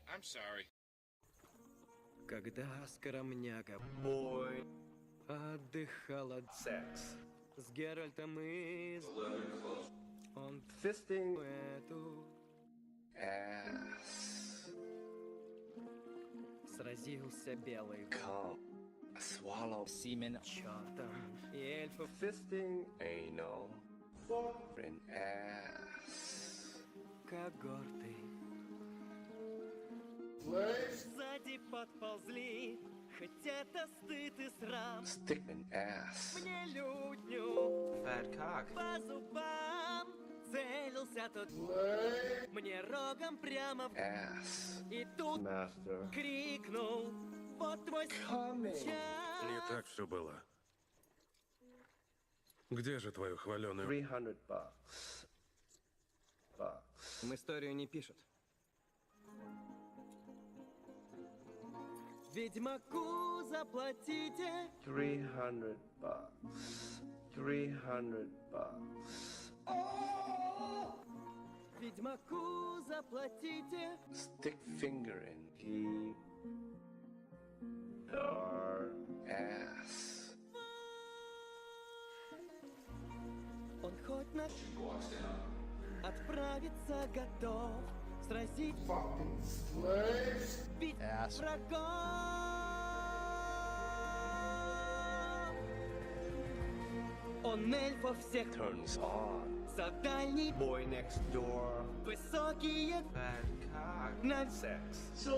I'm sorry. Когда скромняка отдыхал от Sex. с Геральтом из он Fisting. эту Ass. сразился белый Cum. Swallow. Semen. чё там и эльфов Fisting. Anal. An ass. когорты сзади подползли, хоть это стыд и срам. Stick an ass. Мне лютню Fat cock. по зубам целился тот мне рогом прямо в Ass. и тут Master. крикнул: вот твой Coming. час. Не так все было. Где же твою хваленую... $300. Им историю не пишут. Ведьмаку заплатите $300. $300. Ведьмаку заплатите Stick finger in. Keep your ass. он хоть на отправиться готов сразить бить врагов. Он эльфов всех Turns on. за дальний Boy next door. высокие Fat cock. на Sex.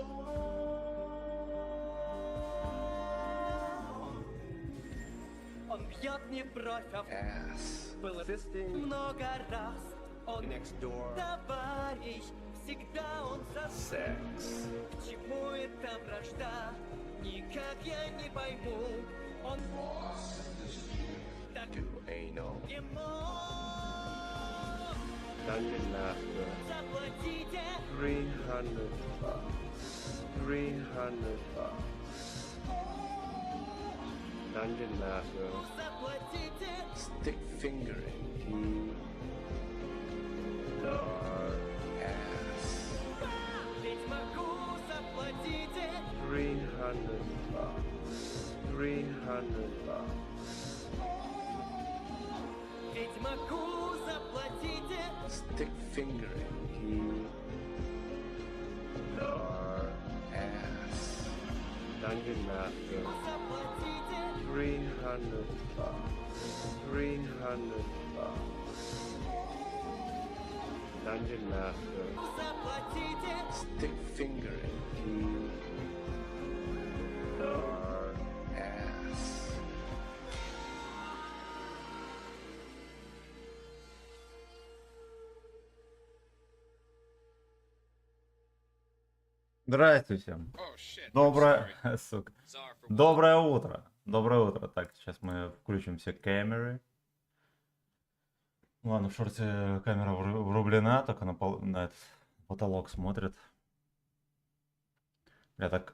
он бьет не в бровь, а в Ass. было Fisting. много раз. Он Next door. товарищ, всегда он за Sex. к чему эта вражда? Никак я не пойму. Он так Do anal. не мог. Dungeon Master. Заплатите $300. $300. Dungeon Master. заплатите Stick finger in. Keep your ass. ведьмаку заплатите $300. $300. ведьмаку заплатите Stick finger in. Keep your ass. Dungeon Master. заплатите $300. $300. Dungeon Master. заплатите Stick finger in. Keep your ass. Здравствуйте. Oh shit. I'm Доброе, sorry. сука. Sorry for what? Доброе утро. Доброе утро. Так, сейчас мы включим все камеры. Ладно, в шорте камера врублена, только на этот потолок смотрит. Бля, так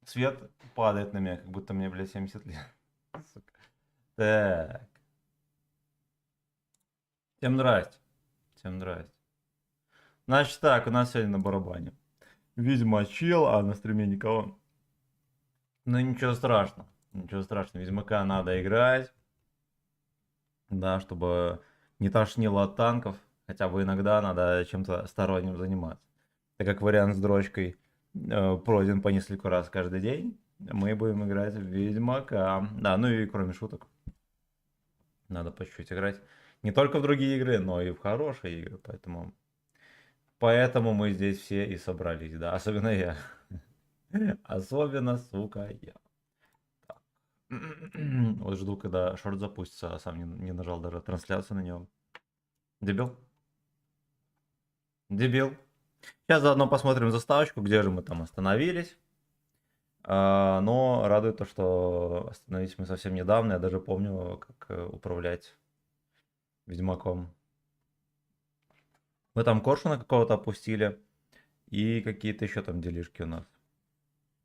свет падает на меня, как будто мне, бля, 70 лет. Сука. Так. Всем здрасте. Всем здрасте. Значит так, у нас сегодня на барабане. Видимо, чел, а на стриме никого. Ну ничего страшного. Ничего страшного. Ведьмака надо играть. Да, чтобы не тошнило от танков. Хотя бы иногда надо чем-то сторонним заниматься. Так как вариант с дрочкой пройден по несколько раз каждый день, мы будем играть в Ведьмака. Да, ну и кроме шуток. Надо по чуть-чуть играть. Не только в другие игры, но и в хорошие игры. Поэтому мы здесь все и собрались, да. Особенно я. Особенно, сука, я. Так. Вот жду, когда шорт запустится, а сам не нажал даже трансляцию на него. Дебил? Дебил. Сейчас заодно посмотрим заставочку, где же мы там остановились. Но радует то, что остановились мы совсем недавно. Я даже помню, как управлять Ведьмаком. Мы там коршуна какого-то опустили. И какие-то еще там делишки у нас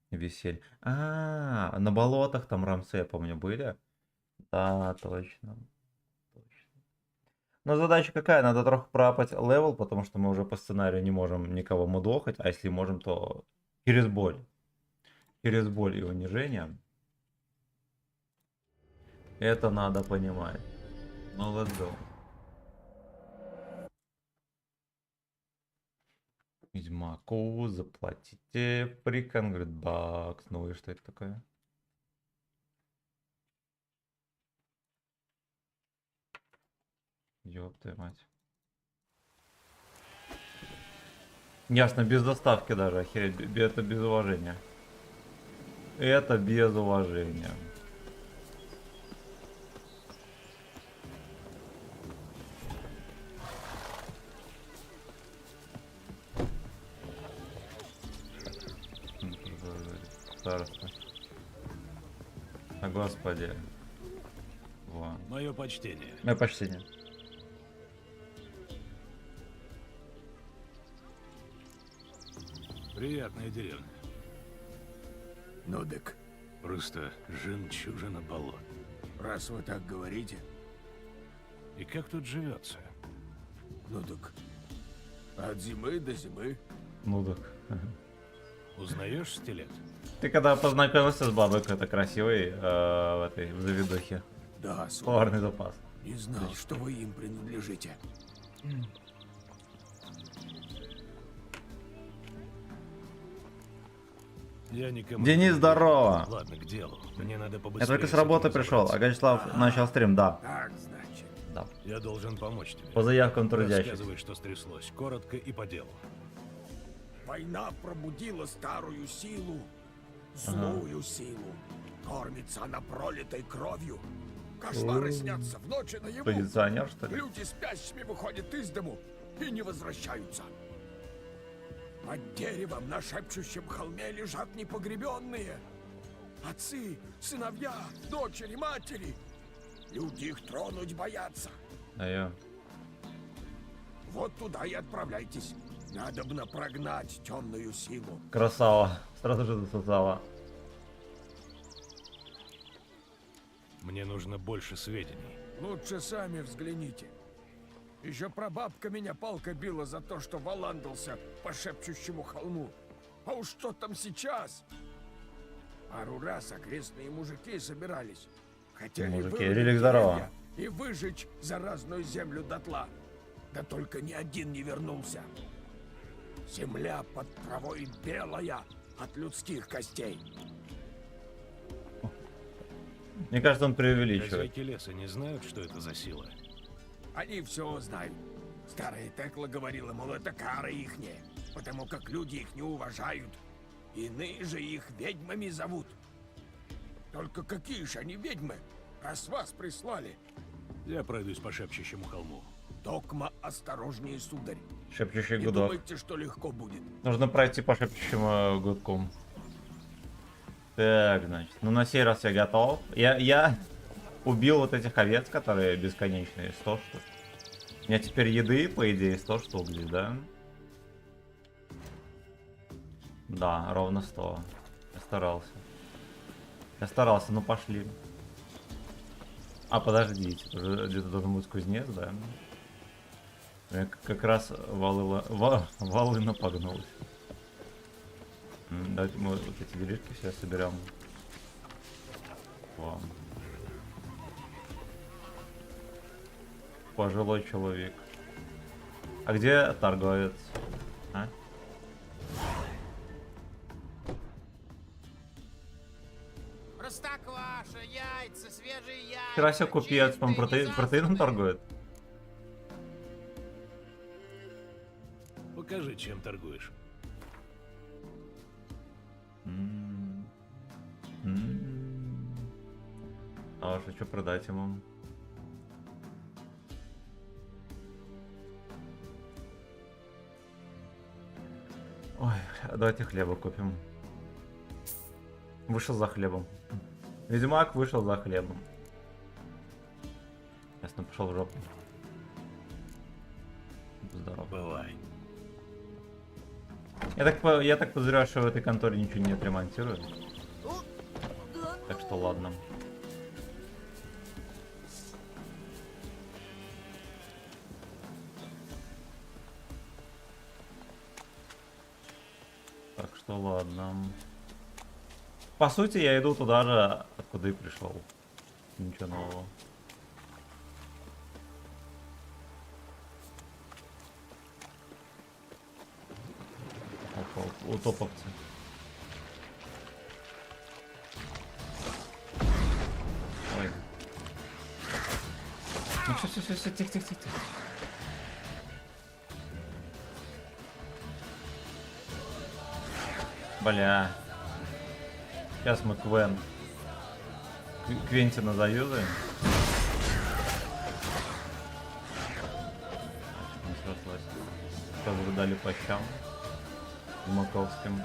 висели. На болотах там рамсы, я помню, были. Да, точно. Но задача какая? Надо трохи пропать левел, потому что мы уже по сценарию не можем никого мудохать, а если можем, то через боль. Через боль и унижение. Это надо понимать. Ну, let's go. Ведьмаку заплатите приконгрет бакс. Ну и что это такое? Ёб твою мать. Ясно, без доставки даже, охереть, это без уважения. Это без уважения. Царство. А господи. Во. Мое почтение. Мое почтение. Приятная деревня. Ну дык, Просто жемчужина болот. раз вы так говорите, И как тут живется? ну дык, от зимы до зимы. Ну так. Узнаешь стилет? Ты когда познакомился с бабой какой-то красивой в этой в заведухе? Да, сударь, Словарный запас. не знал, что вы им принадлежите. Я никому... Денис, не доверяю. здорово! Ладно, к делу. Мне надо побыстрее. Я только с этим работы пришел, разобраться. а Вячеслав начал стрим, да. Так, значит. Да. Я должен помочь тебе. По заявкам трудящихся. Рассказывай, что стряслось. Коротко и по делу. Война пробудила старую силу, злую силу. Кормится она пролитой кровью. Кошмары снятся в ночи наяву. Кондиционер, что ли? Люди спящими выходят из дому и не возвращаются. Под деревом на шепчущем холме лежат непогребенные. Отцы, сыновья, дочери, матери. Люди их тронуть боятся. А я. Вот туда и отправляйтесь. Надобно прогнать темную силу. Красава. Сразу же засосала. Мне нужно больше сведений. Лучше сами взгляните. Еще прабабка меня палкой била за то, что валандался по шепчущему холму. А уж что там сейчас? Пару раз окрестные мужики собирались. Хотели Мужики, вырубить Релик, здорово. деревья и выжечь заразную землю дотла. Да только ни один не вернулся. Земля под травой белая от людских костей. Мне кажется, он преувеличивает. Хозяйки леса не знают, что это за сила? Они все знают. Старая Текла говорила, мол, это кара ихняя, потому как люди их не уважают. Иные же их ведьмами зовут. Только какие же они ведьмы, раз вас прислали? Я пройдусь по шепчущему холму. Токма осторожнее, сударь. Шепчущий Не гудок. думайте, что легко будет. Нужно пройти по шепчущему гудку. Так, значит. Ну, на сей раз я готов. Я убил вот этих овец, которые бесконечные. 100 штук. У меня теперь еды, по идее, 100 штук здесь, да? Да, ровно 100. Я старался. Я старался, ну пошли. А, подождите, уже где-то должен быть кузнец, да? Я как раз волына погнулась. Давайте мы вот эти делишки все соберем. Вам. Пожилой человек. А где торговец? А? Простокваша, яйца, свежие яйца. Вчера себе купец, по чистые, протеином незасранные. торгует. Покажи, чем торгуешь. А уж что продать ему? Ой, давайте хлеба купим. Вышел за хлебом. Ведьмак вышел за хлебом. Ясно, пошел в жопу. Здорово. Бывай. Я так подозреваю, что в этой конторе ничего не отремонтируют. Так что ладно. что ладно. По сути, я иду туда же, откуда и пришел. Ничего нового. Опа, утоповцы. Ой. Ну все, тихо. Бля. Сейчас мы Квентина заюзаем. Не срослась. Сейчас бы дали по щам. Маковским.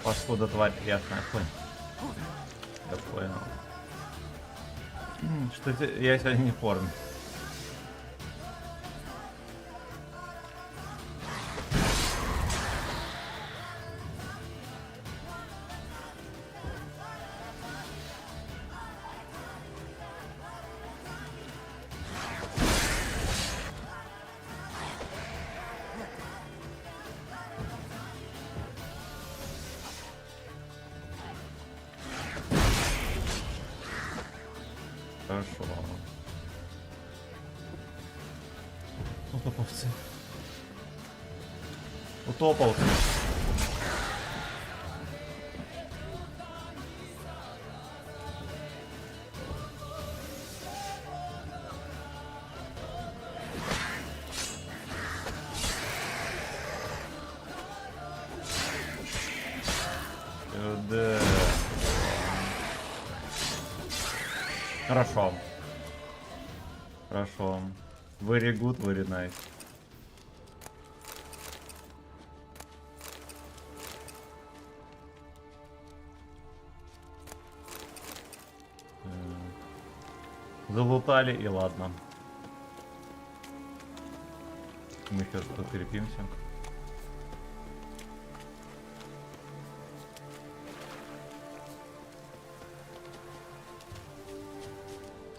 Паскуда, тварь, ясно, я понял. Я понял. Что я сегодня не в форме. Хорошо. Утоповцы. Утоповцы. Да. Хорошо. Хорошо. Very good, very nice. Залутали и ладно. Мы сейчас подкрепимся.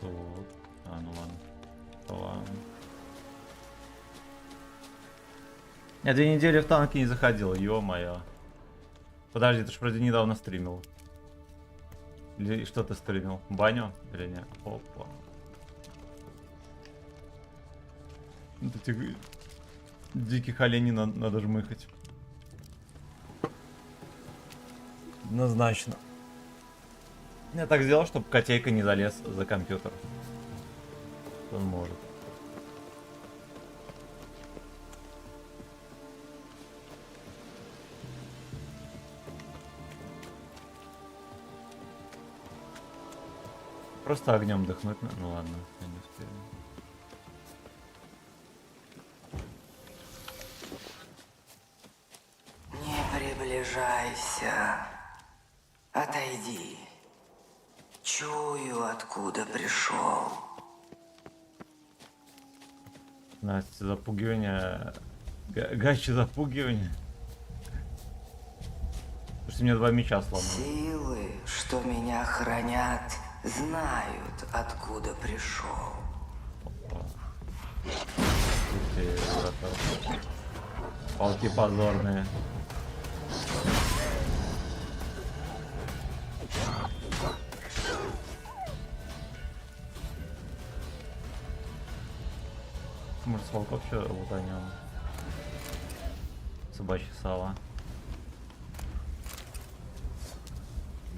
Вот. А, ну ладно. Ладно. Я 2 недели в танки не заходил, ё-моё. Подожди, ты ж вроде недавно стримил. Или что ты стримил? Баню? Или нет? Опа. Вот этих диких оленей надо жмыхать. Однозначно. Я так сделал, чтобы котейка не залез за компьютер. Он может. Просто огнем дыхнуть. Ну ладно, я не успею. Не приближайся. Отойди. Чую, откуда пришел. Настя, запугивание. Гачи запугивание. Потому что мне 2 меча сломали. Силы, что меня хранят, знают, откуда пришел. Палки позорные. Может, с волков еще лутанем. Собачье сало.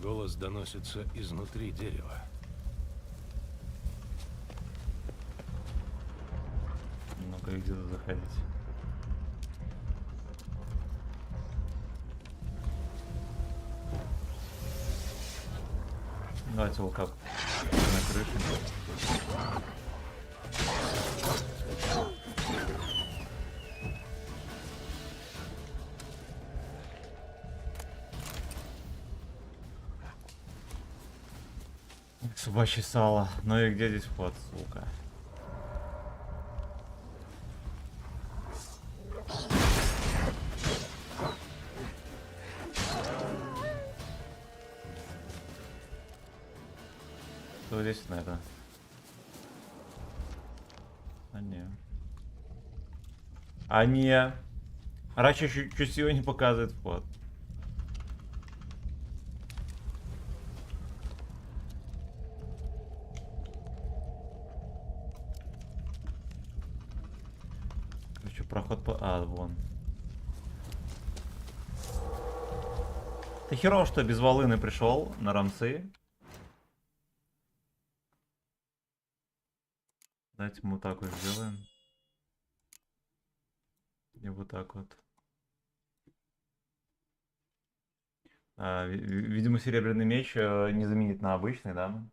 Голос доносится изнутри дерева. Ну-ка, где-то заходить. Давайте волка на крыше. Собачье сало. Ну и где здесь вход, сука? вот здесь, наверное. А не. А не. Раньше чуть всего не показывает вход. Короче, проход по... А, вон. Ты херово, что без волыны пришел на рамсы. Давайте мы вот так вот сделаем. И вот так вот. Видимо, серебряный меч не заменит на обычный, да?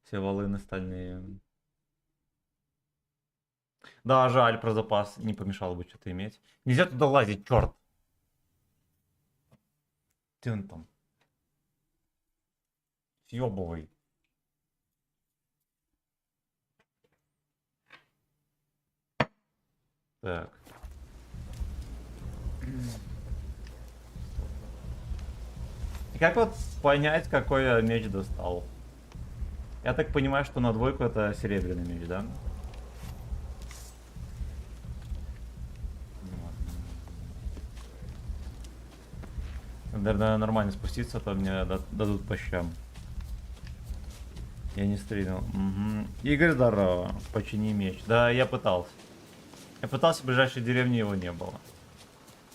Все волыны стальные. Да, жаль, про запас не помешало бы что-то иметь. Нельзя туда лазить, черт! Где он там? Съебывай. Так. И как вот понять, какой я меч достал? Я так понимаю, что на двойку это серебряный меч, да? Наверное, нормально спуститься, а то мне дадут по щам. Я не стрельнул. Угу. Игорь, здорово. Почини меч. Да, я пытался. Я пытался, в ближайшей деревне его не было.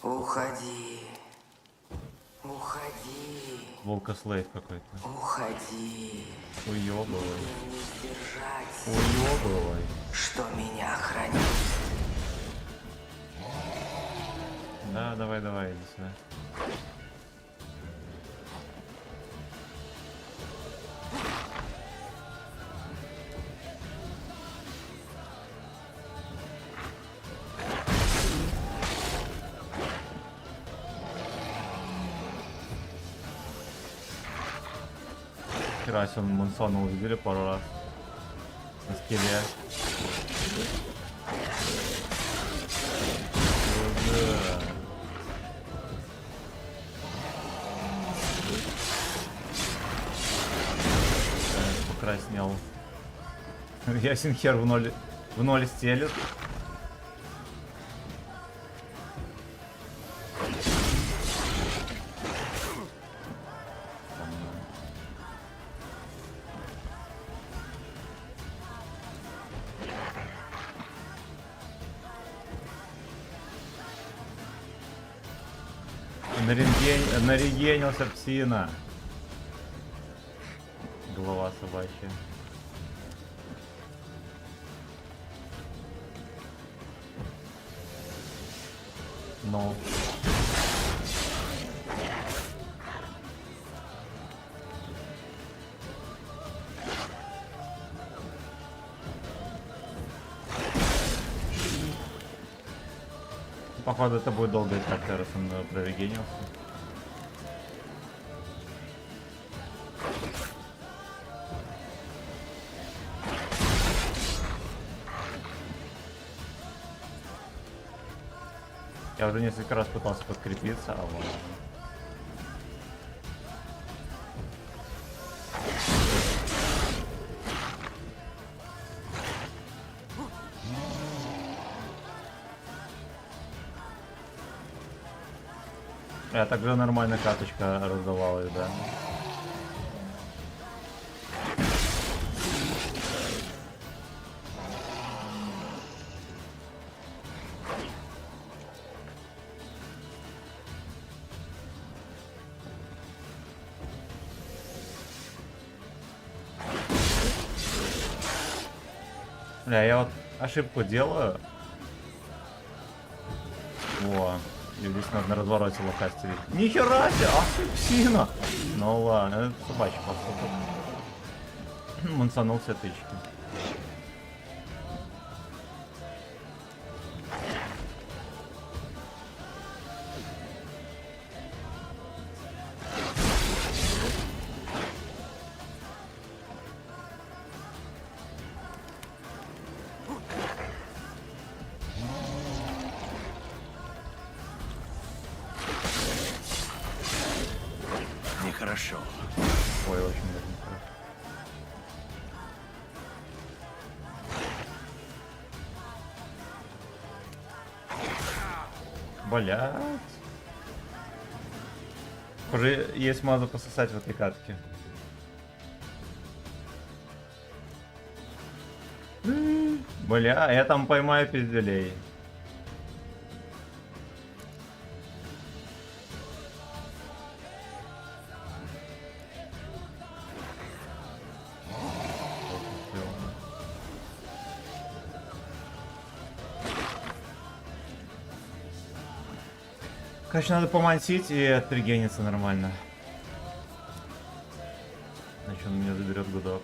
Уходи. Уходи. Волкослейв какой-то. Уходи. Уёбывай. Мне не сдержать, Уёбывай. что меня хранит. Да, давай, давай, иди сюда. Хера себе, Монсона увидели пару раз. На скеле. Да. Покраснел. Ясен хер в ноль стелет. Нарегенился псина. Голова собачья. Ну. Походу это будет долго искать, раз он прорегенился. Я уже несколько раз пытался подкрепиться, а вот. Я также нормально каточка раздавалась, да. Бля, я вот ошибку делаю. Во. И здесь надо на развороте лоха стереть. Нихера себе! Ах ты псина! Ну ладно, это собачий поступок. Мансанул все тычки. Нехорошо. Ой, очень даже нехорошо. Блять. Уже есть мазу пососать в этой катке. Бля, я там поймаю пизделей. Короче, надо помансить и отрегениться нормально. Иначе он меня заберет гудок.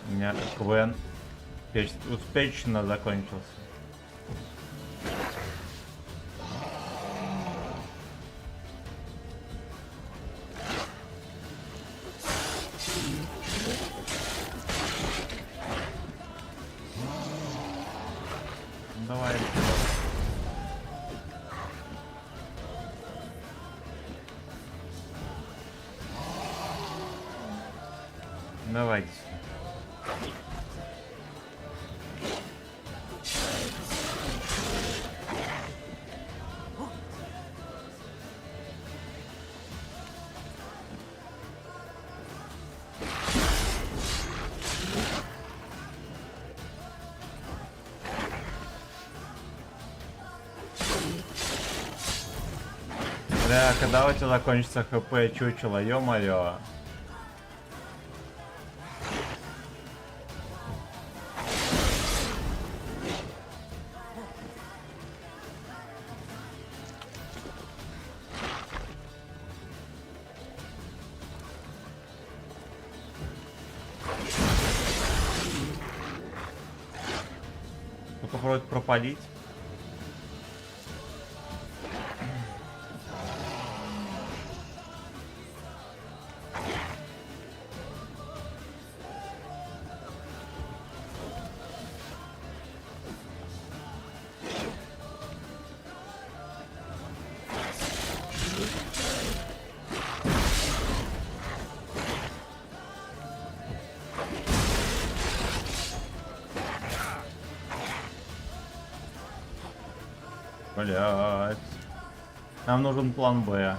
У меня КВН успешно закончился. Давай. Давайте. Бля, когда у тебя закончится хп, чучело, ё-моё. Попробовать пропалить. Блять. Нам нужен план Б.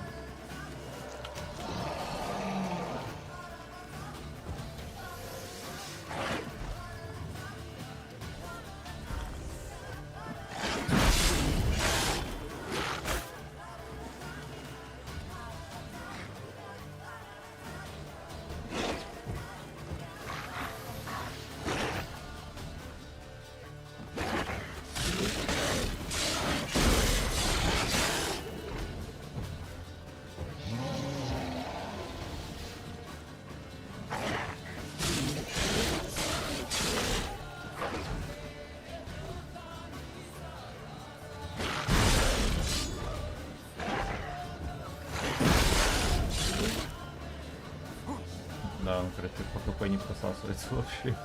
Да, он, короче, по КП не просасывается вообще.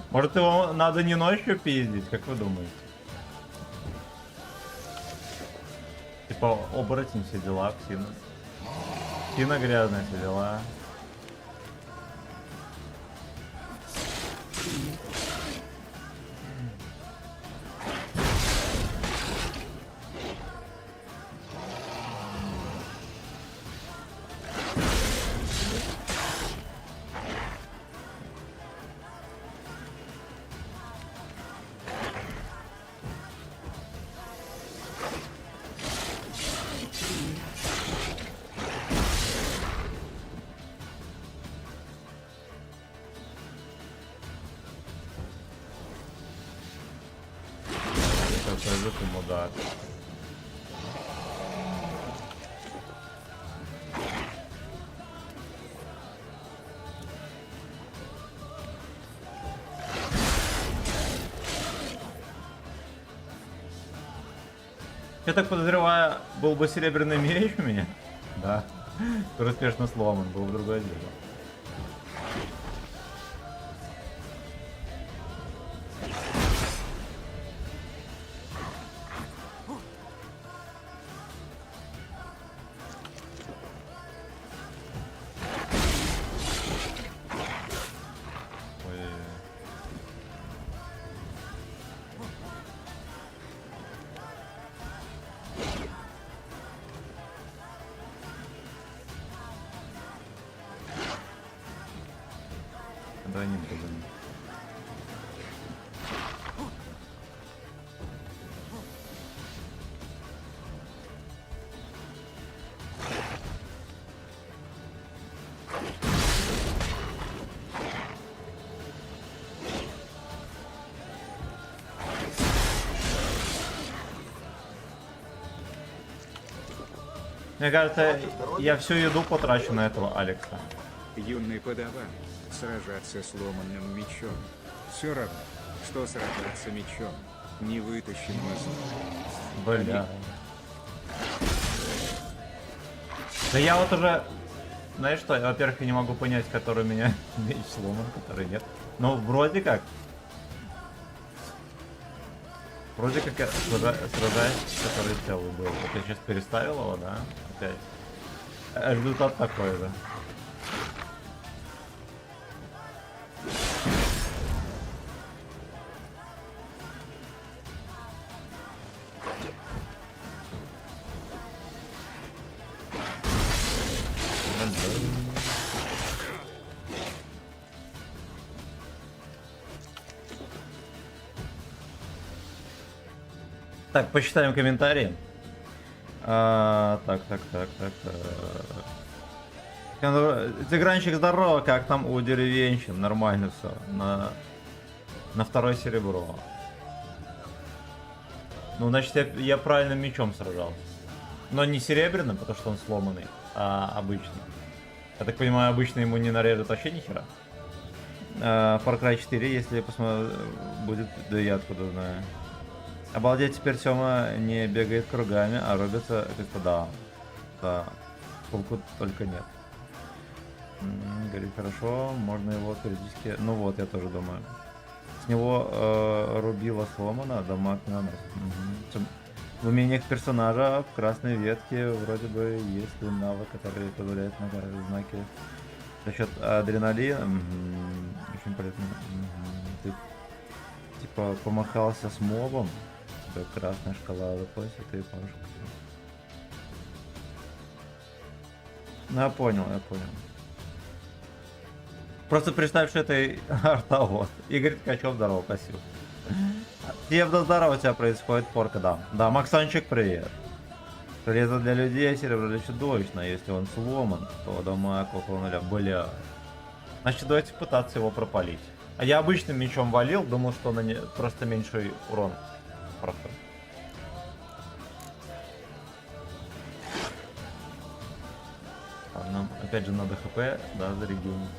Может, его надо не ночью пиздить, как вы думаете? Типа оборотень, все дела, псина. Псина грязная, все дела. Покажу ему удар. Я так подозреваю, был бы серебряный меч у меня. Да. Который успешно сломан, был бы другое дело. Ой-ой-ой. Давай не будем. Мне кажется, я всю еду потрачу на этого Алекса. Юный подаван, сражаться сломанным мечом. Все равно, что сражаться мечом, не вытащим из... Бля. Да я вот уже... Знаешь что, во-первых, я не могу понять, который у меня меч сломан, который нет. Но вроде как... Вроде как я сражаюсь, который целый был. Вот я сейчас переставил его, да? Опять. Результат такой же. Так, посчитаем комментарии. Так. Тигранчик, здорово, как там у деревенщин? Нормально все. На второе серебро. Ну, значит, я правильным мечом сражался. Но не серебряным, потому что он сломанный, а обычным. Я так понимаю, обычно ему не нарежет вообще ни хера. Far Cry 4, если я посмотрю, будет... Да я откуда знаю. Обалдеть, теперь Тёма не бегает кругами, а рубится как-то да. Толку только нет. Говорит, хорошо, можно его периодически... Ну вот, я тоже думаю. С него рубило сломано, дамаг не наносит. В умениях персонажа в красной ветке вроде бы есть навык, который позволяет награждать знаки за счет адреналина. Очень полезно. Ты типа помахался с мобом. Красная шкала выходит, и пашка. Ну, я понял. Просто представь, что это артовод. Игорь Ткачев, здорово, спасибо. Евда, здорово, у тебя происходит порка, да. Да, Максанчик, привет. Железо для людей, серебро для чудовищно. Если он сломан, то дамаг около нуля. Бля. Значит, давайте пытаться его пропалить. А я обычным мечом валил, думал, что он просто меньший урон. Просто. Нам опять же надо хп, да, зарегионить.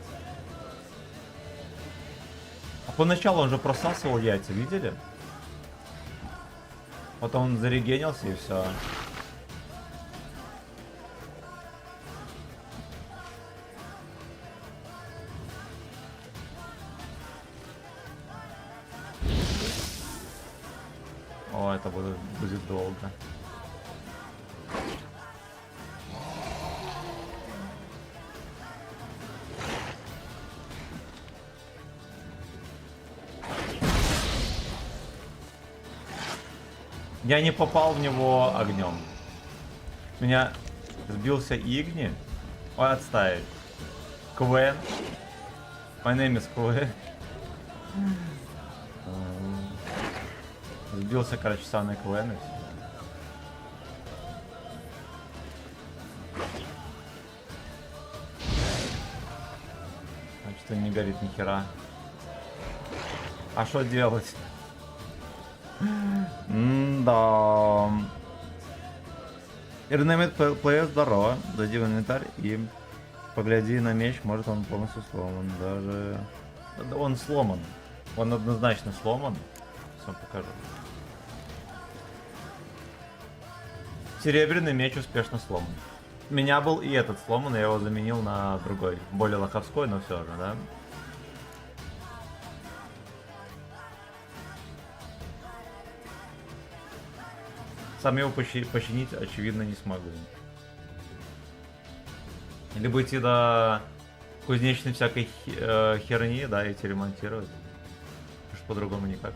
А поначалу он же просасывал яйца, видели? Потом он зарегенился и все. О, это будет долго. Я не попал в него огнем. Меня сбился Игни. Ой, отставить. Квен. My name is Квен. Сбился, короче, санный Квен и все. Значит, он не горит ни хера. А что делать? Да. Ирнемит плеер, здорово. Зайди в инвентарь и погляди на меч, может он полностью сломан. Даже... Он сломан. Он однозначно сломан. Сейчас покажу. Серебряный меч успешно сломан. У меня был и этот сломан, я его заменил на другой. Более лоховской, но все же, да? Сам его починить, очевидно, не смогу. Либо идти до кузнечной всякой херни, да, и идти ремонтировать. Потому что по-другому никак.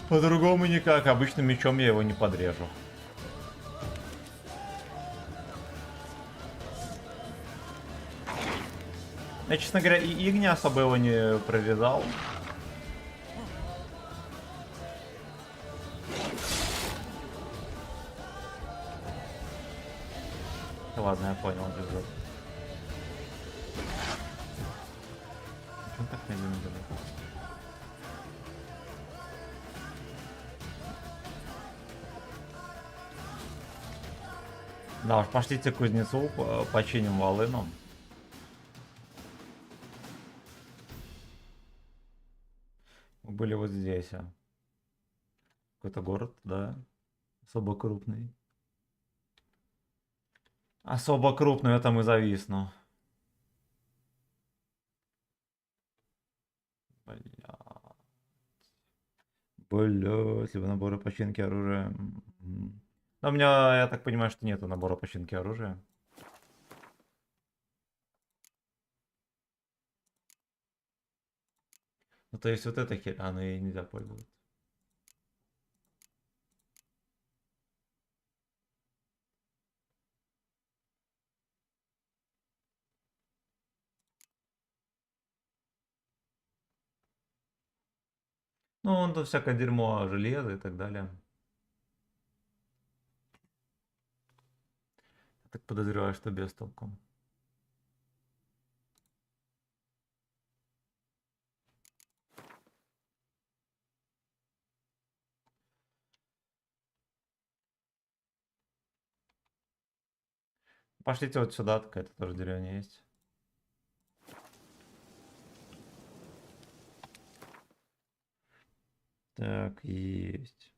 По-другому никак. Обычным мечом я его не подрежу. Я, честно говоря, и Игни особо его не прорезал. Ладно, я понял, держу. Почему так медленно делает? Да уж, пошлите к кузнецу, починим волыну. Мы были вот здесь. Какой-то город, да. Особо крупный. Особо крупный, я там и зависну. Блять, либо наборы починки оружия. Но у меня, я так понимаю, что нету набора починки оружия. Ну то есть вот эта херь, она ей нельзя пользоваться. Ну, он тут всякое дерьмо, железо и так далее. Я так подозреваю, что без толку. Пошлите вот сюда, какая-то тоже деревня есть. Так, есть.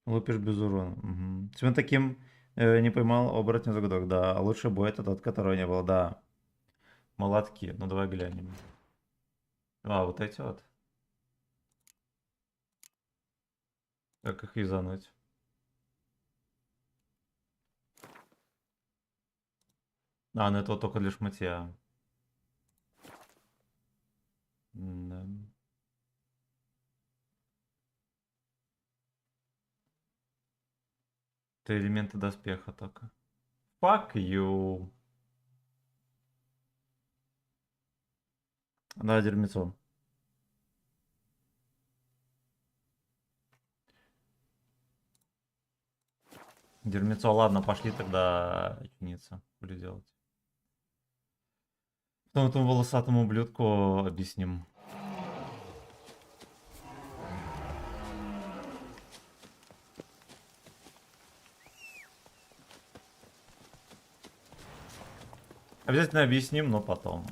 Лупишь без урона. Угу. Если он таким не поймал оборотня за годок, да. А лучше бой это тот, которого не было, да. Молотки. Ну давай глянем. А, вот эти вот. Как их юзануть? А, ну это вот только для шматья. Да. Это элементы доспеха только. Fuck you. Да, дерьмецо. Дерьмецо, ладно, пошли тогда чиниться. Буду делать. Потом этому волосатому ублюдку объясним. Обязательно объясним, но потом.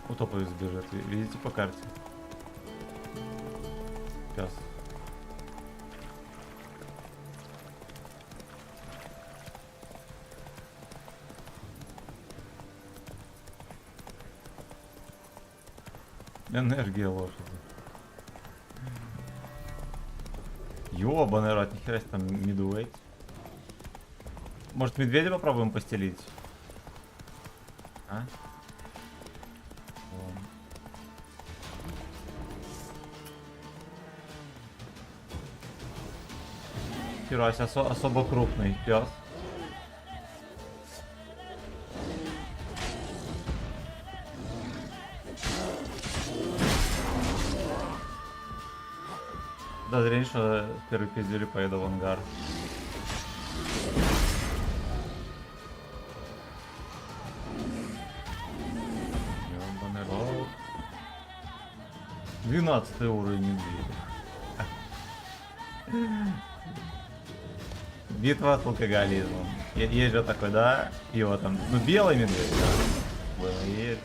Утоповец бежит, видите по карте? Пес. Энергия лошади. Ёбаный рот, нихера себе там мидуэйт. Может медведя попробуем постелить? А? Херась, особо крупный пес. подозрение, что первый пиздюли поеду в ангар. Ёбаный рот. 12 уровень медведя. Битва с алкоголизмом. Есть же такой, да? Его там, ну белый медведь, да? Было, есть.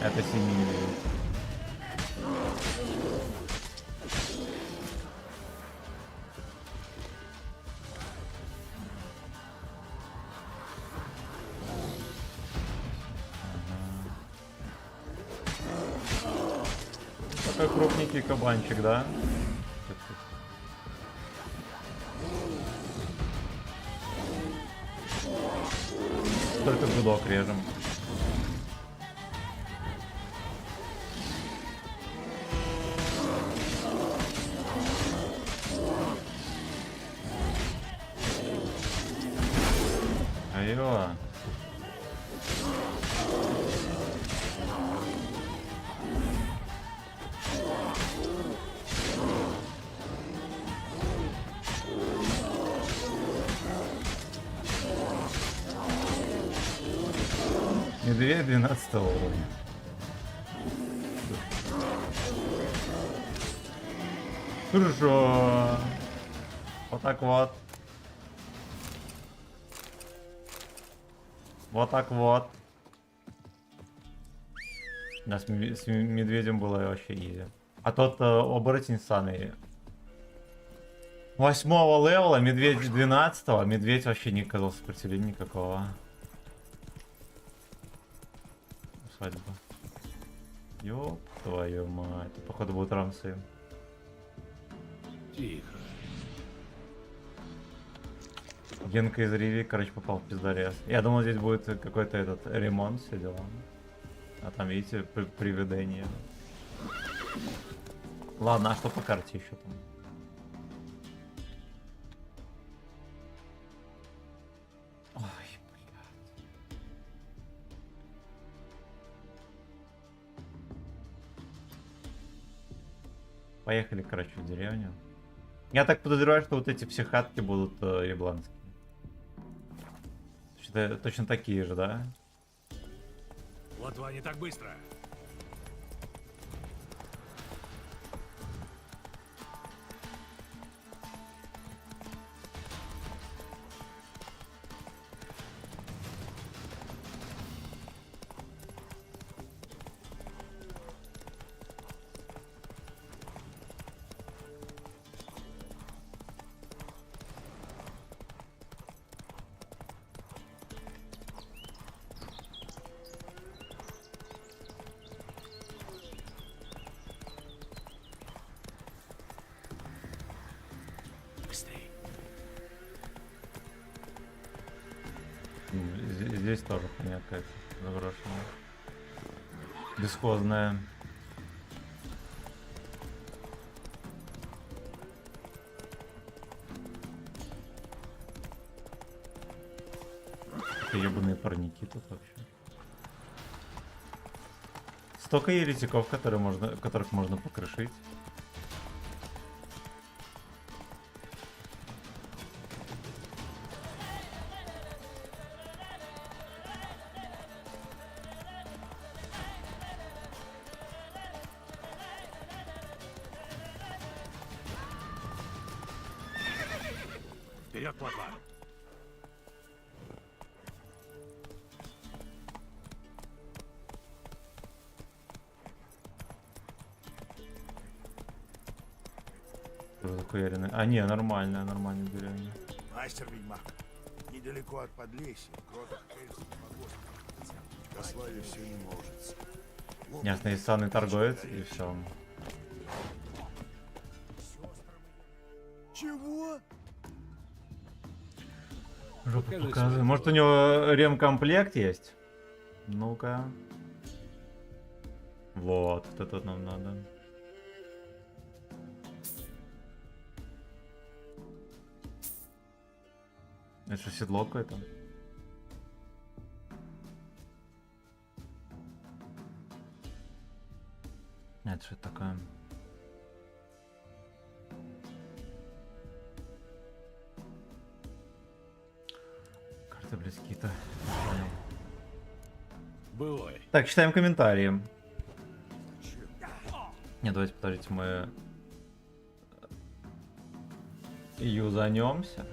Это синий медведь. Такой крупненький кабанчик, да? Только гудок режем. Айо. Медведь 12 уровня. Хорошо. Вот так вот. Вот так вот. Да, с медведем было вообще изи. А тот оборотень саный 8-го левела, медведь 12-го, медведь вообще не оказал сопротивления никакого. Усадьба. Ёп твою мать. Походу будут рамсы. Тихо. Генка из Риви, короче, попал в пиздарез. Я думал, здесь будет какой-то этот ремонт, все дела. А там, видите, привидение. Ладно, а что по карте еще там? Ой, блядь. Поехали, короче, в деревню. Я так подозреваю, что вот эти все хатки будут ебланские. Точно такие же, да? Лотва не так быстро. Здесь тоже хуйня какая-то заброшенная. Бесхозная. Ебаные парники тут вообще. Столько еретиков, которых можно покрошить. Вперед, Лотва. Захуяренный. А, не, нормальная деревня. Мастер ведьмак. Недалеко от Подлесья, кроток эльфов погост. До славе все не может. Ясно, есть санный торговец и все. Чего? Жопу Покажи показывай. свой Может, у него ремкомплект есть? Ну-ка. Вот это нам надо. Это что, седло какое-то? Это что такое? Так, читаем комментарии. Не, давайте, подождите, мы юзанемся.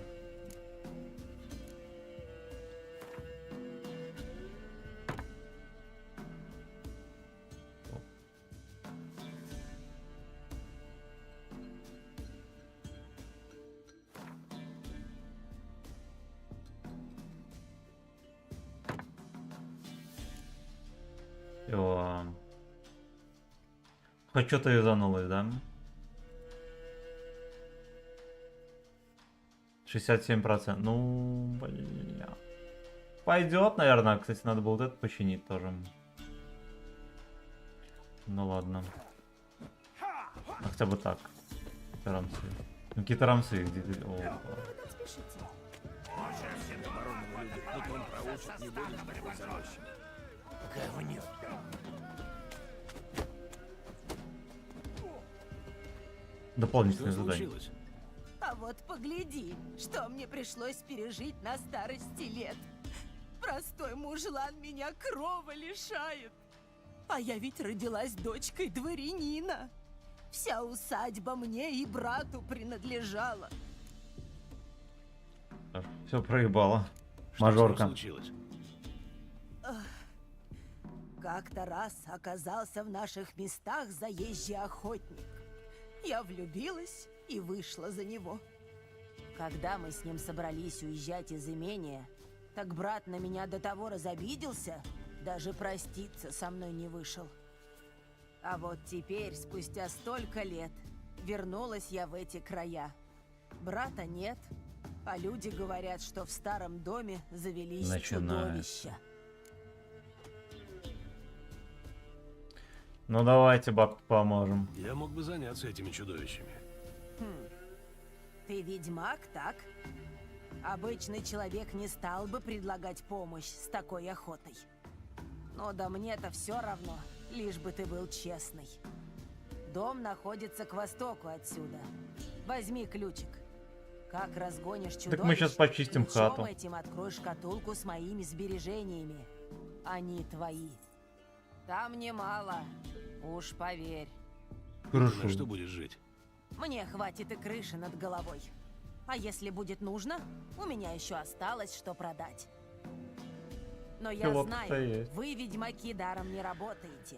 Всё. Хоть что-то юзанулось, да? 67%. Ну, бля. Пойдет, наверное. Кстати, надо было вот это починить тоже. Ну ладно. Ну, хотя бы так. Какие-то рамсы. Ну, какие-то рамсы. О, Оборону любит, но он проучит, не будет его зарощен. Говнюк. дополнительное задание. А вот погляди, что мне пришлось пережить на старости лет. Простой мужлан меня крова лишает. А я ведь родилась дочкой дворянина. Вся усадьба мне и брату принадлежала. Все проебало. Мажорка. Как-то раз оказался в наших местах заезжий охотник. Я влюбилась и вышла за него. Когда мы с ним собрались уезжать из имения, так брат на меня до того разобиделся, даже проститься со мной не вышел. А вот теперь, спустя столько лет, вернулась я в эти края. Брата нет, а люди говорят, что в старом доме завелись чудовища. Ну давайте, бабке, поможем. Я мог бы заняться этими чудовищами. Ты ведьмак, так? Обычный человек не стал бы предлагать помощь с такой охотой. Но да мне-то все равно, лишь бы ты был честный. Дом находится к востоку отсюда. Возьми ключик. Как разгонишь чудовищ, Так мы сейчас почистим ключом хату. этим открой шкатулку с моими сбережениями. Они твои. Там немало, уж поверь. Хорошо. На что будешь жить? Мне хватит и крыши над головой. А если будет нужно, у меня еще осталось что продать. Но я Пилотка знаю, есть. вы, ведьмаки, даром не работаете.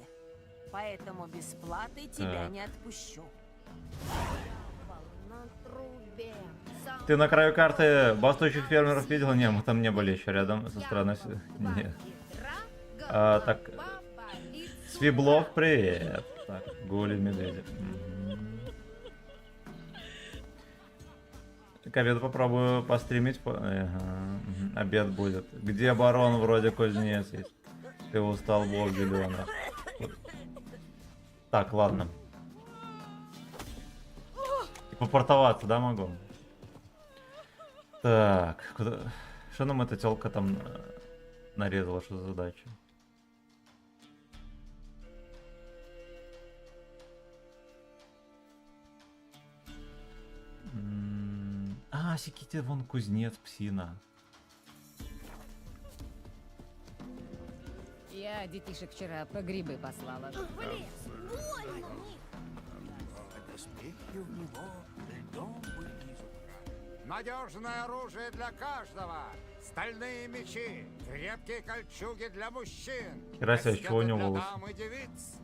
Поэтому без платы тебя не отпущу. Ты на краю карты бастующих фермеров видел? Не, мы там не были еще рядом со стороны. Нет. Так. Свиблов, привет. Так, Гули, медведи. К обеду попробую постримить. Обед будет. Где барон? Вроде кузнец есть. Ты устал, бог Гелиона. Так, ладно. И попортоваться, да, могу? Так, куда... Что нам эта телка там нарезала, что за задача? А, секите, вон кузнец, псина. Я детишек вчера по грибы послала. Надежное оружие для каждого. Стальные мечи, крепкие кольчуги для мужчин. Хера себе, чего у него для волосы? дам и девиц.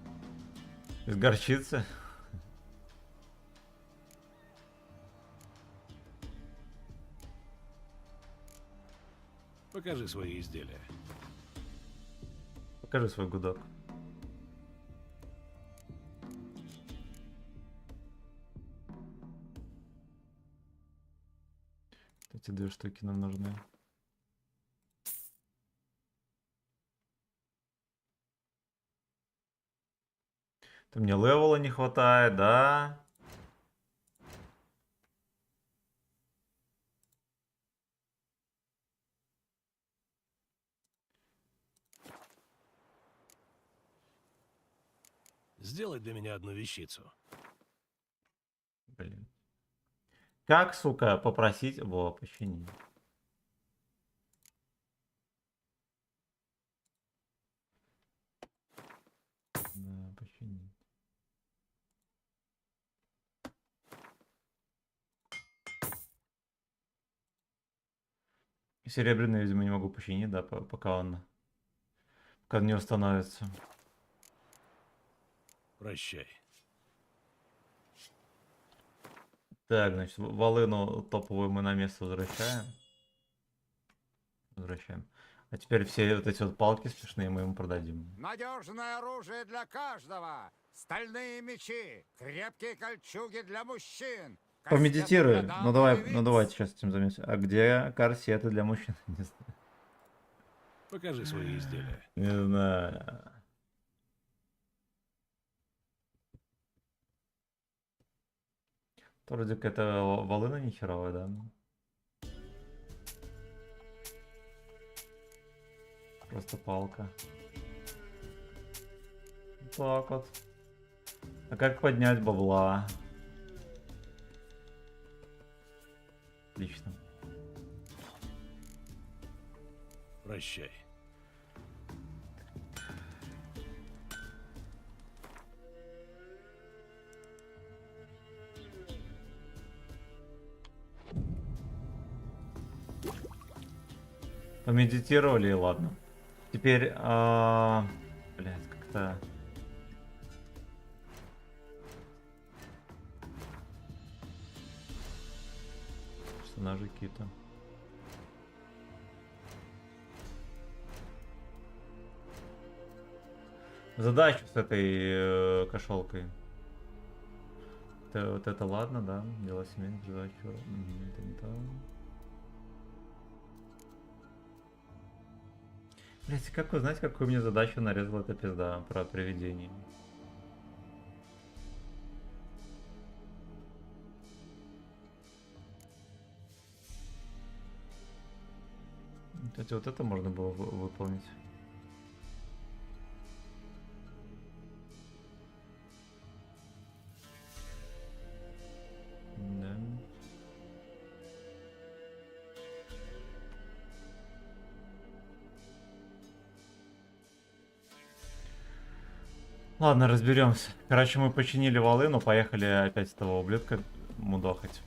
Из горчицы? Покажи свои изделия. Покажи свой гудок. Эти две штуки нам нужны. Это мне левела не хватает, да? Сделай для меня одну вещицу. Блин. Как, сука, попросить... Во, почини. Починить. Серебряный, видимо, не могу починить, да, пока он не установится. Прощай. Так, значит, волыну топовую мы на место возвращаем. А теперь все вот эти вот палки смешные мы ему продадим. Надежное оружие для каждого. Стальные мечи, крепкие кольчуги для мужчин. Помедитируй. Кастеты для Ну дам и девиц. давайте сейчас этим займемся. А где корсеты для мужчин? Не знаю. Покажи свои изделия. Не знаю. То вроде какая-то волына нехеровая, да? Просто палка. Так вот. А как поднять бабла? Отлично. Прощай. Помедитировали, и ладно. Теперь, блядь, как-то... Персонажи какие-то. Задачу с этой кошелкой. Вот это ладно, да? Дело семейных задачу. Это не то. Блять, как вы знаете, какую мне задачу нарезала эта пизда про привидение? Кстати, вот это можно было выполнить. Да. Ладно, разберемся. Короче, мы починили волыну, поехали опять этого ублюдка мудохать.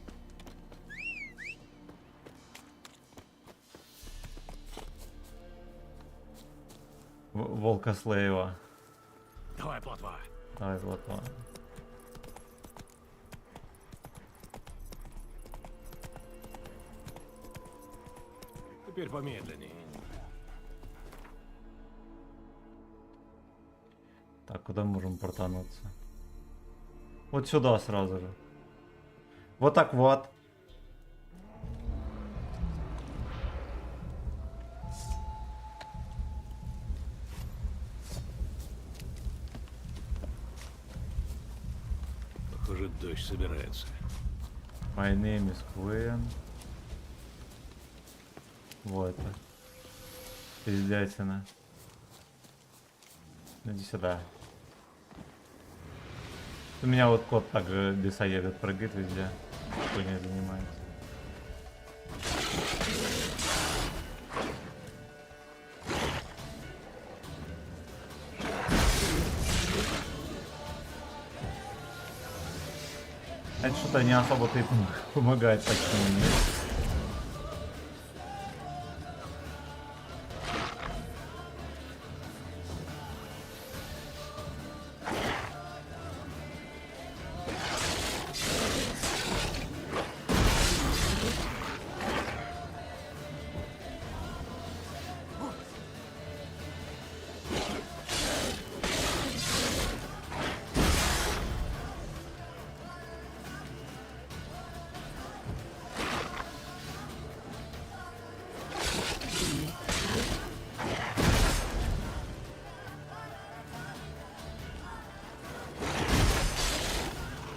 Волка Слеева. Давай, плотва. Давай, плотва. Теперь помедленнее. Так, куда мы можем портануться? Вот сюда сразу же. Вот так вот. Похоже, дождь собирается. My name is Queen. Вот. Пиздятина. Иди сюда. У меня вот кот так бесоебет, прыгает везде. Хуйней занимается. Это что-то не особо-то и помогает почти мне.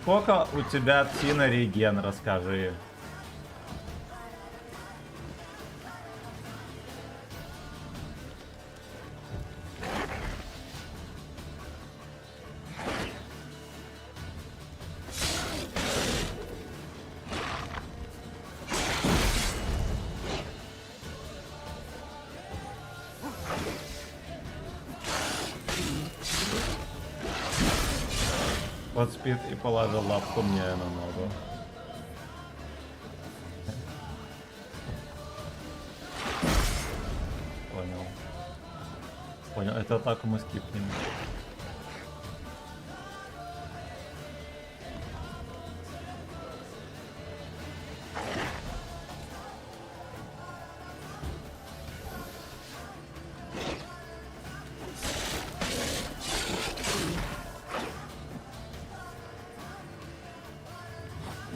Сколько у тебя Тина реген, расскажи. Вот спит и положил лапку мне на ногу. Понял. Понял, это атаку мы скипнем.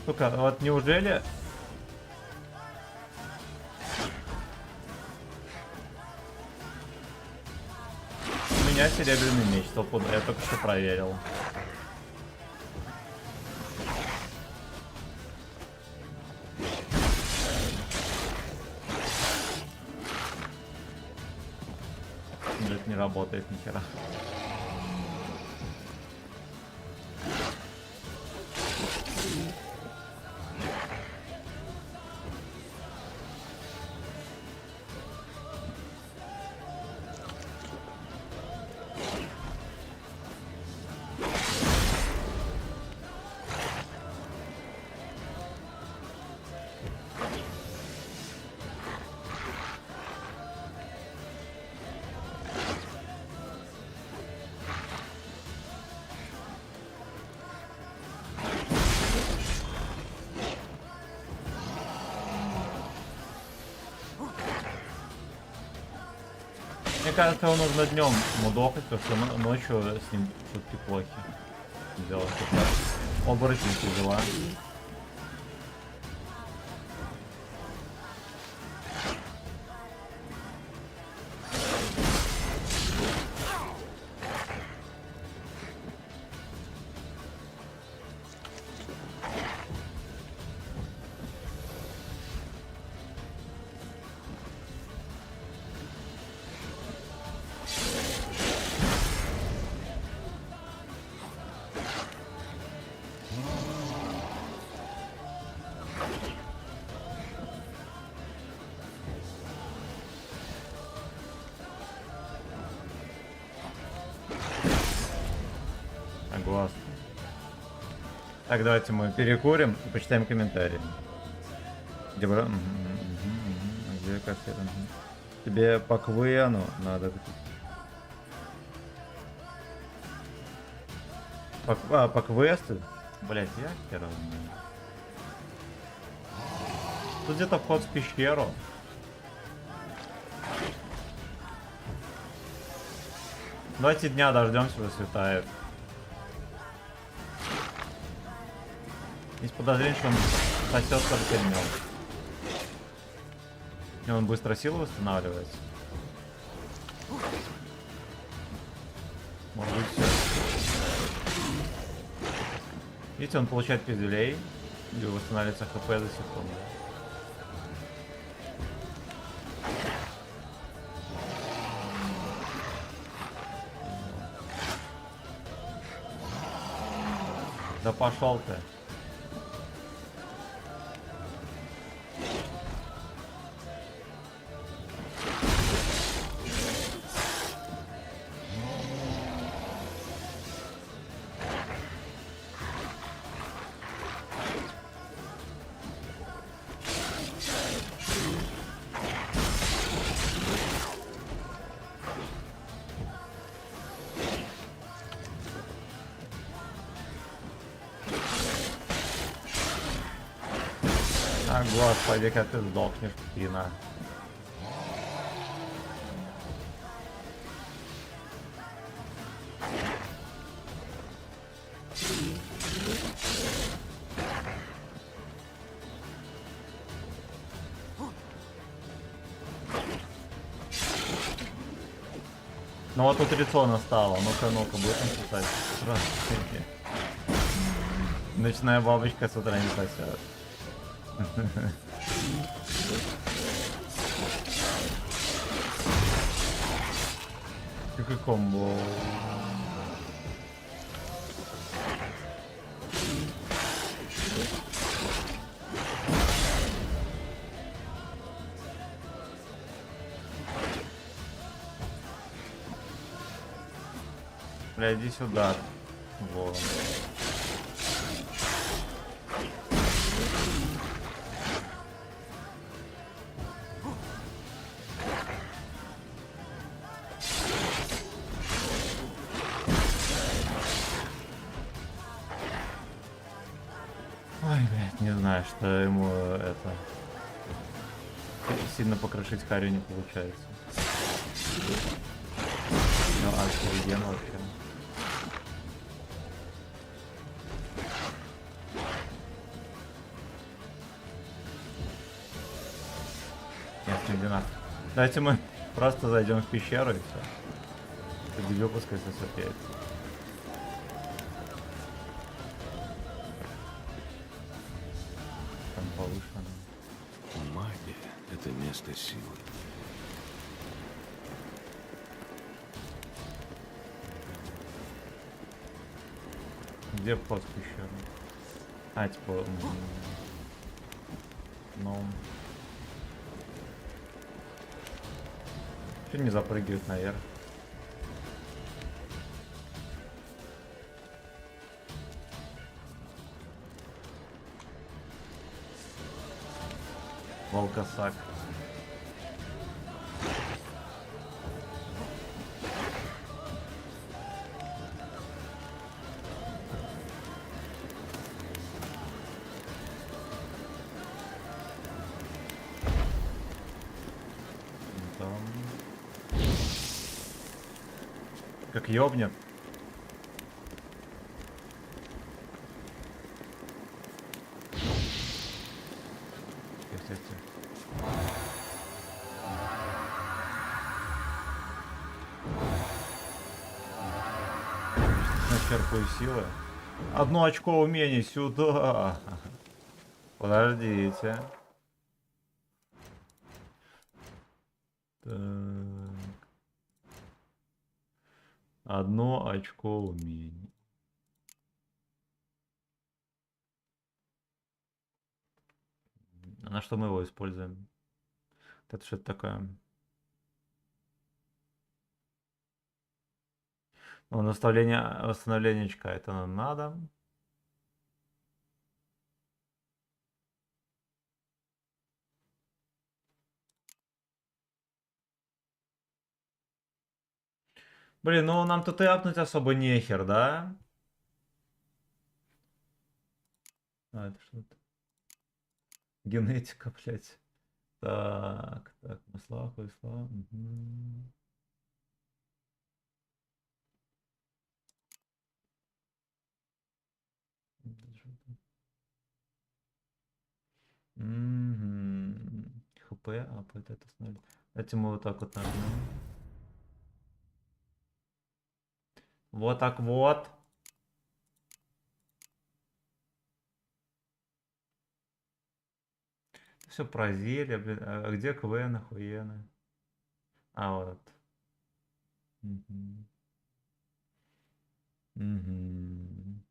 Сука, вот неужели... У меня серебряный меч, стопудово, я только что проверил. Это не работает ни хера. Мне кажется, его нужно днем мудохать, потому что ночью с ним шутки плохи. Делать так. Оборотники дела. Согласен. Так, давайте мы перекурим и почитаем комментарии. Где бра... Где кассета? Тебе по квену надо... По квесту? Блять, я хер знаю. Тут где-то вход в пещеру. Давайте дня дождемся, засветает. Есть подозрение, что он сосет только днем. И он быстро силу восстанавливается. Может быть, все. Видите, он получает пизделей и восстанавливается хп за секунду. Да пошел ты. А, господи, как ты сдохнешь, птина. Ну вот тут рецона стало. Ну-ка, ну-ка, будем писать. Здравствуйте. Ночная бабочка с утра не сосет. Какой комбо. Бля, иди сюда, ворон. Не знаю, что ему это... Сильно покрошить Харю не получается. Ну, офигенно вообще. Нет, не вина. Давайте мы просто зайдем в пещеру и все. Дебил пускай сосопеется. Там повышено. Магия — это место силы. Где вход в пещеру? А, типа... Ну... Чё не запрыгивают наверх? Волкосак. Как ёбнет. Начерпаю силы. 1 очко умений сюда. Подождите. Так. 1 очко умений. А на что мы его используем? Это что-то такое. Ну, восстановление очка. Это нам надо. Блин, ну нам тут и апнуть особо нехер, да? А, это что-то. Генетика, блядь. Так, масла, хуесла. Угу. ХП, а под это снова. Давайте мы вот так вот нажмем. Вот так вот. Все про зелье, блин. А где КВН охуенно? А вот. Угу. Угу.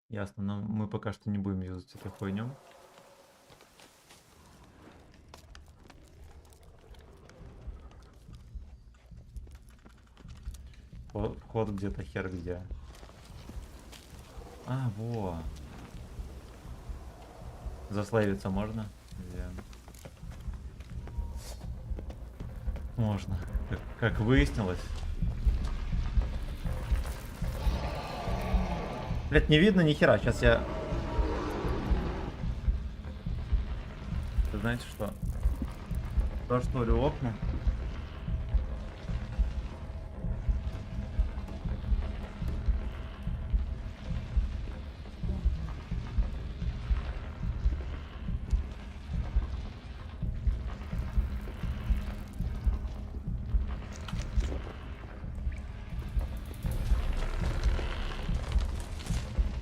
Ясно, но мы пока что не будем юзать эту хуйню. Вход где-то хер где. А, во. Заславиться можно? Где? Можно. Как выяснилось. Блять, не видно ни хера. Сейчас я... Вы знаете что? Зашторю окна.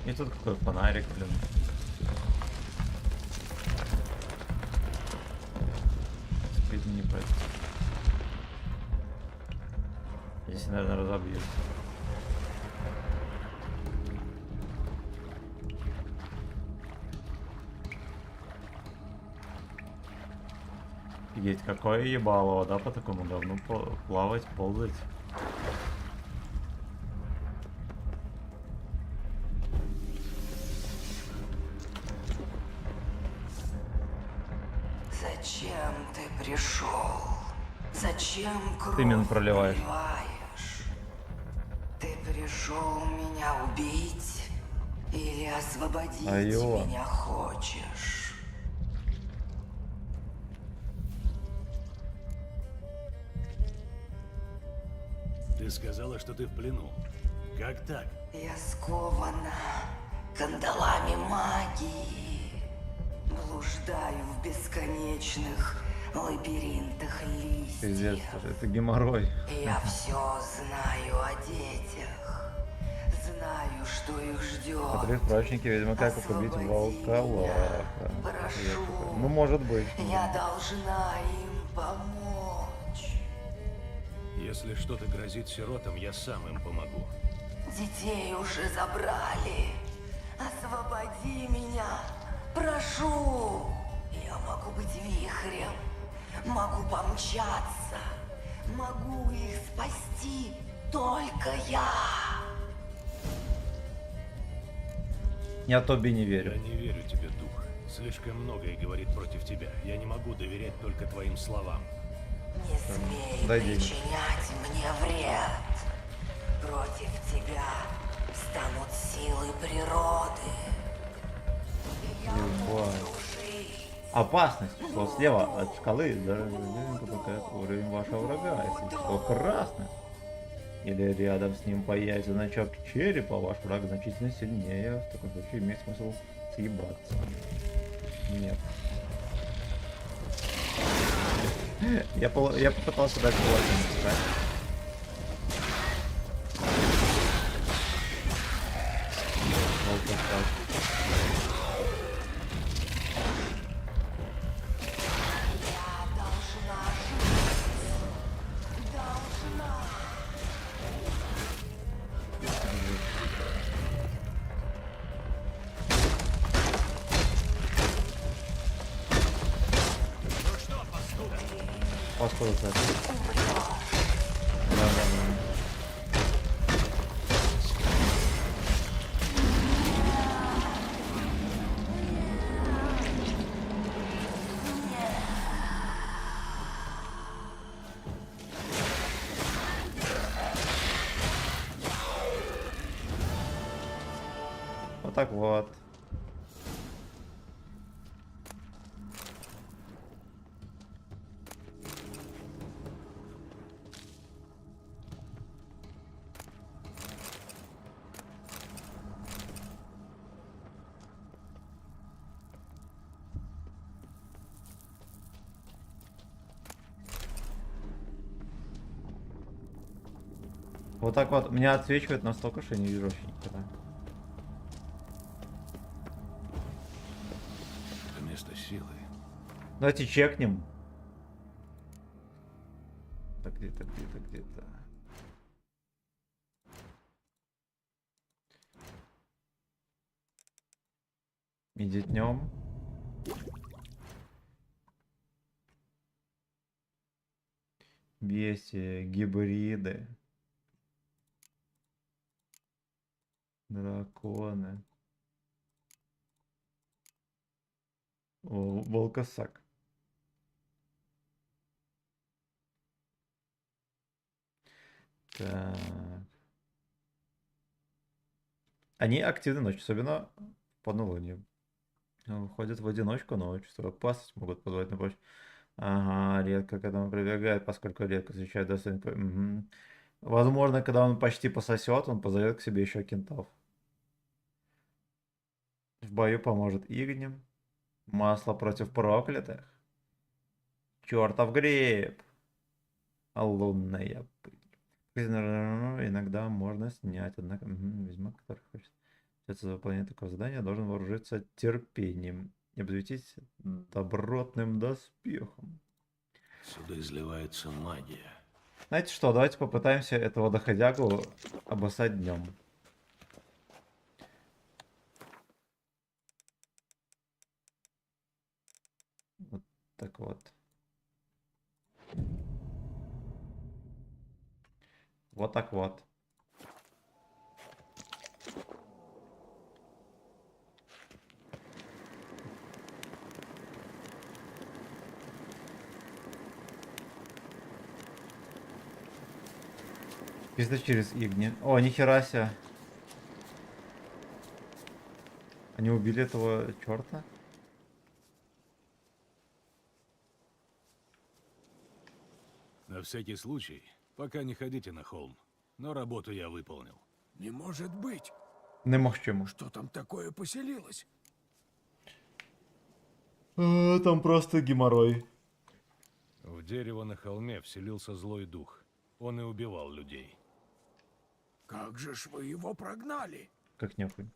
И тут какой фонарик, блин. Спид не пройти. Здесь, наверное, разобьют. Офигеть, какое ебало, да, по такому говну плавать, ползать. пришел? Зачем кровь Ты именно проливаешь. проливаешь? Ты пришел меня убить или освободить Айо. меня хочешь? Ты сказала, что ты в плену. Как так? Я скована кандалами магии. Блуждаю в бесконечных лабиринтах Пиздец, листьев. это геморрой. Я все знаю о детях. Знаю, что их ждет. Смотри, справочники, видимо, как убить волколака. Прошу. Ну, может быть. Я должна им помочь. Если что-то грозит сиротам, я сам им помогу. Детей уже забрали. Освободи меня. Прошу. Я могу быть вихрем. Могу помчаться. Могу их спасти. Только я. Я Тоби не Я верю. не верю тебе, дух. Слишком многое говорит против тебя. Я не могу доверять только твоим словам. Не смей Дай денег. причинять мне вред. Против тебя станут силы природы. Я буду жить. Опасность. Число слева от шкалы даже показывает уровень вашего врага. Если число красное или рядом с ним появится значок черепа, ваш враг значительно сильнее. В таком случае имеет смысл съебаться. Нет. Я попытался дать кулаком, да? Я должна жить. Должна. Паскуда, кстати. Да. Вот так вот. Вот так вот. Меня отсвечивает настолько, что я не вижу вообще никогда. Это место силы. Давайте чекнем. Так, где-то, где-то, где-то. Медитнем. Бесие, гибриды. Драконы. О, волкосак. Так. Они активны ночью, особенно в полнолуние. Ходят в одиночку, но чувство опасность могут позвать на помощь. Ага, редко к этому прибегает, поскольку редко встречает достойных. Мгм. Возможно, когда он почти пососет, он позовет к себе еще кентов. В бою поможет Игнем. Масло против проклятых. Чертов гриб. Лунная пыль. Иногда можно снять, однако ведьмак, который хочет взяться за выполнение такого задания, должен вооружиться терпением и обзавестись добротным доспехом. Сюда изливается магия. Знаете что, давайте попытаемся этого доходягу обоссать днем. Вот так вот. Вот так вот. Пизда через Игни. О, нихера себе. Они убили этого черта? На всякий случай, пока не ходите на холм. Но работу я выполнил. Не может быть. Немогчимо. Что там такое поселилось? Там просто геморрой. В дерево на холме вселился злой дух. Он и убивал людей. Как же ж вы его прогнали? Как нехуй.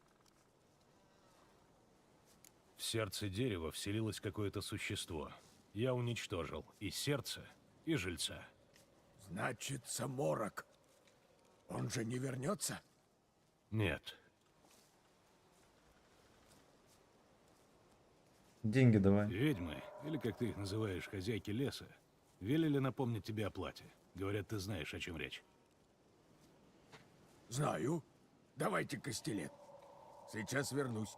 В сердце дерева вселилось какое-то существо. Я уничтожил и сердце, и жильца. Значит, Морок. Он же не вернется? Нет. Деньги давай. Ведьмы, или как ты их называешь, хозяйки леса, велели напомнить тебе о плате. Говорят, ты знаешь, о чем речь. Знаю. Давайте костелет. Сейчас вернусь.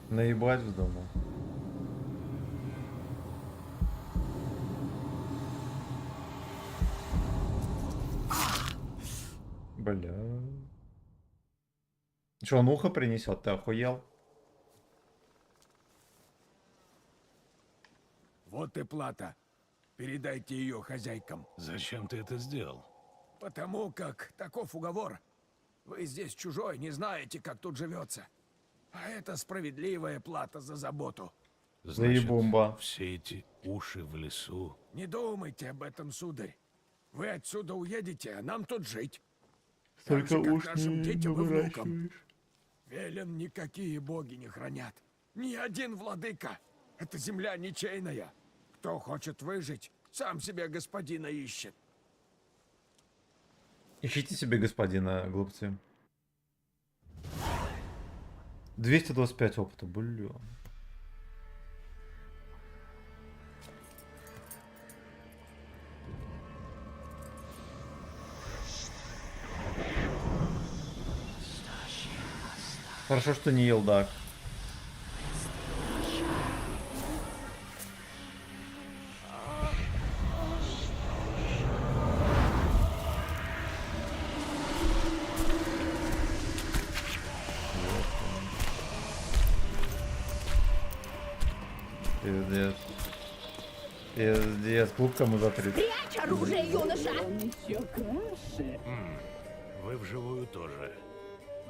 Наебать вздумал. Бля. Что, он ухо принесет? Ты охуел? Вот и плата. Передайте ее хозяйкам. Зачем ты это сделал? Потому как таков уговор. Вы здесь чужой, не знаете, как тут живется. А это справедливая плата за заботу. Заебумба. Все эти уши в лесу. Не думайте об этом, сударь. Вы отсюда уедете, а нам тут жить. Только Так же, как уж нашим не детям и внукам. выращиваешь. Велен никакие боги не хранят. Ни один владыка. Эта земля ничейная. Кто хочет выжить, сам себе господина ищет. Ищите себе господина, глупцы. 225 опыта, бля. Хорошо, что не елдак. Пиздец. Пиздец, клубка мы закрыт. Прячь оружие, юноша! Вы вживую тоже.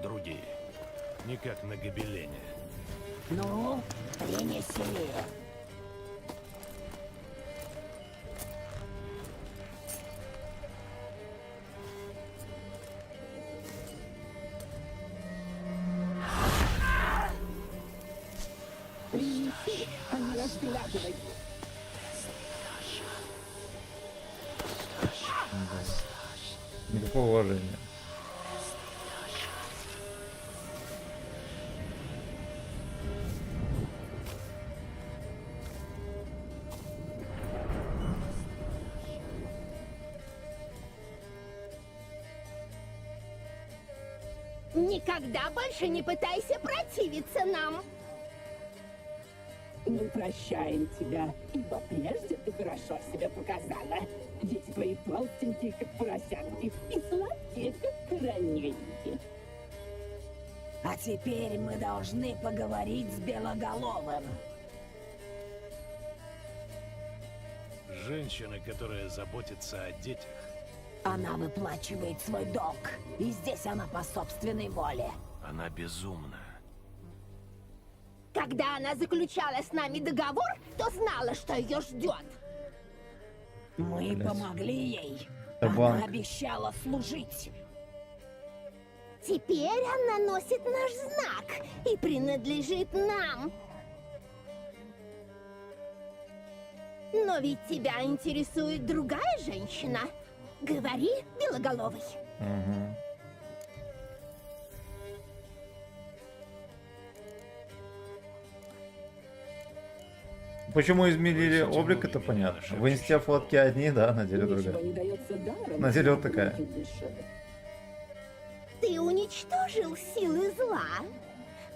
Другие. Не как на гобелене. Ну, принеси. Принеси, а не разглядывай. Никакого уважения. Никогда больше не пытайся противиться нам. Мы прощаем тебя, ибо прежде ты хорошо себя показала. Дети твои толстенькие, как поросятки, и сладкие, как карамельки. А теперь мы должны поговорить с Белоголовым. Женщина, которая заботится о детях. Она выплачивает свой долг, и здесь она по собственной воле. Она безумна. Когда она заключала с нами договор, то знала, что ее ждет. Мы помогли ей. Она обещала служить. Теперь она носит наш знак и принадлежит нам. Но ведь тебя интересует другая женщина. Говори, Белоголовый. Угу. Почему изменили облик, это понятно. В инсте фотки одни, да, на деле другая. На деле вот такая. Ты уничтожил силы зла.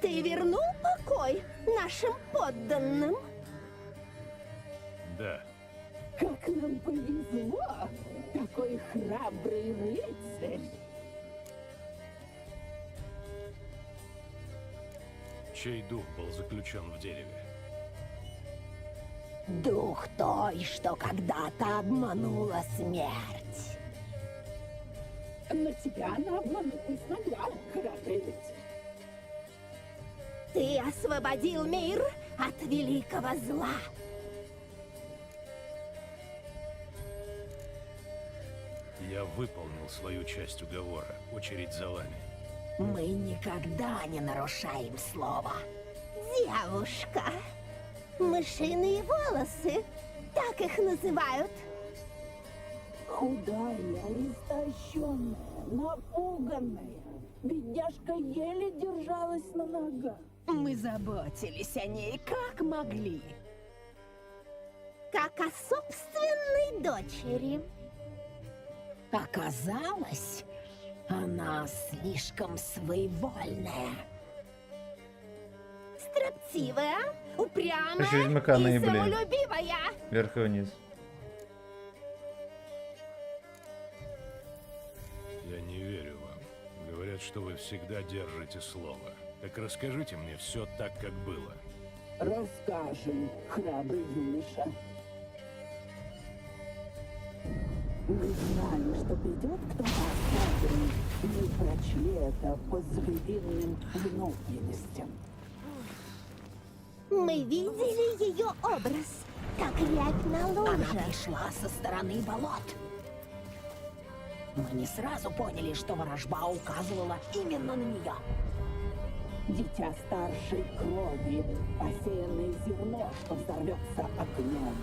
Ты вернул покой нашим подданным. Да. Как нам повезло! Такой храбрый рыцарь! Чей дух был заключен в дереве? Дух той, что когда-то обманула смерть. Но тебя она обмануть не смогла, храбрый рыцарь. Ты освободил мир от великого зла. Я выполнил свою часть уговора. Очередь за вами. Мы никогда не нарушаем слова. Девушка. Мышиные волосы. Так их называют. Худая, истощенная, напуганная. Бедняжка еле держалась на ногах. Мы заботились о ней как могли. Как о собственной дочери. Оказалось, она слишком своевольная. Строптивая, упрямая Короче, ведьмака и наебли. самолюбивая. Вверх и вниз. Я не верю вам. Говорят, что вы всегда держите слово. Так расскажите мне все так, как было. Расскажем, храбрый юноша. Мы знали, что придет кто-то особенный. Мы прочли это по звериным внутренностям. Мы видели ее образ, как рябь на луже. Она пришла со стороны болот. Мы не сразу поняли, что ворожба указывала именно на нее. Дитя старшей крови, посеянное зерно, что взорвется огнем.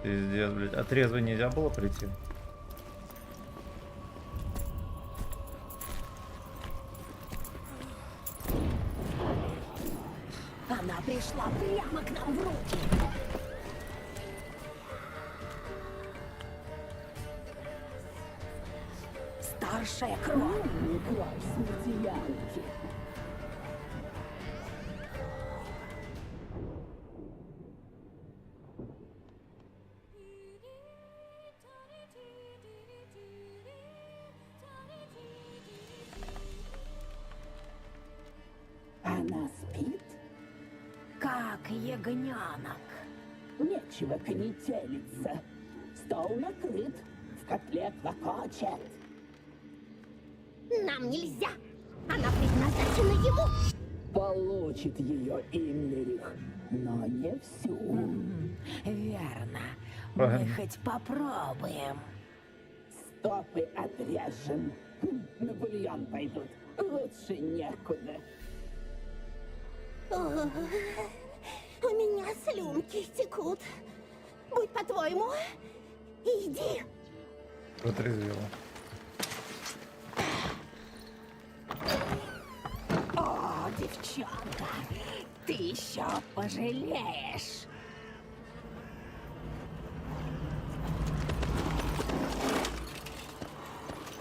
Пиздец, блядь. А трезвый нельзя было прийти? Она пришла прямо к нам в руки. Старшая кровь. Кровь смертельянки. Она спит? Как ягненок. Нечего конетелиться. Стол накрыт, в котле клокочет. Нам нельзя. Она предназначена ему. Получит ее Имлерих, но не всю. Верно. Мы Правильно. хоть попробуем. Стопы отрежем. На бульон пойдут. Лучше некуда. О, у меня слюнки текут. Будь по-твоему, иди. Протрезвела. О, девчонка, ты еще пожалеешь.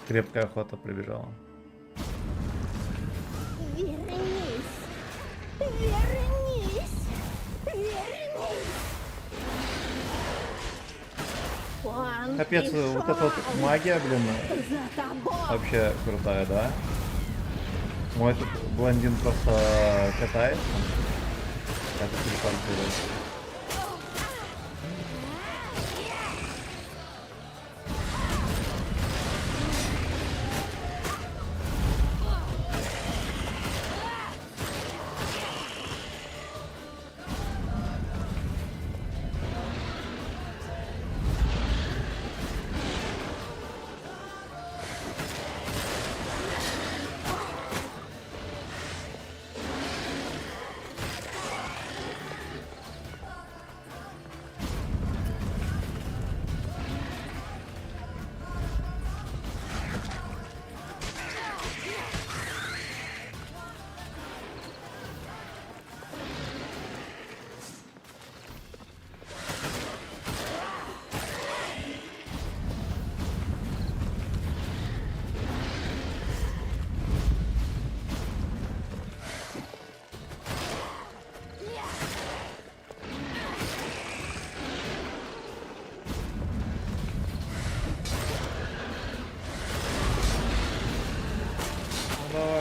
Крепкая охота прибежала. Вернись. Вернись. Вернись. Он Капец, вот эта вот магия, блин, за тобой. вообще крутая, да? Мой этот блондин просто катается. Это телепортирует.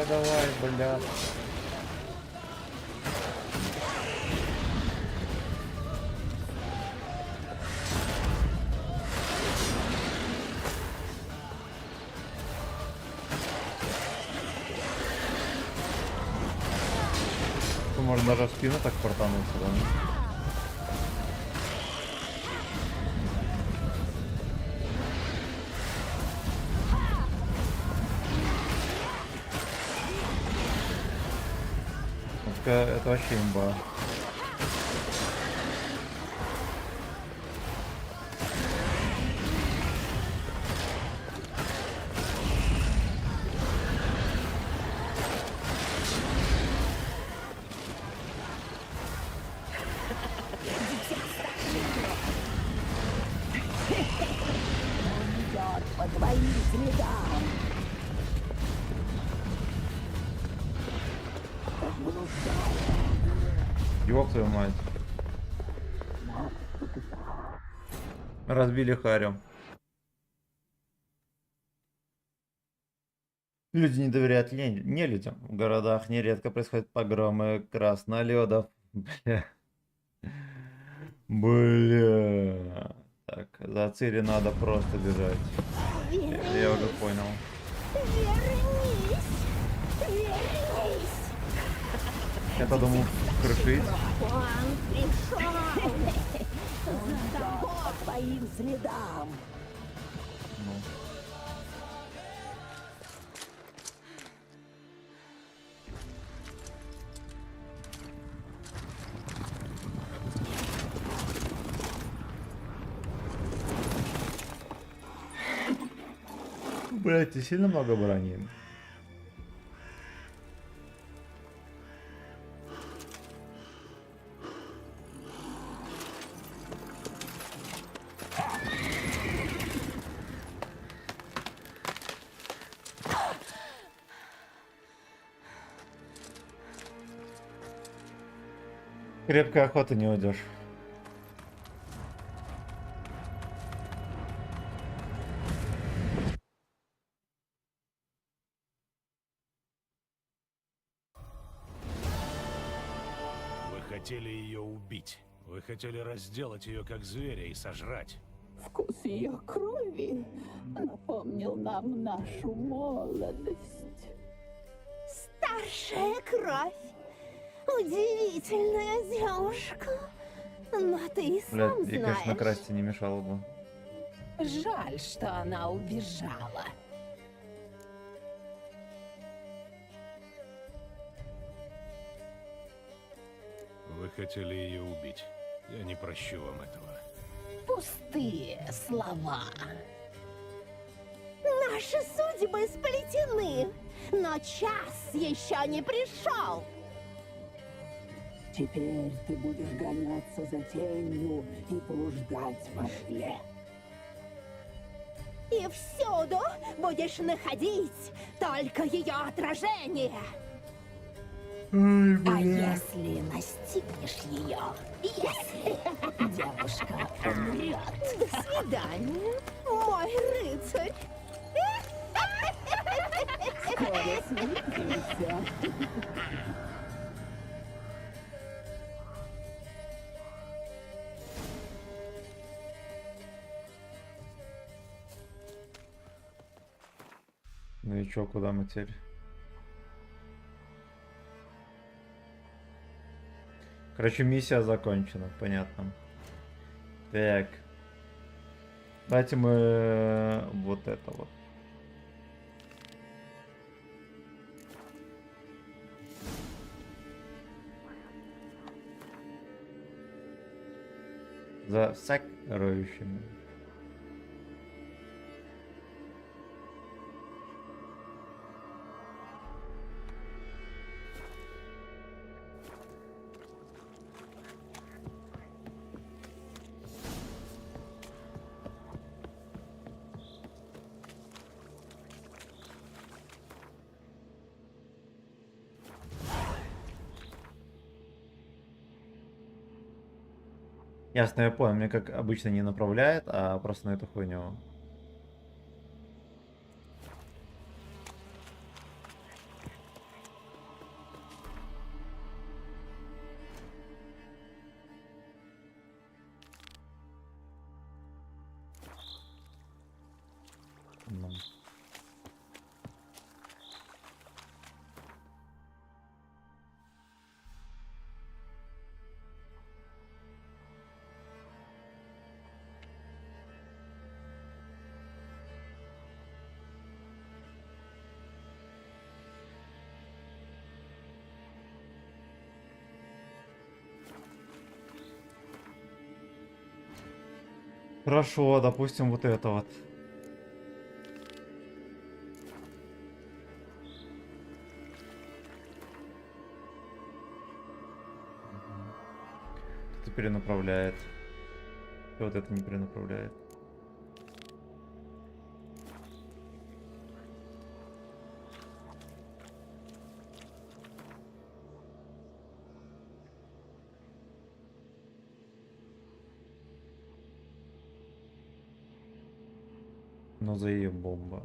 давай, давай, бля. Можно даже в спину так портануться, да? Это вообще имба. По твоим следам. Ёб твою мать. Разбили Харю. Люди не доверяют не людям. В городах нередко происходят погромы краснолёдов. Бля. Бля. Так, за Цири надо просто бежать. Я уже понял. Вернись! Вернись! Я-то думал крышить. Он пришел! За тобой, по твоим следам! Ну. Блять, ты сильно много брони. Крепкой охоты не уйдешь. Вы хотели ее убить. Вы хотели разделать ее как зверя и сожрать. Вкус ее крови напомнил нам нашу молодость. Старшая кровь. Удивительная девушка. Но ты и Блядь, сам ей, конечно, знаешь. красти не мешало бы. Жаль, что она убежала. Вы хотели ее убить. Я не прощу вам этого. Пустые слова. Наши судьбы сплетены, но час еще не пришел. Теперь ты будешь гоняться за тенью и блуждать во тьме. И всюду будешь находить только ее отражение. А если настигнешь ее, если девушка умрет? До свидания, мой рыцарь. Скоро свидимся. Ну и чё, куда мы теперь? Короче, миссия закончена, понятно. Так. Давайте мы вот это вот. За сокровищами. Ясно, я понял. Мне как обычно не направляет, а просто на эту хуйню. Ну. Хорошо, допустим, вот это вот. Это перенаправляет. И вот это не перенаправляет. Ну заебомба.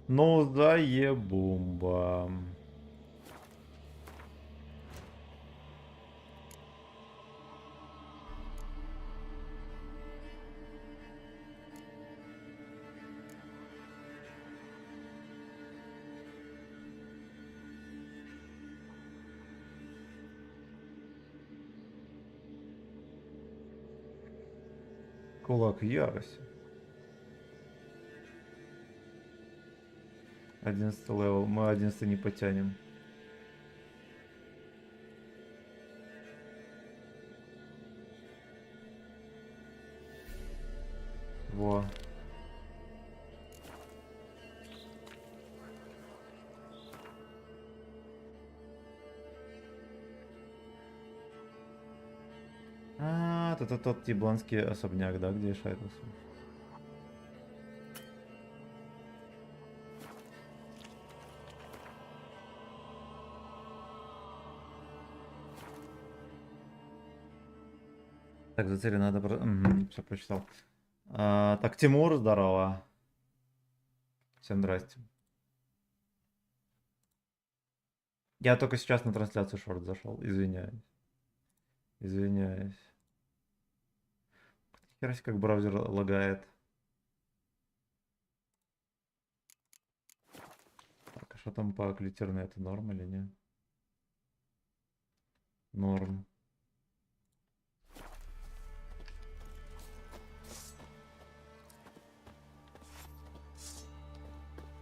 Ну заебомба. Кулак ярости. 11 левел. Мы 11 не потянем. Во. А, это тот тибланский особняк, да, где я шарился? Так, за цели надо... все прочитал. Так, Тимур, здорово. Всем здрасте. Я только сейчас на трансляцию шорт зашел, извиняюсь. Извиняюсь. Хера себе, как браузер лагает. Так, а что там по клитернету? Норм или нет? Норм.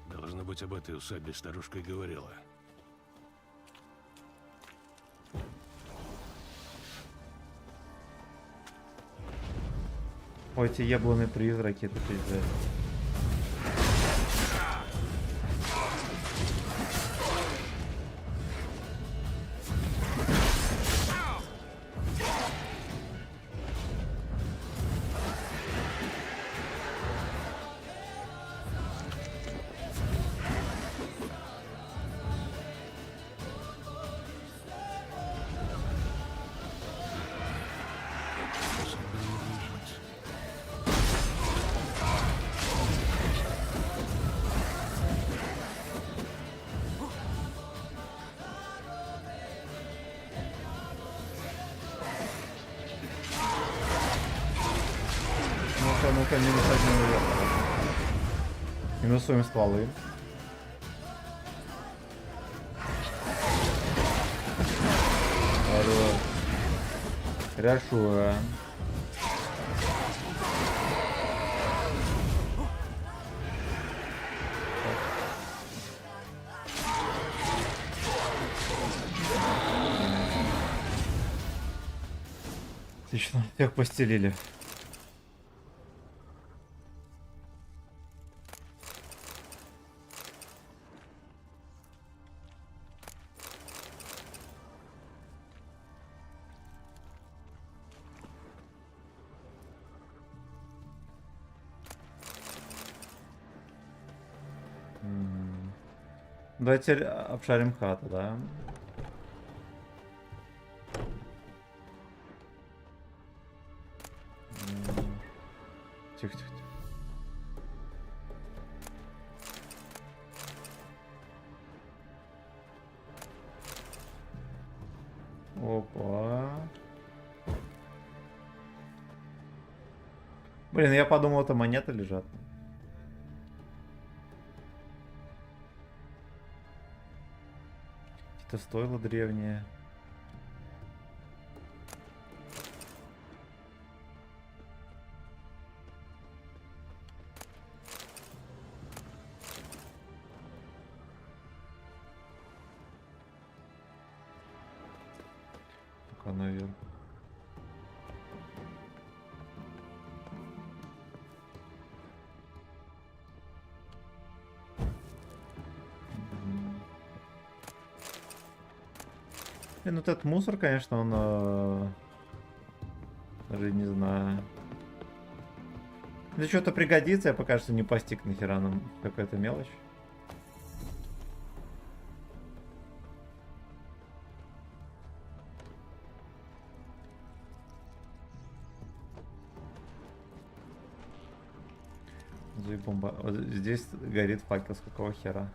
Должно быть, об этой усадьбе старушка и говорила. Ой, эти яблони призраки, это пиздец. Ну-ка, минус один наверх. Минусуем стволы. Хорошо. Отлично, всех постелили. Давайте обшарим хату, да? Тихо, тихо, тихо. Опа. Блин, я подумал, это монеты лежат. Какое-то стойло древнее. Пока наверх. Ну вот этот мусор, конечно, он даже не знаю. Для чего-то пригодится, я пока что не постиг, нахера нам какая-то мелочь. Бомба. Вот здесь горит факел, с какого хера?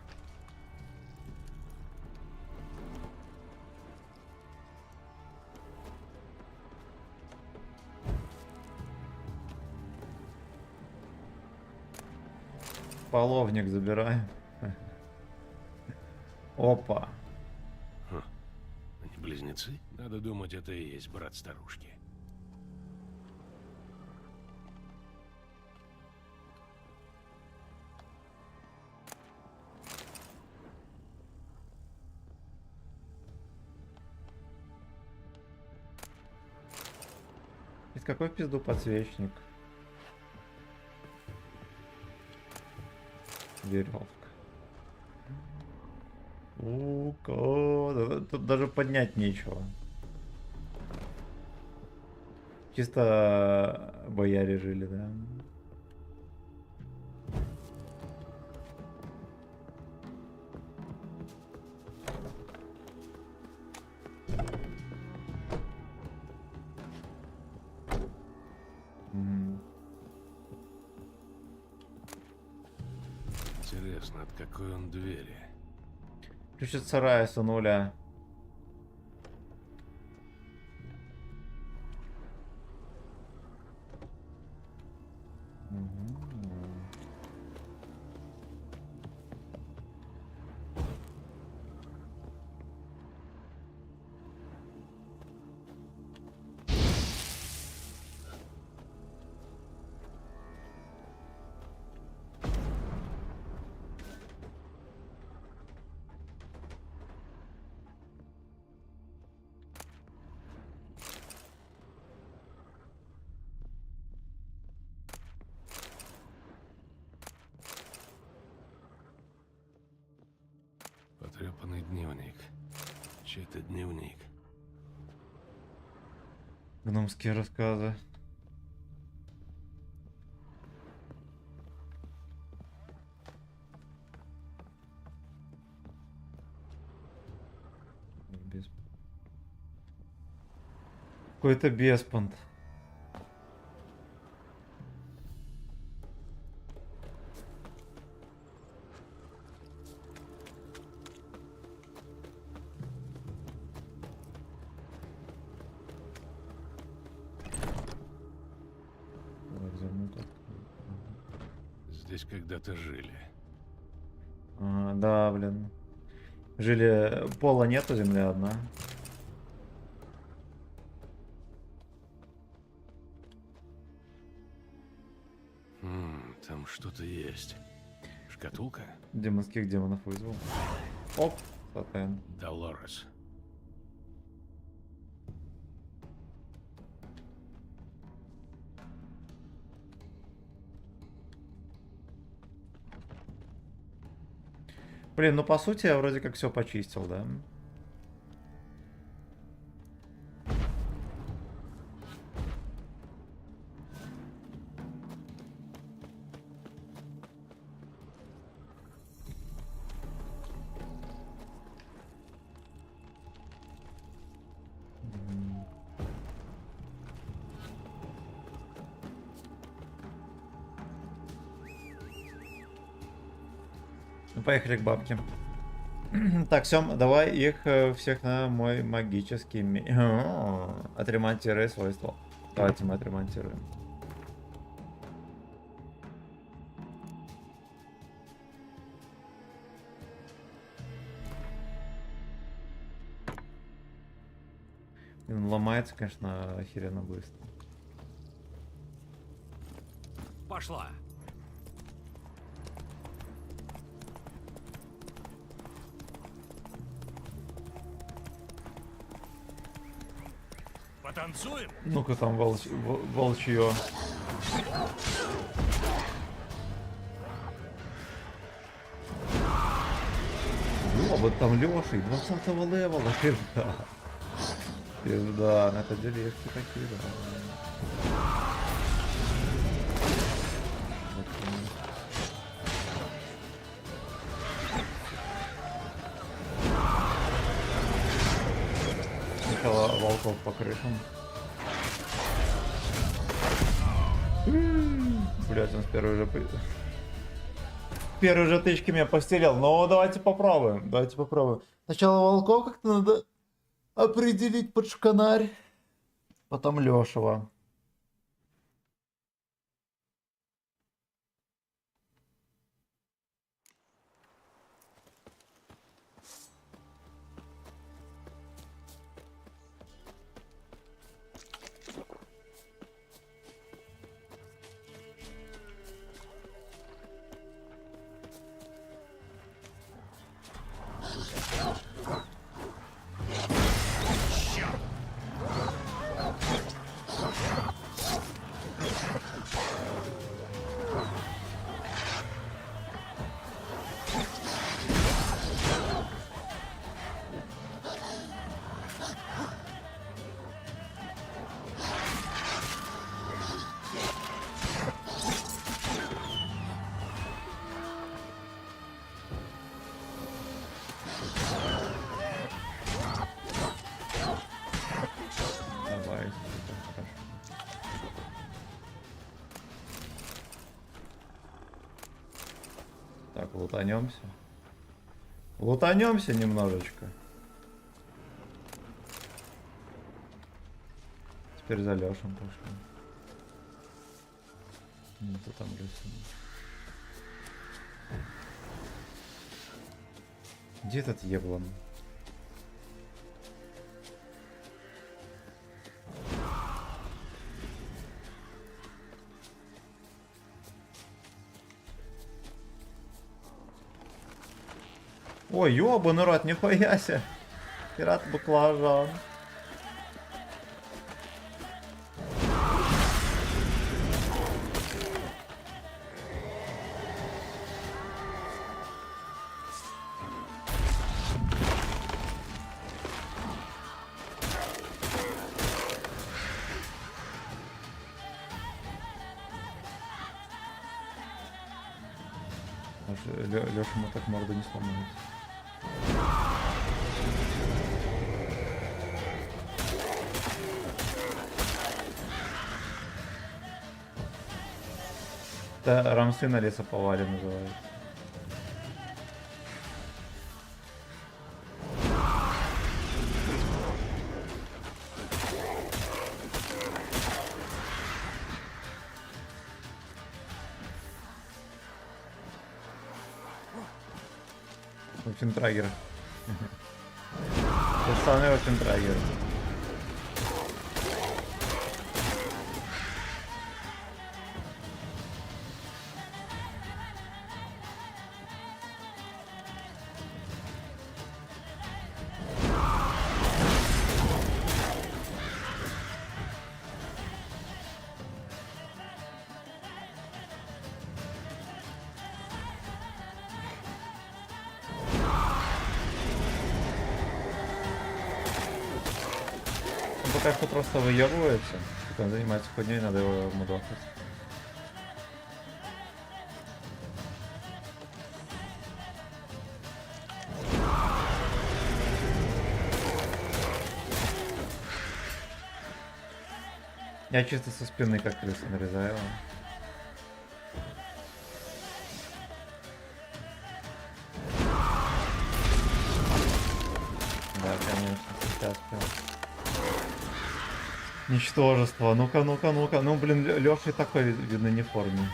Половник забираем. Опа. Они близнецы? Надо думать, это и есть брат старушки. Из какой в пизду подсвечник? Веревка. Тут даже поднять нечего. Чисто бояре жили, да? Интересно, от какой он двери? Ключ от сарая с нуля. Потрепанный дневник. Чей-то дневник. Гномские рассказы. Какой-то беспонт. Здесь когда-то жили. Да, блин. Жили... Пола нету, земля одна. Там что-то есть. Шкатулка? Демонских демонов вызвал. Оп, сатан. Долорес. Блин, ну по сути я вроде как все почистил, да? Ну, поехали к бабке. Так, Сем, давай их всех на мой магический... Отремонтируй свойства. Давайте мы отремонтируем. И он ломается, конечно, охеренно быстро. Пошла. Потанцуем? Ну-ка там волчье. О, вот там Леша, 20-го левела, пизда. Пизда, это дележки такие, да. Сначала волков по крышам. Блять, он с первой же тычки меня постелил. Но давайте попробуем. Давайте попробуем. Сначала волков как-то надо определить под шканарь. Потом Лешего. Давай. Так, лутанемся. Лутанемся немножечко. Теперь за Лешем пошли. Кто там Леша? Где этот еблан? Ой, ёбаный рот, нихуя себе. Пират баклажан. Леша ему так морду не сломает. Это рамсы на лесоповале называется. Офентрагер. Пацаны Офентрагер. Пока что просто выебывается. Он занимается ходней, надо его мудохать. Я чисто со спины как крыса нарезаю. Да, конечно, сейчас прям. Ничтожество. Ну-ка, ну-ка, ну-ка. Ну, блин, Лёша и такой, видно, не в форме.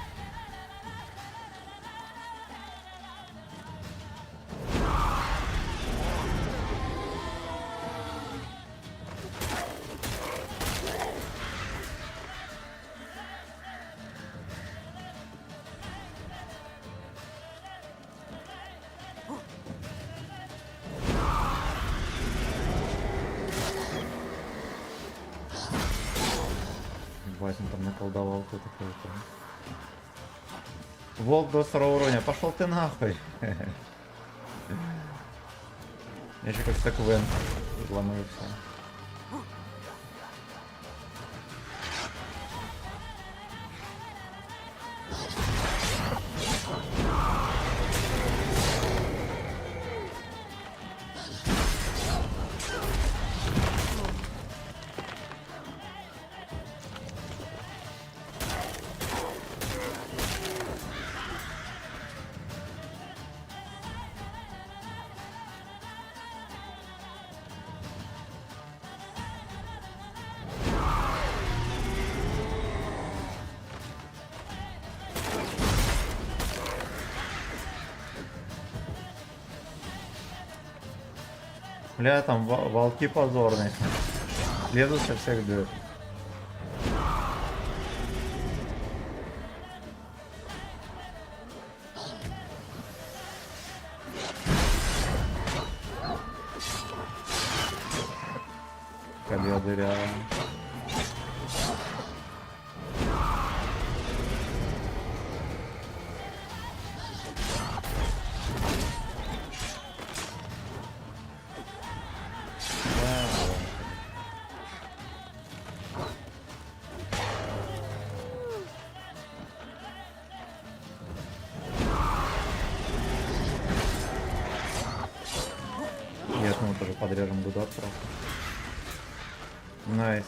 Васин там наколдовал кто-то кого-то. Волк до 2 уровня. Пошел ты нахуй. Я еще как стаквен ломается. Бля, там волки позорные. Лезут со всех дыр. Колья дырявая. Нет, мы тоже подрежем гудок просто. Найс.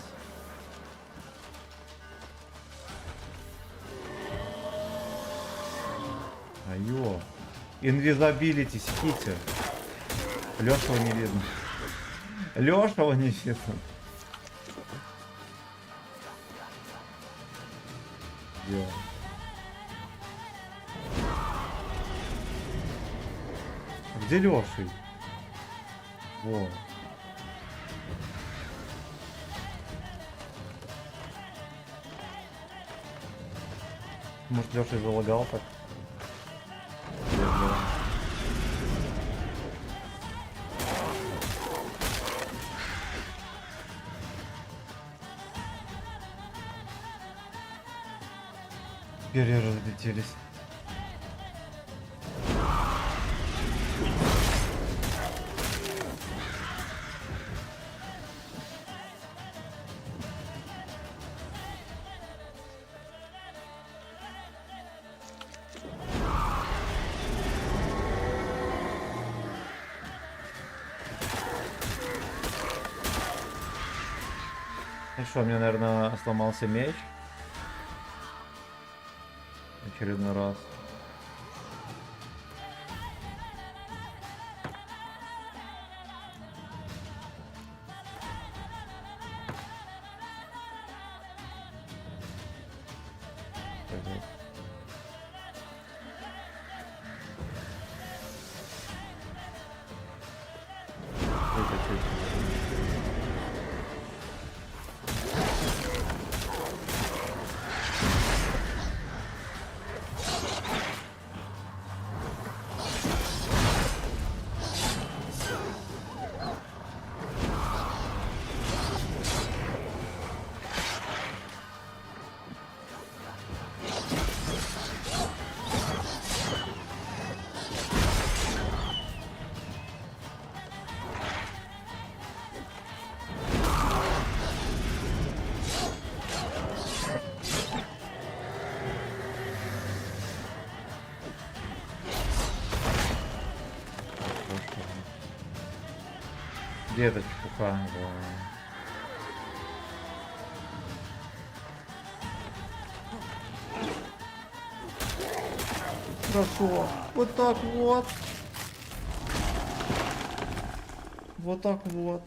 Айо. Инвизабилити, сидите. Лешего не видно. Лешего не видно. Йо. Где Леший? Во. Может, Леша залагал так? Перья разлетелись. И что, мне, наверное, сломался меч. Очередной раз. Где эта чепуха? Да. Хорошо. Вот так вот. Вот так вот.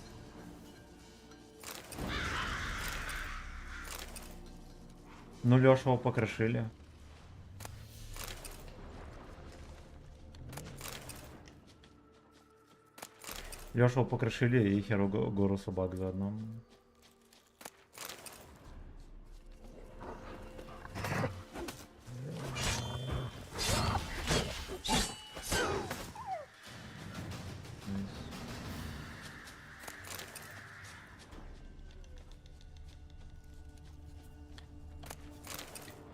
Ну, Лешего покрошили. Лешего покрошили и херу гору собак заодно.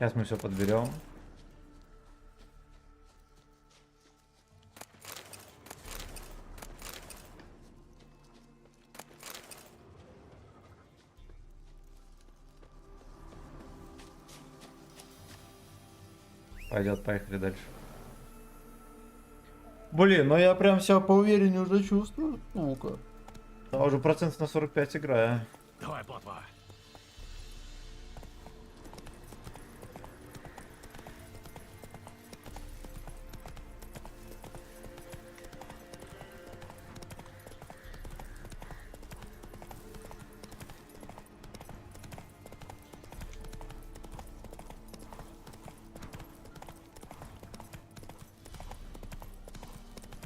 Сейчас мы все подберем. Пойдет, поехали дальше. Блин, ну я прям себя поувереннее уже чувствую. Ну-ка. А уже процент на 45 играю. Давай, плотва.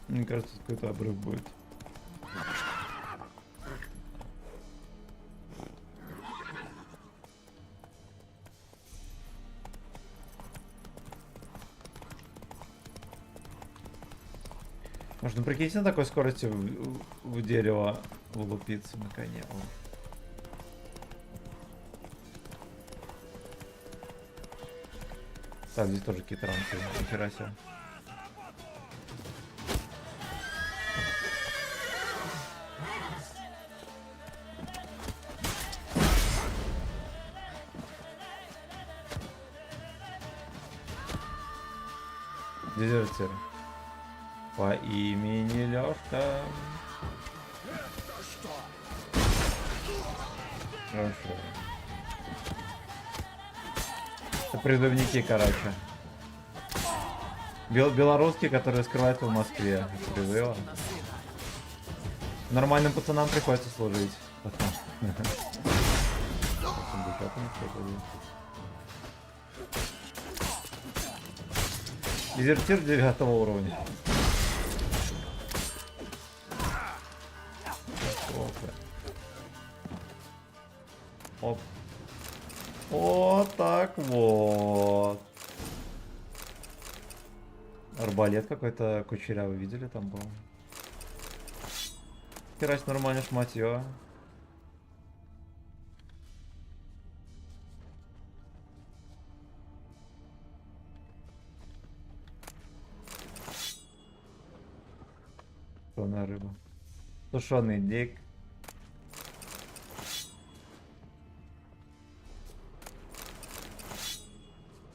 Мне кажется, какой-то обрыв будет. Можно, прикиньте, на такой скорости в дерево улупиться на коне. О. Так, здесь тоже какие-то рамки. Нихера себе. Дезертир. По имени Лёшка. Хорошо. Это призывники, короче. Белорусские, которые скрываются в Москве. Призыва. Нормальным пацанам приходится служить. Дезертир 9 уровня. Оп. Вот так вот. Арбалет какой-то кучерявый, видели там был? Херась нормально шматьё. Тушеная рыба. Тушеный дик.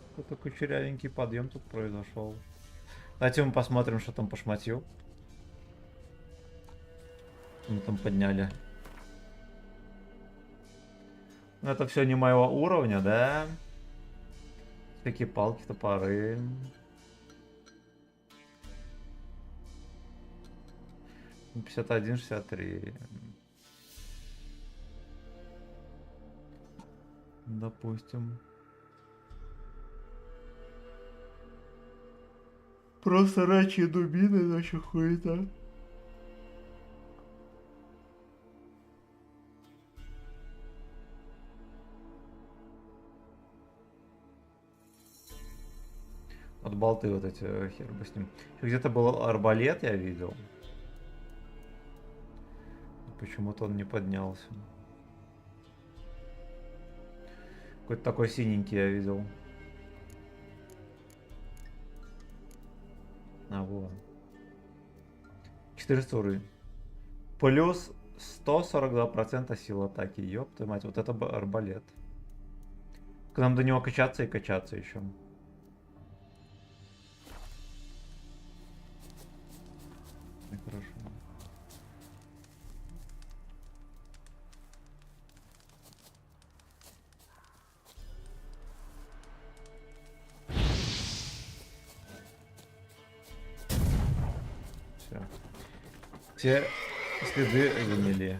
Какой-то кучерявенький подъем тут произошел. Давайте мы посмотрим, что там по шматью. Мы там подняли. Ну это все не моего уровня, да? Такие палки, топоры. Ну, 51, 63. Допустим. Просто рачьи дубины, значит, хуета. Вот болты вот эти, хер бы с ним. Где-то был арбалет, я видел. Почему-то он не поднялся. Какой-то такой синенький я видел. А, вот. 400 уровень. Плюс 142% сил атаки. Ёпта мать, вот это арбалет. К нам до него качаться и качаться еще. Хорошо. Все следы замели.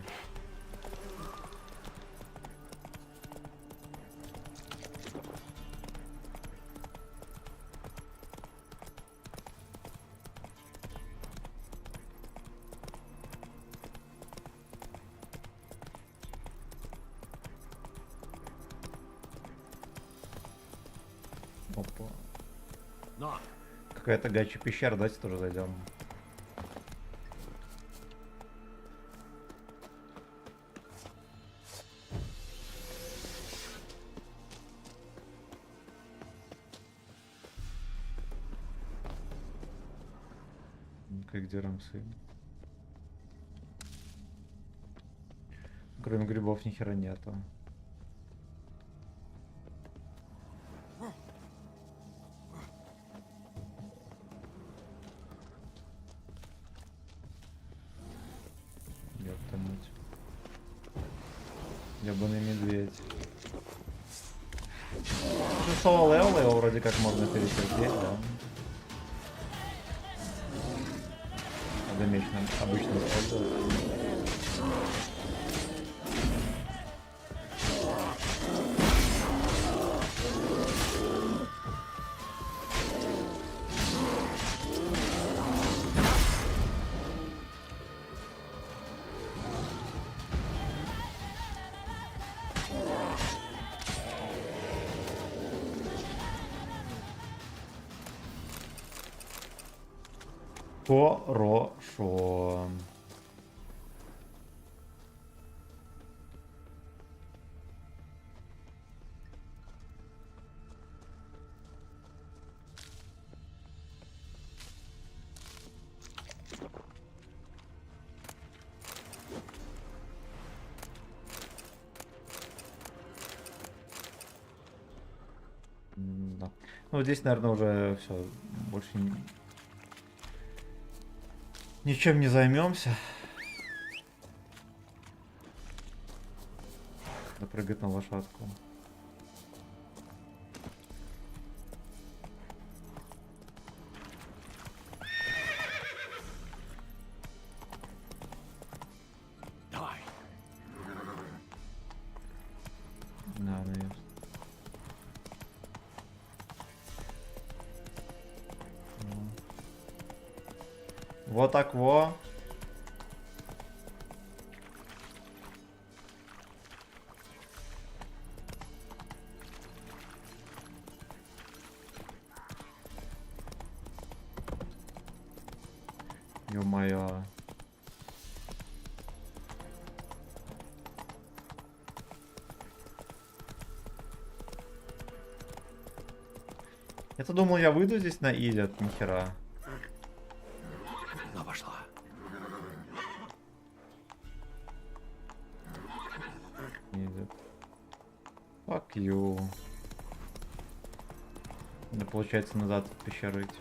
Опа. Но. Какая-то гача пещера, давайте тоже зайдем. Тихо, где рамсы? Кроме грибов ни хера нету. Ёпта мать. Ёбаный медведь. 6-го левела его вроде как можно перетерпеть, да. Надо меч обычно использовать. Хорошо. Да. Ну, здесь, наверное, уже все. Больше ничем не займемся. Надо прыгать на лошадку. Давай. Да, наверное. Вот так во. Ё-моё. Я-то думал, я выйду здесь на изи от нихера. Она пошла. Не идет. Fuck you. Да, получается, назад в пещеру идти.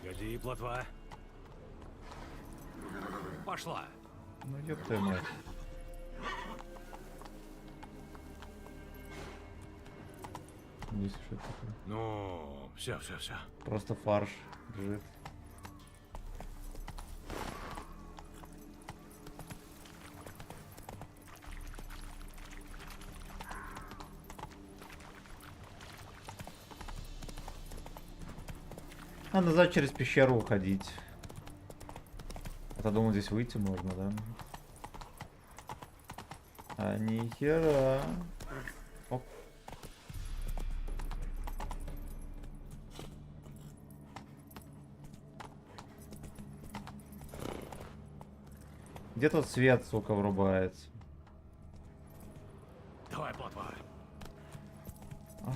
Годи, плотва. Пошла. Ну ёб твою мать. Здесь что такое? Ну, все. Просто фарш лежит. А назад через пещеру уходить. Я думал, здесь выйти можно, да? А нихера. Оп. Где тут свет, сука, врубается? Давай, плотва. Ой.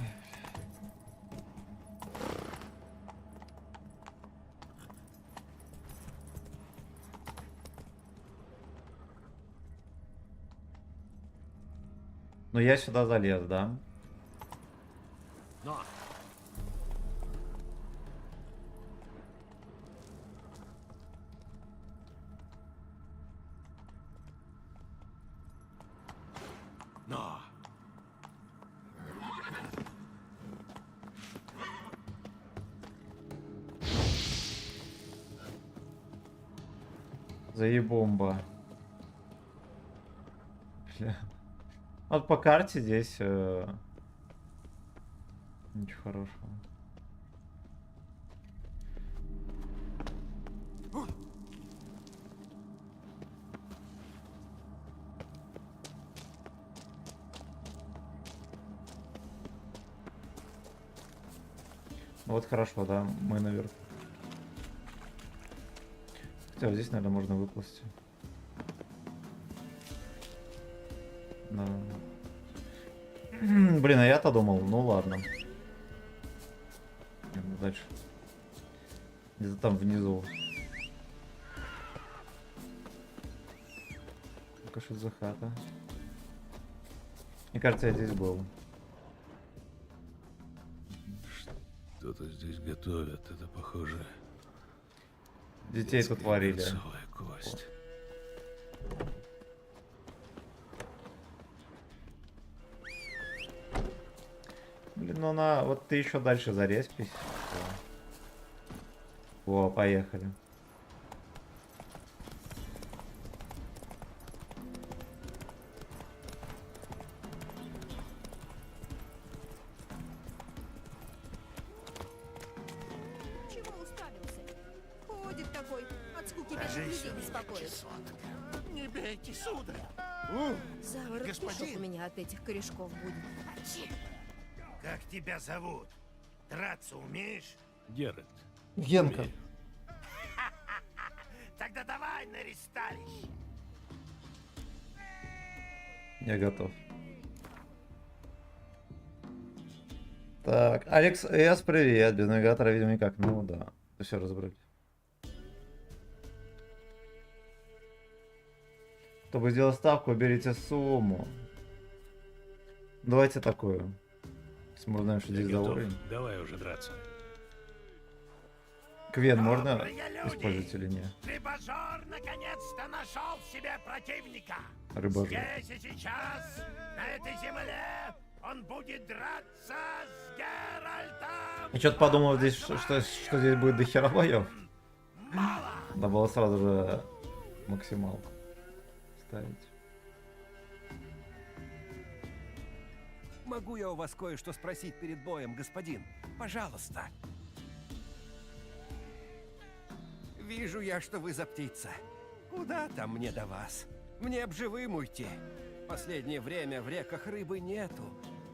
Но я сюда залез, да? Но. Но. Заебомба. Бля. Вот по карте здесь ничего хорошего. Вот хорошо, да, мы наверх. Хотя вот здесь, наверное, можно выползти. Да. Блин, а я-то думал, ну ладно. Дальше. Где-то там внизу. Ну-ка, что за хата? Мне кажется, я здесь был. Что-то здесь готовят, это похоже. Детей тут варили. Целая кость. Блин, ну на, вот ты еще дальше зареспись. О, поехали. Чего уставился? Ходит такой, от скуки Кажись, без у меня беспокоит. чесотка. Не бейте, сударь. Заворот Господин. кишок у меня от этих корешков будет. Как тебя зовут? Драться умеешь? Геральт. Генка. Тогда давай на ресталище. Я готов. Так, Алекс С, привет. Без навигатора, видимо, никак. Ну да. Все разобрали. Чтобы сделать ставку, уберите сумму. Давайте такую. Если мы узнаем, что Я здесь за готов. уровень. Давай уже драться. Квен можно Добрые люди! использовать или нет? Рыбажор наконец-то нашел себе противника. Рыбажор. Здесь и сейчас, на этой земле, он будет драться с Геральтом. Я что-то подумал здесь, что здесь будет дохера боев. Надо было сразу же максималку ставить. Могу я у вас кое-что спросить перед боем, господин? Пожалуйста. Вижу я, что вы за птица. Куда там мне до вас? Мне б живым уйти. Последнее время в реках рыбы нету.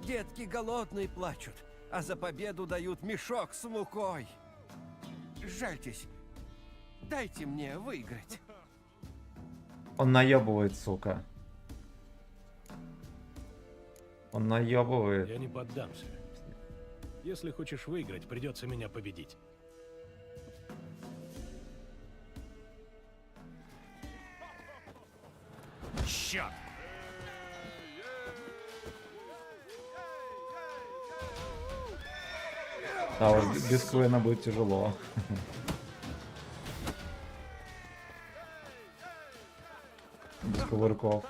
Детки голодные плачут, а за победу дают мешок с мукой. Жальтесь, дайте мне выиграть. Он наебывает, сука. Он наебывает. Я не поддамся. Если хочешь выиграть, придется меня победить. Черт! А вот без Квена будет тяжело. Без кувырков.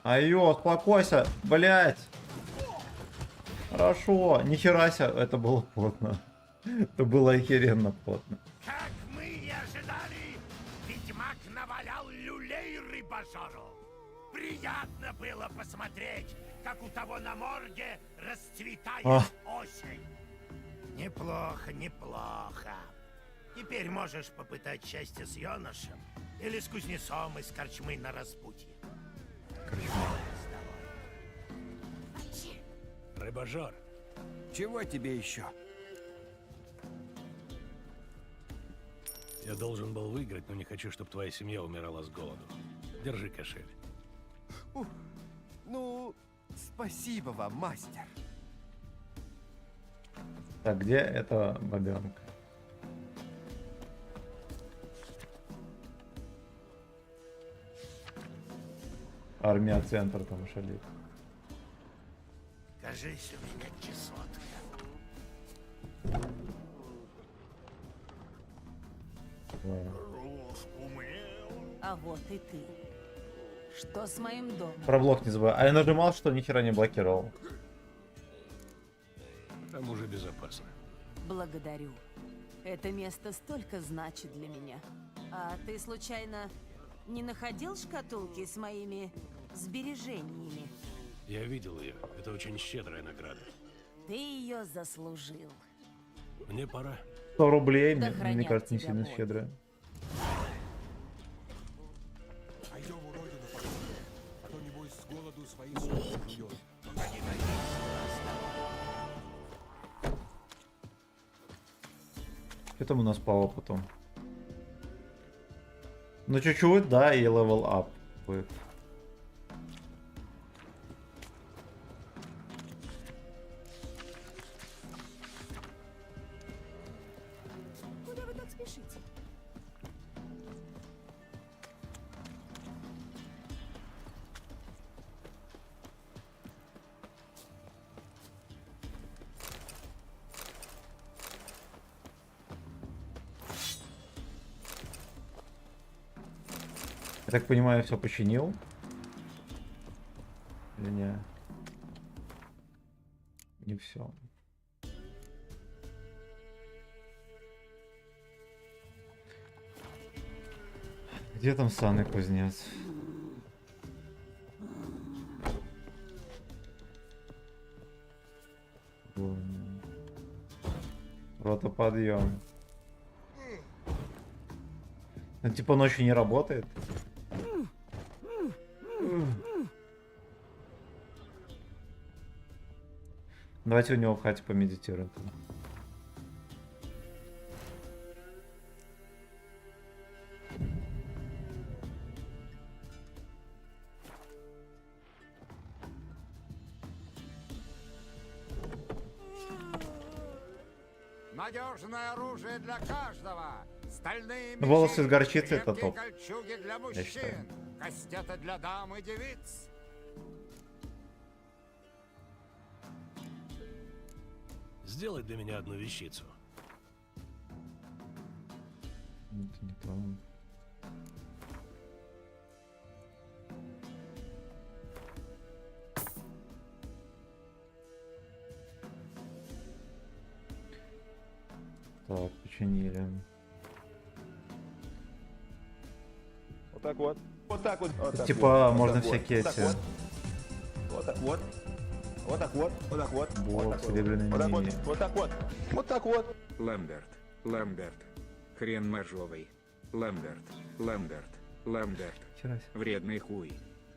Айо, успокойся, блять. Хорошо, нихера себе, это было плотно. Это было охеренно плотно. Как мы и ожидали, ведьмак навалял люлей рыбажору. Приятно было посмотреть, как у того на морде расцветает осень. Неплохо, неплохо. Теперь можешь попытать счастье с юношем или с кузнецом из корчмы на распутье. Рыбажор. Чего тебе еще? Я должен был выиграть, но не хочу, чтобы твоя семья умирала с голоду. Держи кошель. Ну, спасибо вам, мастер. Так, где эта бабенка? Армия центра там шалит. Кажись, у меня чесотка. А вот и ты. Что с моим домом? Про блок не забывай. А я нажимал, что ни хера не блокировал. Там уже безопасно. Благодарю. Это место столько значит для меня. А ты случайно не находил шкатулки с моими сбережениями? Я видел ее. Это очень щедрая награда. Ты ее заслужил. Мне пора. 100 рублей, Да мне хранят кажется, не тебя сильно боги. щедрая. Пойдем у родину покормим, а то небось с голоду свои сумки жует. Что там у нас по опыту? Ну чуть-чуть, да, и левел ап будет. спешите. Я так понимаю, все починил? Или не? Не все. Где там санный кузнец? Ротоподъем. Ну, типа ночью не работает. Давайте у него в хате помедитируем. Надежное оружие для каждого. Стальные Волосы мечи, с горчицей это крепкие топ. кольчуги для считаю. мужчин, кастеты для дам и девиц. Сделай для меня одну вещицу. Это не то. Так, починили. Вот так вот. Вот так вот. Вот так Типа вот. можно Вот так всякие вот. эти. Вот так вот. Вот так вот. Вот так вот. Вот, Вот так вот. серебряные Вот так вот. мини. Вот так вот. Вот так вот. Ламберт. Ламберт. Хрен моржовый. Ламберт. Ламберт. Ламберт. Хера себе. Вредный хуй.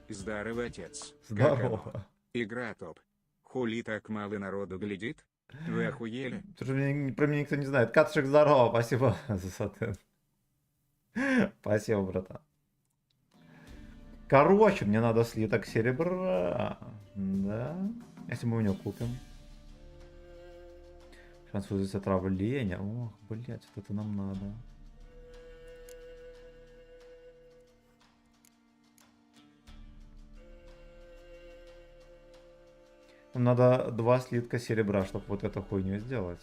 Здорово, отец. Как Здорово. оно? Игра топ. Хули так мало народу глядит? Вы охуели? Тоже про меня никто не знает. Катшик, здорово, спасибо за сатен. Спасибо, братан. Короче, мне надо слиток серебра. Да. Если мы у него купим. Шанс вызвать отравление. Ох, блять, вот это нам надо. Нам надо 2 слитка серебра, чтобы вот эту хуйню сделать.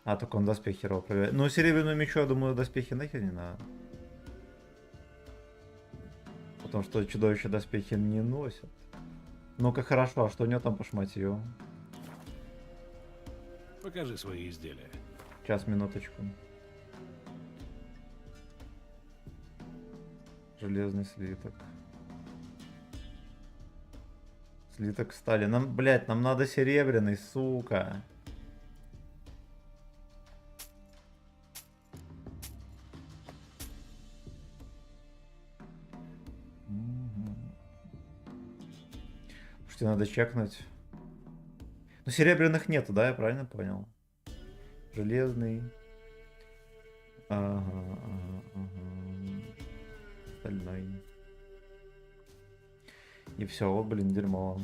А, только он доспехи херово проверяет. Ну, серебряную мечу, я думаю, доспехи нахер не надо. Потому что чудовище доспехи не носят. Ну-ка, хорошо, а что у него там по шматью? Покажи свои изделия. Сейчас, минуточку. Железный слиток. Слиток стали. Нам, блядь, нам надо серебряный, сука. Что надо чекнуть. Ну, серебряных нету, да, я правильно понял? Железный. Ага. Стальной. И все, вот, блин, дерьмо.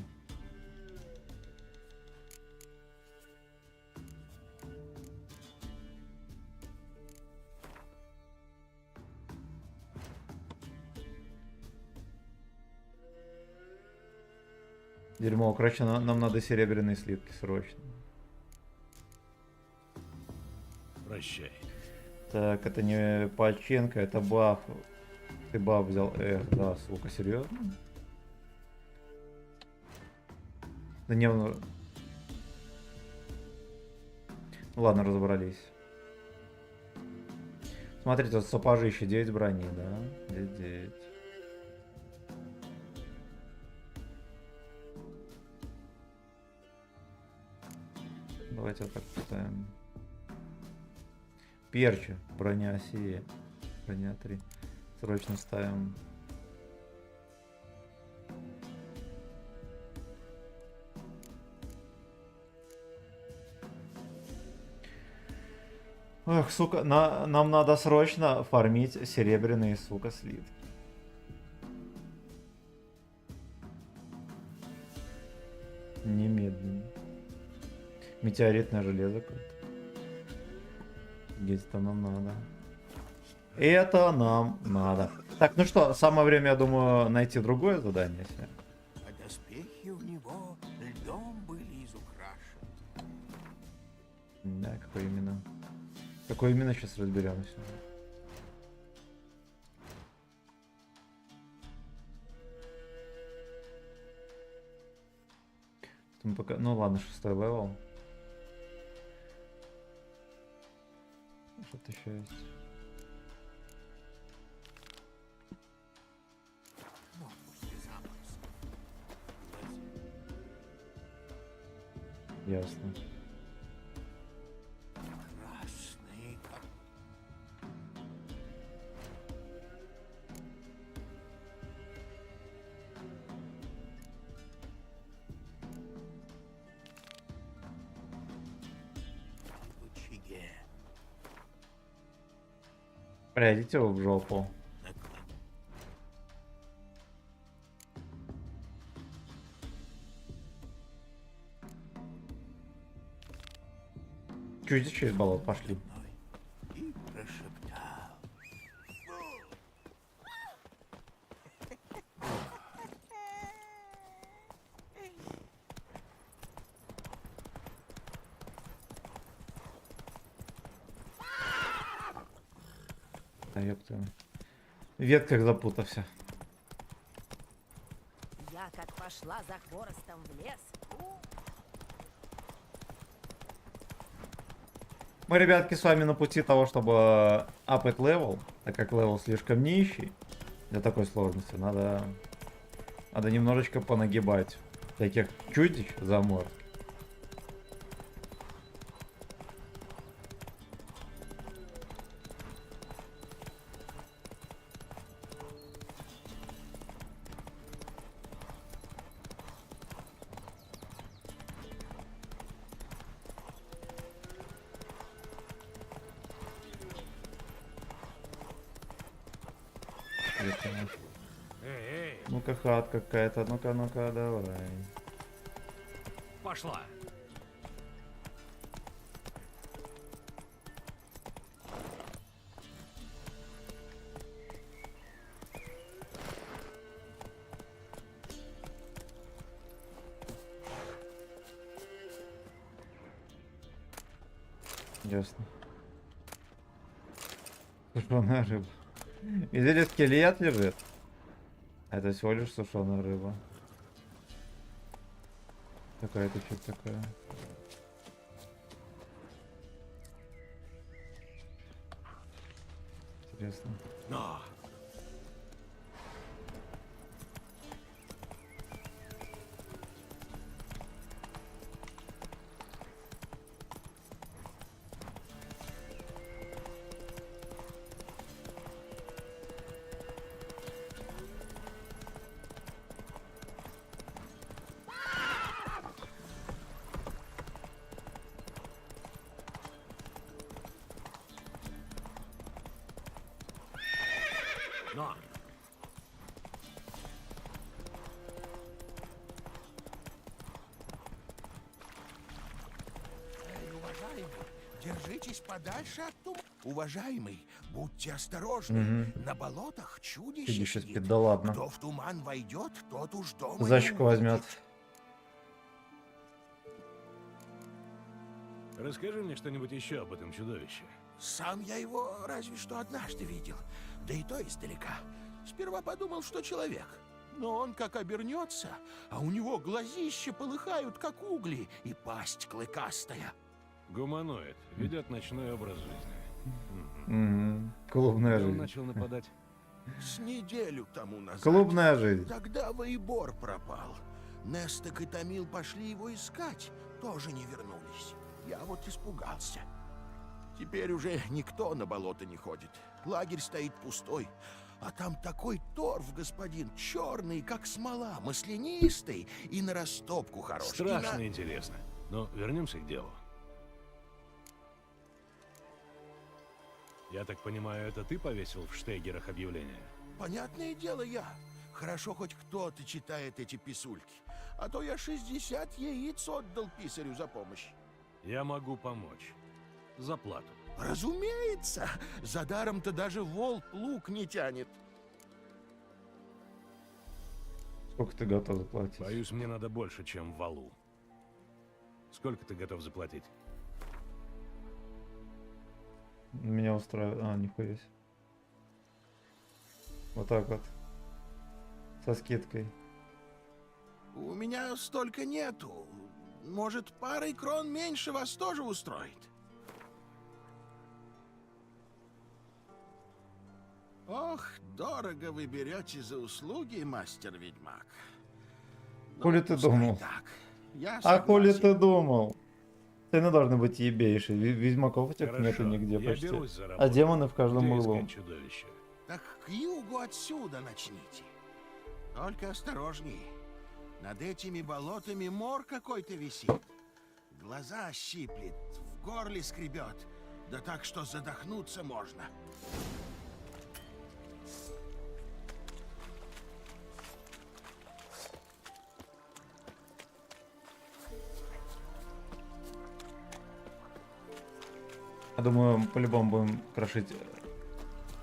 Дерьмо, короче, нам надо серебряные слитки срочно. Прощай. Так, это не Паченко, это баф. Ты баф взял. Эх, да, сука, серьезно? Да не, ну ладно, разобрались. Смотрите, вот сапожище 9 брони, да? 9. Давайте вот так поставим. Перчи, броня сия, броня 3. Срочно ставим. Эх, сука, нам надо срочно фармить серебряные, сука, слитки. Немедленно. Метеоритное железо какое-то. Офигеть, это нам надо. Это нам надо. Так, ну что, самое время, я думаю, найти другое задание себе. А доспехи у него льдом были изукрашены. Да, какой именно? Какой именно, сейчас разберемся. Там пока... Ну ладно, 6 левел. Что-то еще есть. Ясно. Красный, как в очаге. Бля, идите вы в жопу. Чуть через болото пошли. И прошептал. Да ёпта. В ветках запутался. Я как пошла за хворостом в лес. Мы, ребятки, с вами на пути того, чтобы апать левел, так как левел слишком нищий для такой сложности. Надо немножечко понагибать таких чудищ заморских. Ну-ка, хат какая-то, ну-ка, давай. Пошла. Ясно. Сушеная рыба. Видели, скелет лежит? Это всего лишь сушеная рыба. Какая-то что-то такое. Интересно. На! На! Уважаемый, держитесь подальше от тумана. Уважаемый, будьте осторожны. На болотах чудище Чудище сидит. спит, да ладно. Кто в туман войдет, тот уж дома За не щеку возьмет. Расскажи мне что-нибудь еще об этом чудовище. Сам я его разве что однажды видел, да и то издалека. Сперва подумал, что человек. Но он как обернется, а у него глазища полыхают, как угли, и пасть клыкастая. Гуманоид. Ведет ночной образ жизни. Клубная Когда он жизнь. начал нападать? С неделю тому назад. Клубная жизнь. Тогда Воебор пропал. Несток и Томил пошли его искать, тоже не вернулись. Я вот испугался. Теперь уже никто на болото не ходит. Лагерь стоит пустой. А там такой торф, господин, черный, как смола, маслянистый и на растопку хороший. Страшно интересно. Но вернемся к делу. Я так понимаю, это ты повесил в штейгерах объявление? Понятное дело, я. Хорошо, хоть кто-то читает эти писульки. А то я 60 яиц отдал писарю за помощь. Я могу помочь. За плату. Разумеется, за даром-то даже волк лук не тянет. Сколько ты готов заплатить? Боюсь, мне надо больше, чем валу. Сколько ты готов заплатить? Меня устраивает. А, нихуя себе. Вот так вот. Со скидкой. У меня столько нету. Может, парой крон меньше вас тоже устроит? Ох, дорого вы берете за услуги, мастер-ведьмак. Хули ты пускай думал? так. Я А хули согласен. ты думал? Цены должны быть ебейшие. Ведьмаков этих нету Хорошо, нигде я почти. берусь за А работу. демоны в каждом Где углу. искать чудовище? Так к югу отсюда начните. Только осторожней. Над этими болотами мор какой-то висит. Глаза щиплет, в горле скребет. Да так, что задохнуться можно. Я думаю, по-любому будем крошить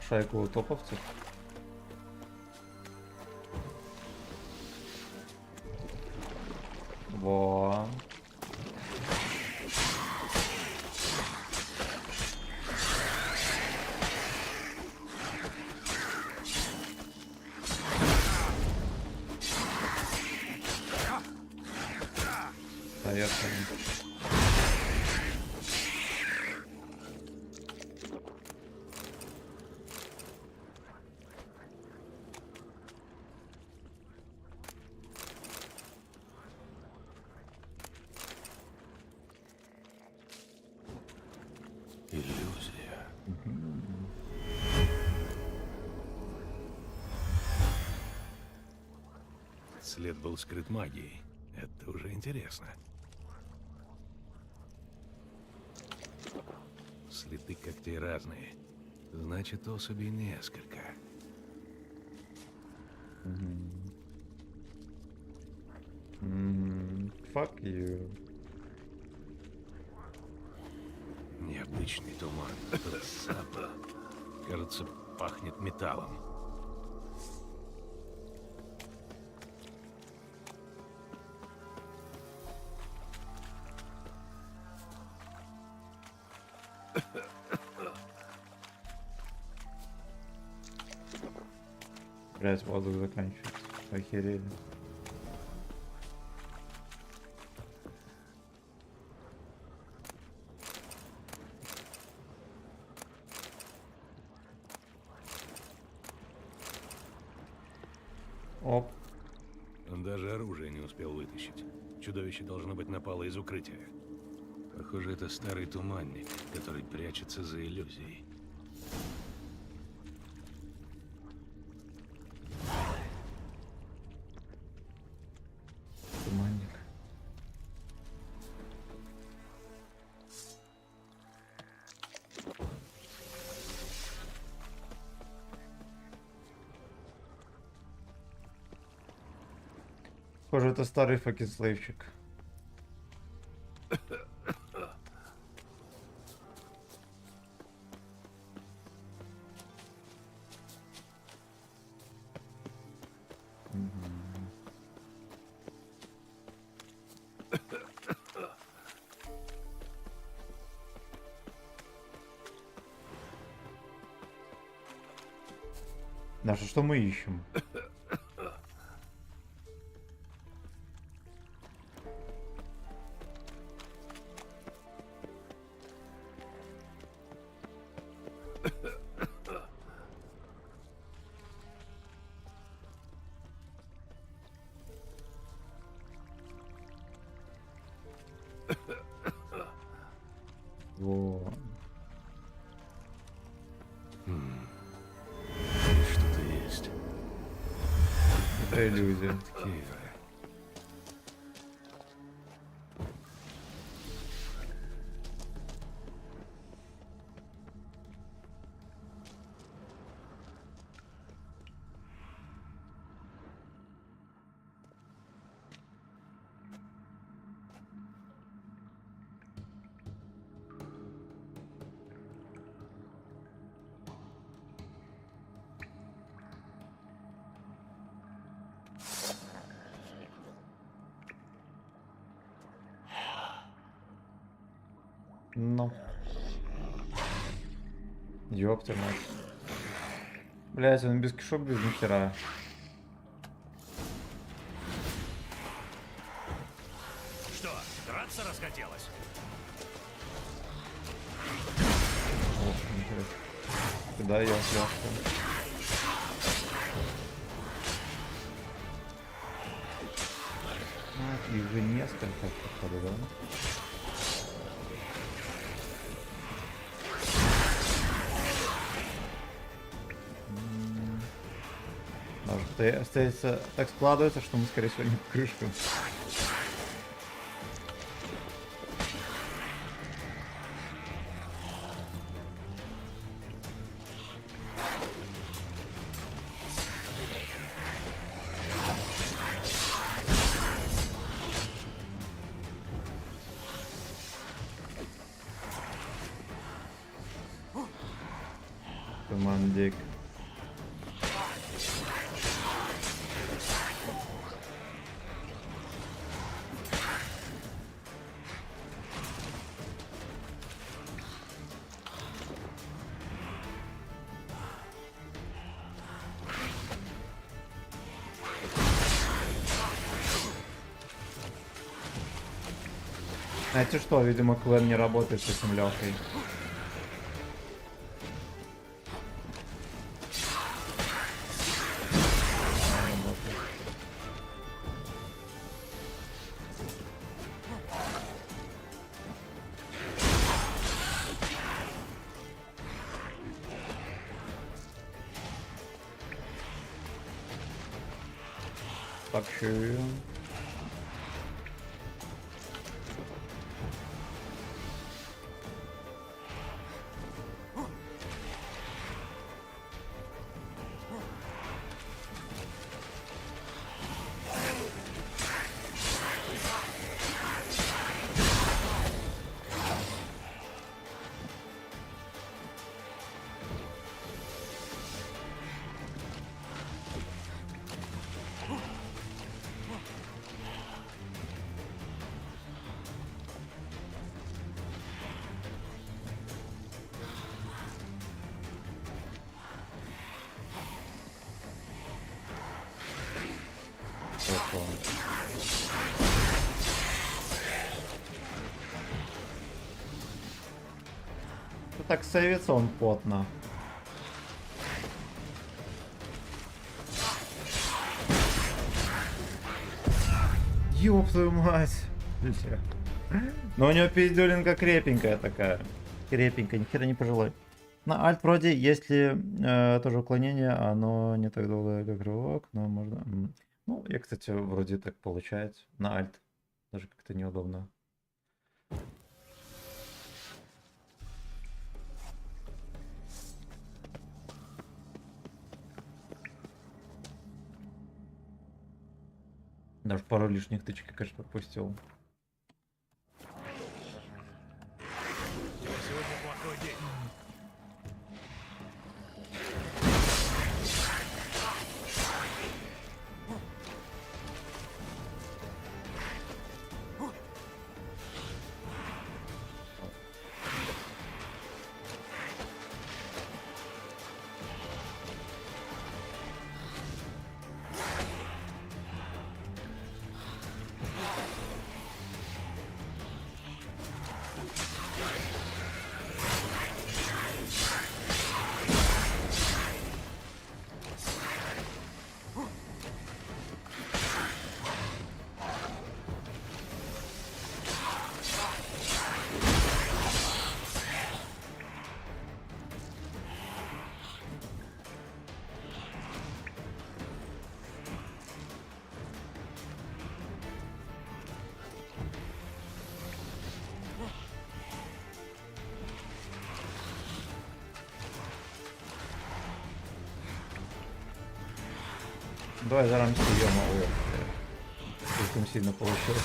шайку топовцев. Во. Поехали. Иллюзия. След был скрыт магией. Это уже интересно. Следы когтей разные. Значит, особей несколько. Fuck you. Необычный туман. Запах. Кажется, пахнет металлом. Блять, воздух заканчивается. Охерели. Оп. Он даже оружие не успел вытащить. Чудовище, должно быть, напало из укрытия. Похоже, это старый туманник, который прячется за иллюзией. Туманник. Похоже, это старый факенслейвчик. Даша, что мы ищем? Во. Что-то есть. Это иллюзия. Кивы. Ну. Ёпта мать. Блять, он без кишок, без нихера. Что, драться расхотелось? О, интересно. Куда я фляжку? Их же несколько, походу, да? Остается, так складывается, что мы, скорее всего, не в крышку. Командик. Знаете что, видимо, клан не работает с этим Лёхой. Так, чую. Так сейвится он плотно. Ёб твою мать. Но у него пиздюлинка крепенькая такая. Крепенькая, ни хера не пожелай. На альт вроде, если тоже уклонение, оно не так долго, как рывок, но можно... Ну, я, кстати, вроде так получается. На альт. Даже как-то неудобно. Даже пару лишних тычек, конечно, пропустил. Сегодня плохой день. Давай зарамся, ё-моё. Слишком сильно получилось.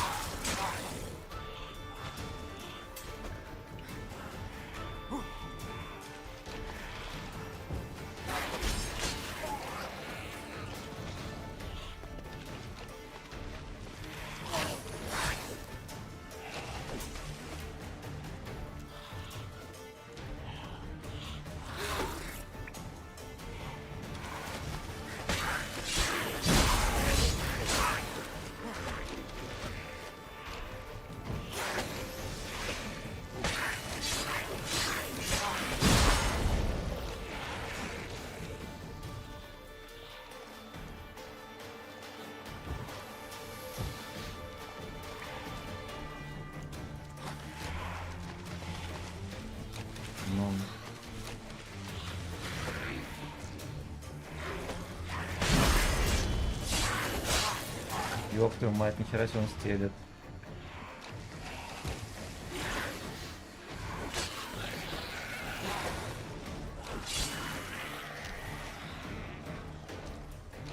Ёб твою мать, нихера себе он стелет.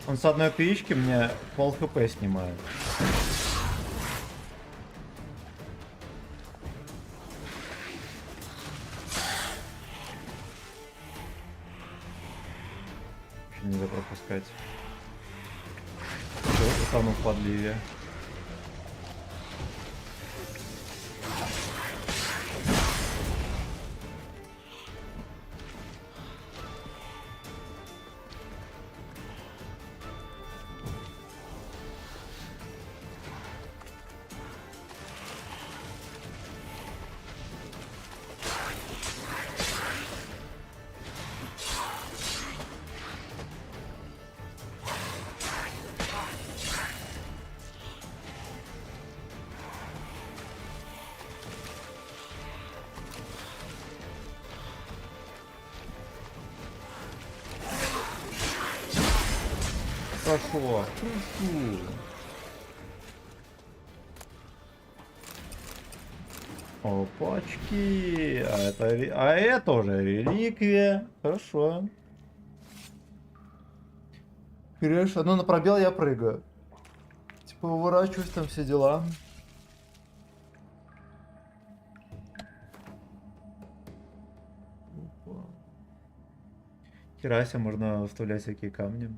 Он с одной пички мне пол хп снимает. Еще нельзя пропускать. Утону в подливе. Хорошо. Опачки. А это уже реликвия. Хорошо. Хорошо. Ну на пробел я прыгаю. Типа выворачиваюсь, там все дела. Херасе, можно вставлять всякие камни.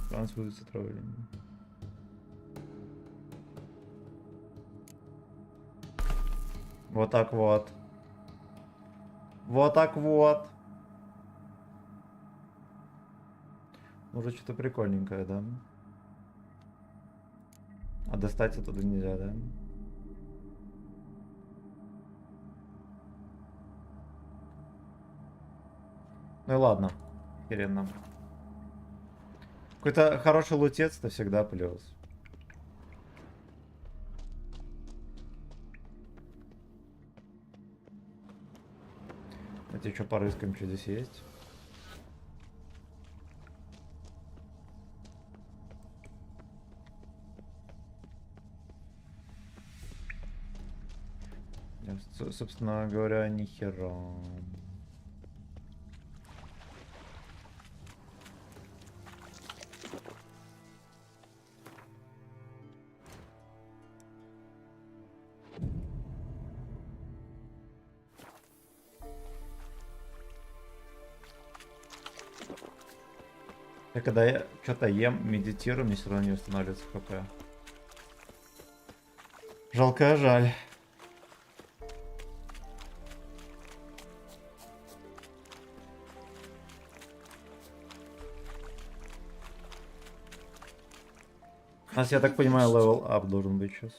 Трансфузится отравление. Вот так вот. Вот так вот. Уже что-то прикольненькое, да? А достать оттуда нельзя, да? Ну и ладно. Хрен нам. Какой-то хороший лутец, это всегда плюс. Давайте что порыскаем, что здесь есть. Собственно говоря, ни хера. И когда я что-то ем, медитирую, мне все равно не восстанавливается хп. Жалко, жаль. У нас, я так понимаю, левел ап должен быть сейчас.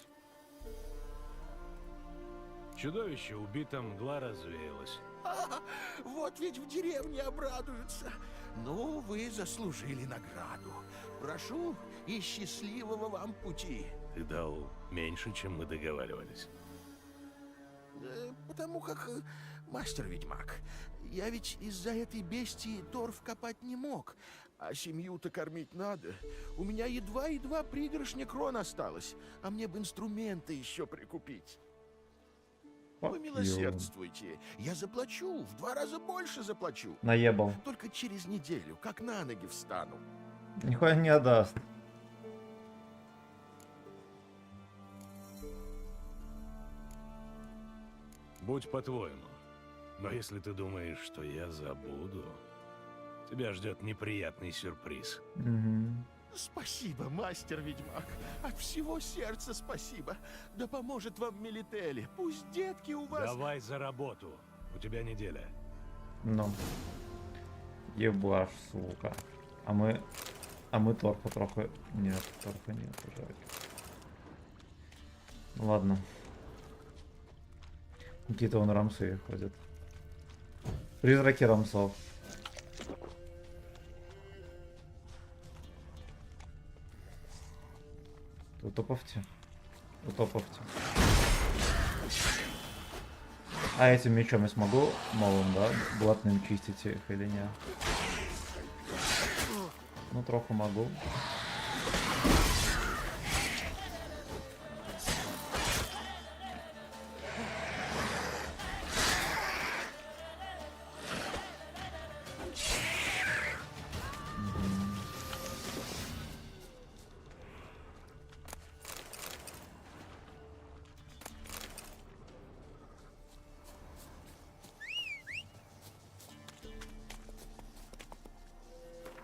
Чудовище убито, мгла развеялась. Вот ведь в деревне обрадуются. Ну, вы заслужили награду. Прошу и счастливого вам пути. Ты дал меньше, чем мы договаривались. Потому как, мастер-ведьмак, я ведь из-за этой бестии торф копать не мог. А семью-то кормить надо. У меня едва-едва пригоршня крон осталось. А мне бы инструменты еще прикупить. Помилосердствуйте. Я заплачу. В 2 раза больше заплачу. Наебал. Только через неделю, как на ноги встану. Нихуя не отдаст. Будь по-твоему. Но если ты думаешь, что я забуду, тебя ждет неприятный сюрприз. Спасибо, мастер-ведьмак. От всего сердца спасибо. Да поможет вам Мелители. Пусть детки у вас... Давай за работу. У тебя неделя. Ну. Ебаш, сука. А мы торфа трохи... Нет, торфа нет, жаль. Ладно. Какие-то вон рамсы ходят. Призраки рамсов. Утоповьте. Утоповьте. А этим мечом я смогу новым, да? Блатным чистить их или нет? Ну, троху могу.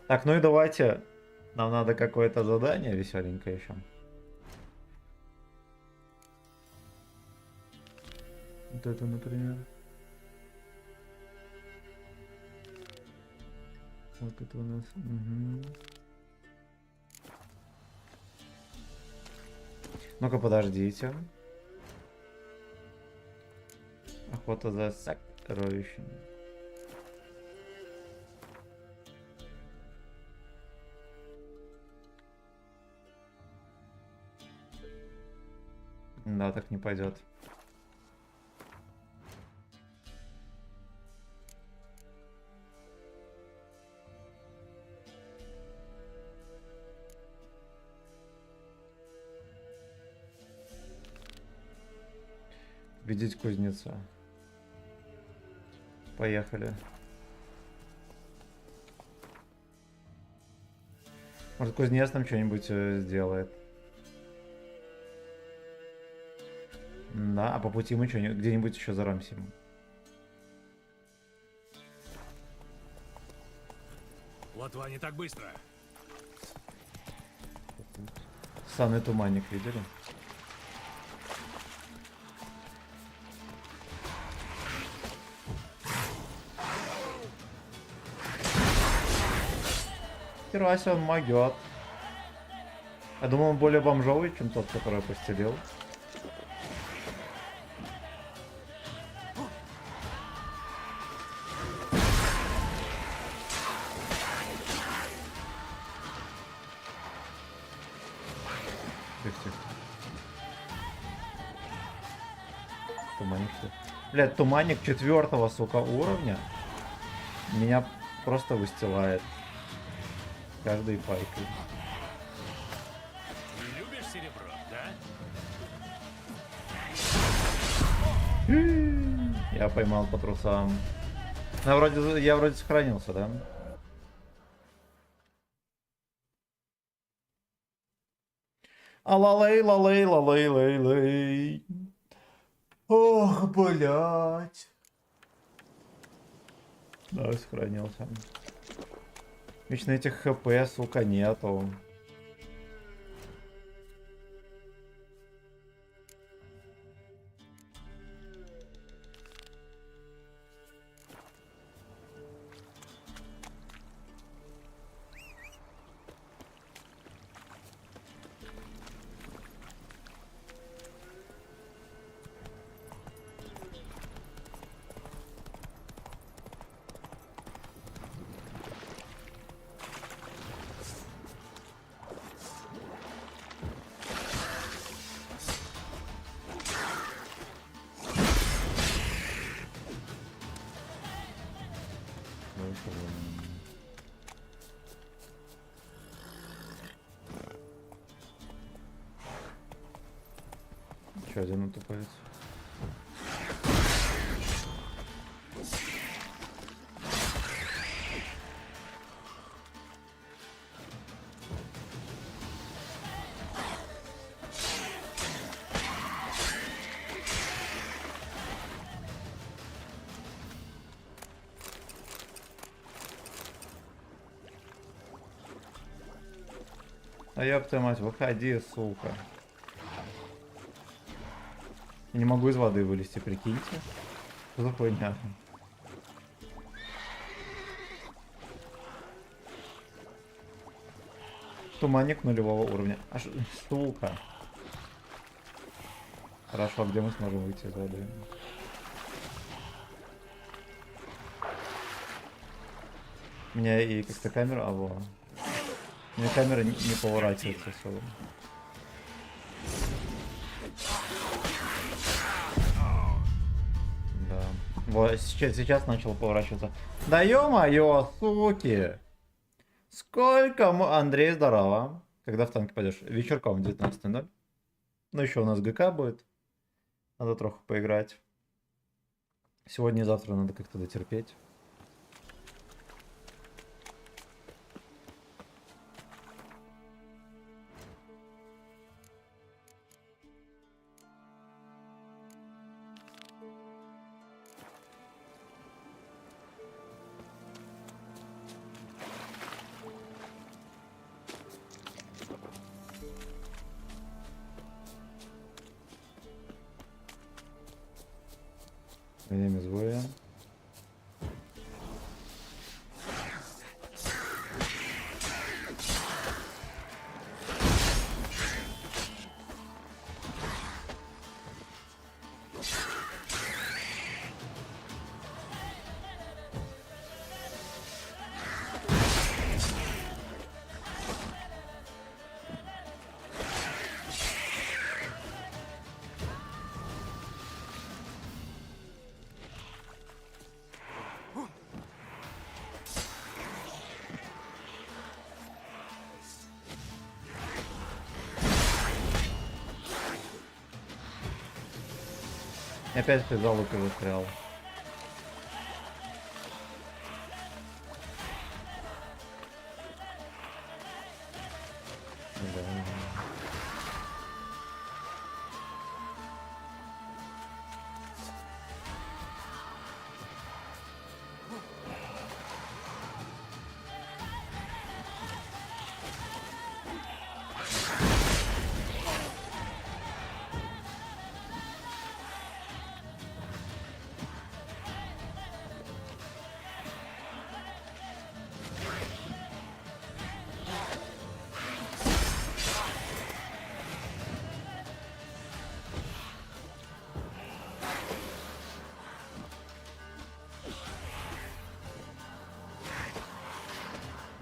Так, ну и давайте. Нам надо какое-то задание веселенькое еще. Вот это, например. Вот это у нас. Угу. Ну-ка, подождите. Охота за сокровищами. Да, так не пойдет. Видеть кузнеца. Поехали. Может, кузнец нам что-нибудь сделает. Да, а по пути мы что, где-нибудь еще зарамсим. Лотва не так быстро. Санный туманник видели? Хера себе, он могет. Я думал, он более бомжовый, чем тот, который я постелил. Туманник. Блядь, туманник 4-го, сука, уровня меня просто выстилает каждой пайкой. Не любишь серебро, да? Я поймал по трусам. Я вроде сохранился, да? Алалей, лалей, лалей, лей, лей. Ох, блять. Да, сохранился. Вечно этих хп, сука, нету. Еще один утупает. А ёпта мать, выходи, сука. Я не могу из воды вылезти, прикиньте. Что за хуйня? Туманник нулевого уровня. Аж, сука. Хорошо, а где мы сможем выйти из воды? У меня и как-то камера, во. У меня камера не поворачивается особо. Да. Вот, сейчас начал поворачиваться. Да ё-моё, суки! Сколько Андрей, здорово. Когда в танке пойдешь? Вечерком 19:00. Ну еще у нас ГК будет. Надо троху поиграть. Сегодня и завтра надо как-то дотерпеть. Время сбоя. И опять ты за лукой застрял. Да.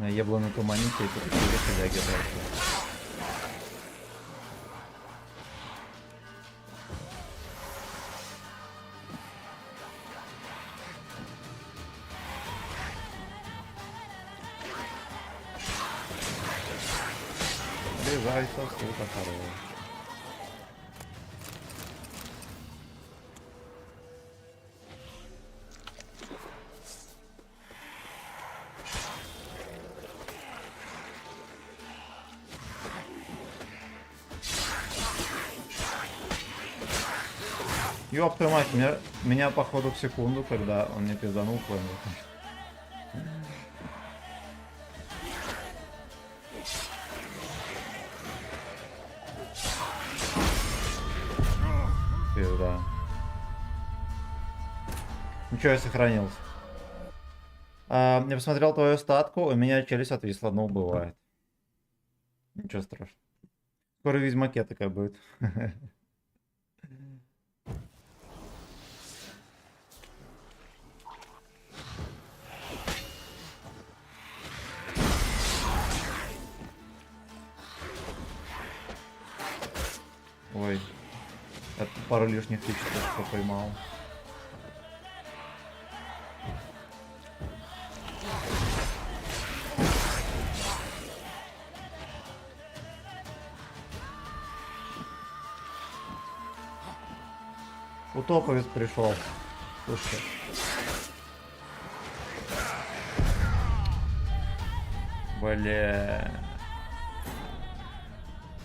Я был на туманике, и тут ходяги дальше. Бежайся, сука, хорош. Ёб твою мать, меня походу в секунду, когда он мне пизданул, понял. Пизда. Ничего, я сохранился. Я посмотрел твою статку, у меня челюсть отвисла, ну бывает. Ничего страшного. Скоро в Ведьмаке такая будет. Ой, я пару лишних фичек поймал. Утоповец пришел. Слушай. Бля.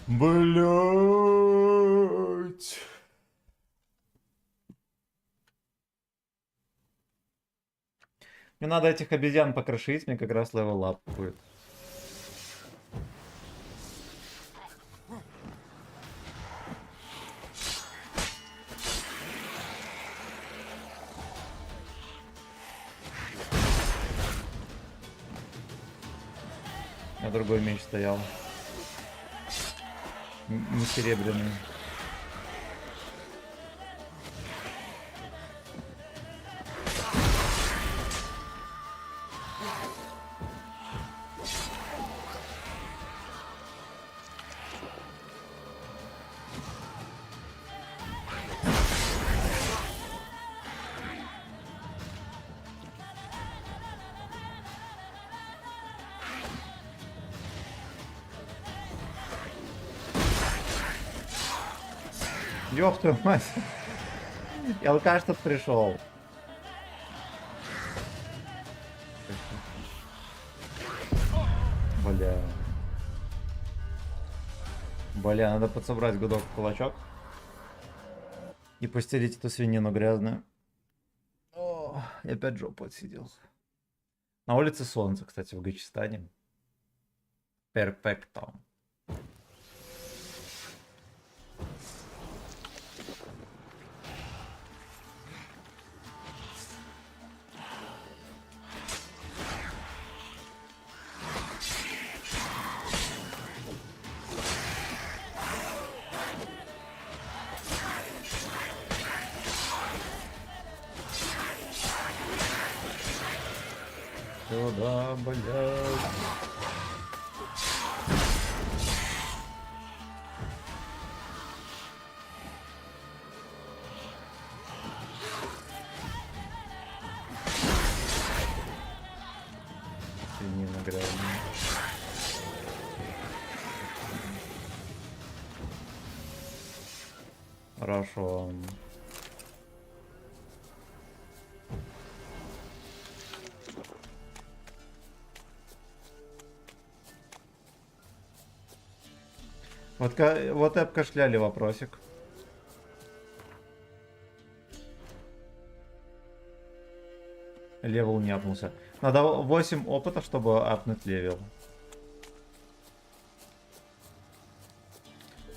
Блять. Мне надо этих обезьян покрошить, мне как раз левел ап будет. А другой меч стоял. Не серебряный. Ёб твою мать. И алкаш тут пришел. Бля. Бля, надо подсобрать гудок в кулачок. И постелить эту свинину грязную. О, и опять жопу отсидел. На улице солнце, кстати, в Гачистане. Перфекто. Сюда, блядь. Свинина грязная. Хорошо. Вот и обкашляли вопросик. Левел не апнулся. Надо 8 опыта, чтобы апнуть левел.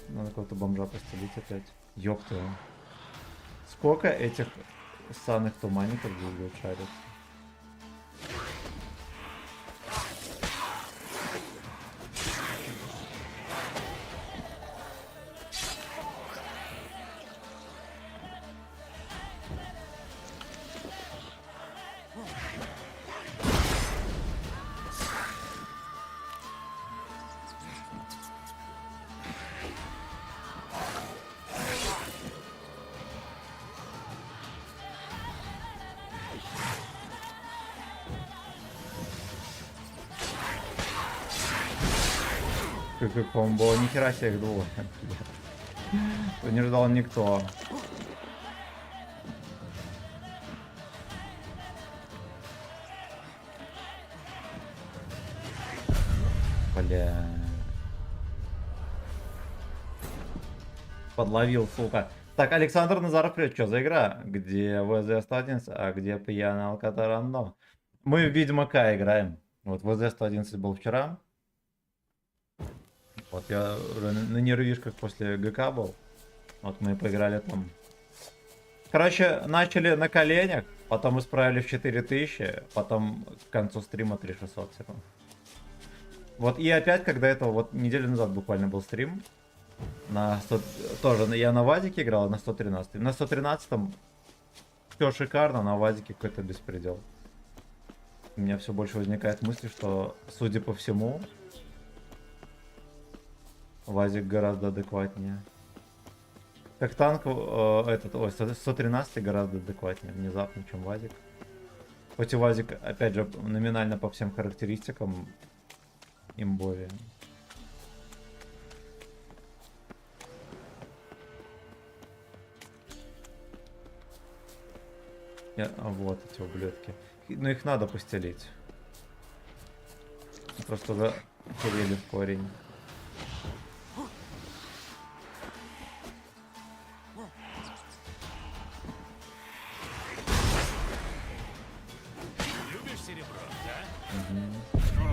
Надо какого-то бомжа постелить опять. Ёпта. Сколько этих ссаных туманников здесь будет шариться? Какой комбо, нихера себе их двое. Не ждал никто. Бля. Подловил, сука. Так, Александр Назаров, привет. Что за игра? Где ВЗ-111, а где пьяный Алкатарандо? Мы в Ведьмака играем. Вот ВЗ-111 был вчера. Вот я на нервишках после ГК был. Вот мы поиграли там. Короче, начали на коленях, потом исправили в 4000, потом к концу стрима 3600 всего. Вот и опять, когда это вот неделю назад буквально был стрим. На 100, тоже я на Вазике играл, на 113. На 113 все шикарно, на Вазике какой-то беспредел. У меня все больше возникает мысли, что, судя по всему, Вазик гораздо адекватнее. Как танк, 113 гораздо адекватнее внезапно, чем Вазик. Хоть и Вазик, опять же, номинально по всем характеристикам имбовее. Вот эти ублюдки. Ну их надо постелить. Просто захерели в корень.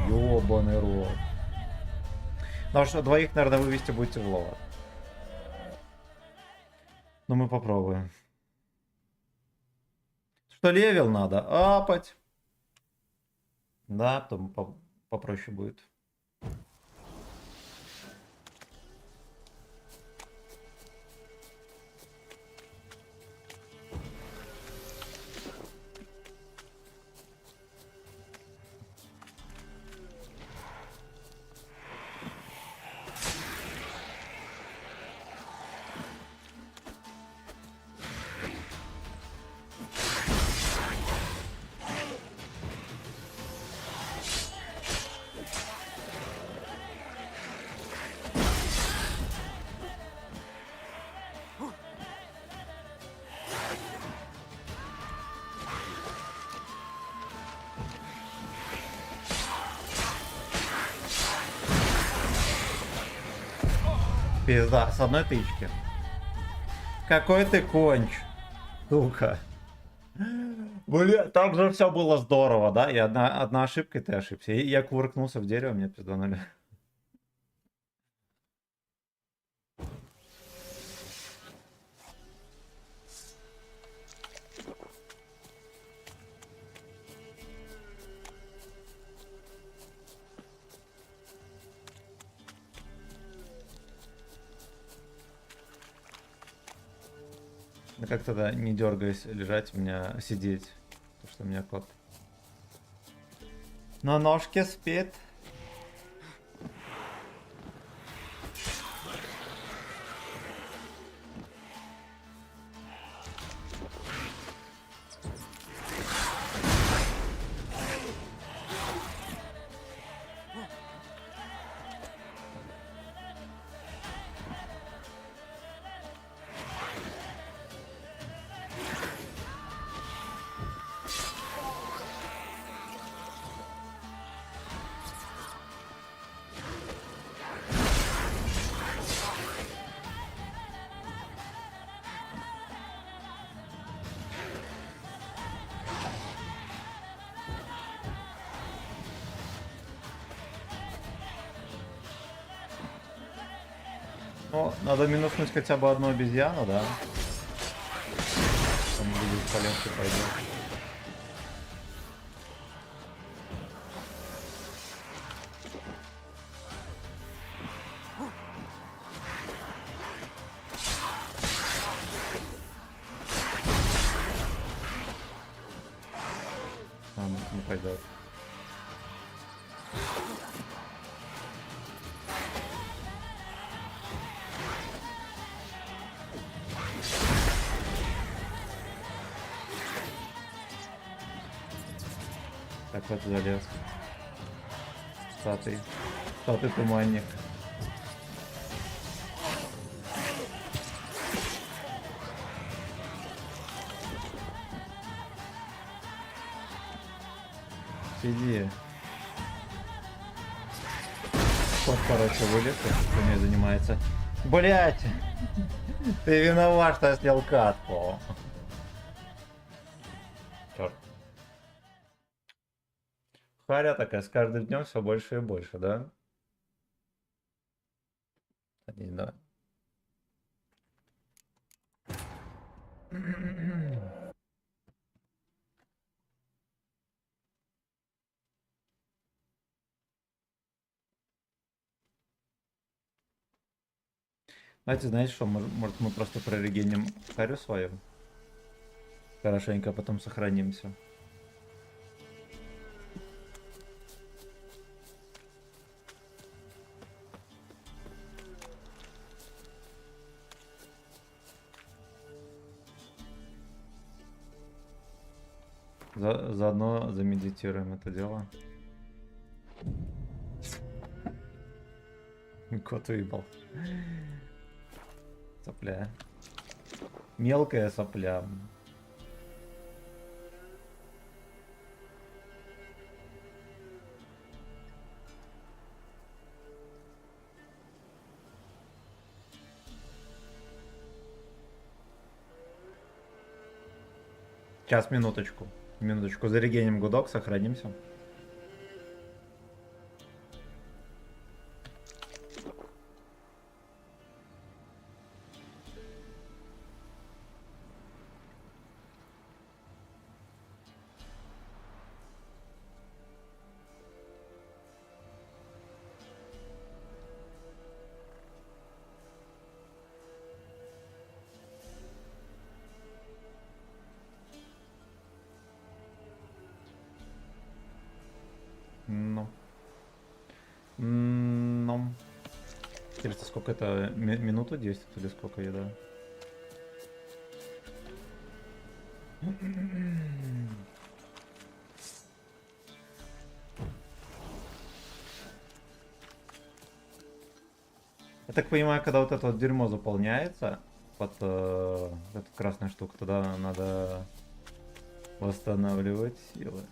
Ёбаный рот. Потому что двоих, наверное, вывести будет тяжело. Но мы попробуем. Что левел надо апать. Да, потом попроще будет. Пизда, с одной тычки. Какой ты конч, сука. Бля, так же все было здорово, да? И одна ошибка, и ты ошибся. И я кувыркнулся в дерево, мне пизданули. Да как тогда, не дергаясь, лежать, у меня сидеть? Потому что у меня кот на ножке спит. Ну, надо минуснуть хотя бы одну обезьяну, да? Там будет полегче пойдет. Там не пойдет. Так вот залез. Статый туманник. Сиди. Вот, короче, вылез, кто не занимается. Блять! Ты виноват, что я снял катку. Черт. Харя такая, с каждым днем все больше и больше, да? Садись, давай. Знаете, что, может мы просто прорегеним Харю свою? Хорошенько потом сохранимся. Заодно замедитируем это дело. Кот уебал. Сопля. Мелкая сопля. Сейчас, минуточку. Минуточку. Зарегеним гудок, сохранимся. Ну. Интересно, сколько это? Минуту действует или сколько еда? Я так понимаю, когда вот это вот дерьмо заполняется под эту красную штуку, тогда надо восстанавливать силы.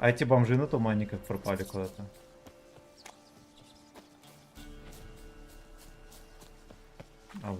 А эти бомжи на туманниках пропали куда-то. А вон.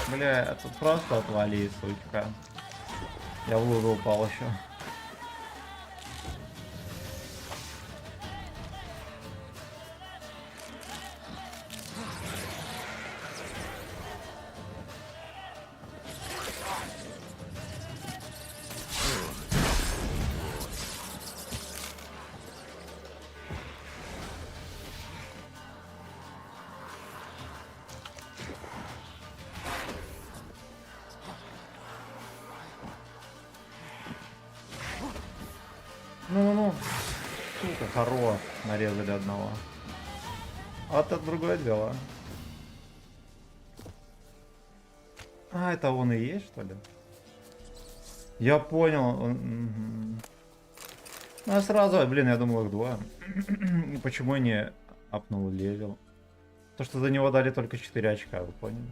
Бля, тут просто отвали, сучка. Я в лужу упал еще. Ну-ну-ну. Сука, хорош. Нарезали одного. А это другое дело. А, это он и есть, что ли? Я понял. Он... Ну, а сразу, блин, я думал их два. Почему я не апнул левел? То, что за него дали только 4 очка, вы поняли?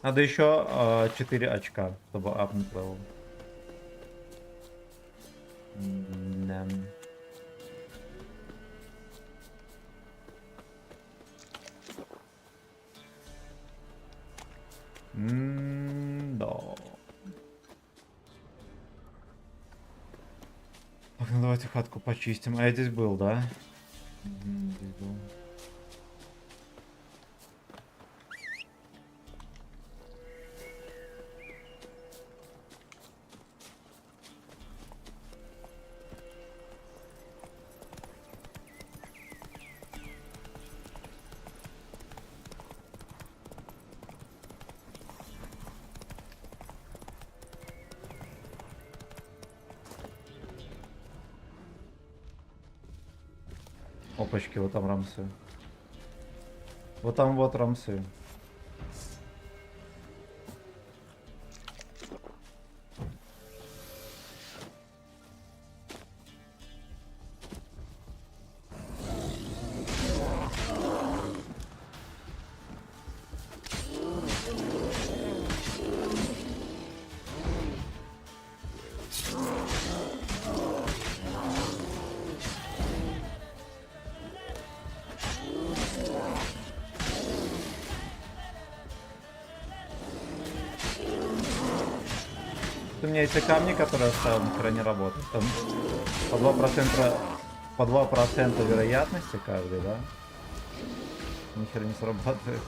Надо еще 4 очка, чтобы апнуть левел. Да. Да. Так, ну давайте хатку почистим. А я здесь был, да? Здесь был. Опачки, вот там рамсы. Вот там вот рамсы. У меня эти камни, которые оставил, нихера не работают. Там по 2% вероятности каждый, да? Нихера не срабатывает.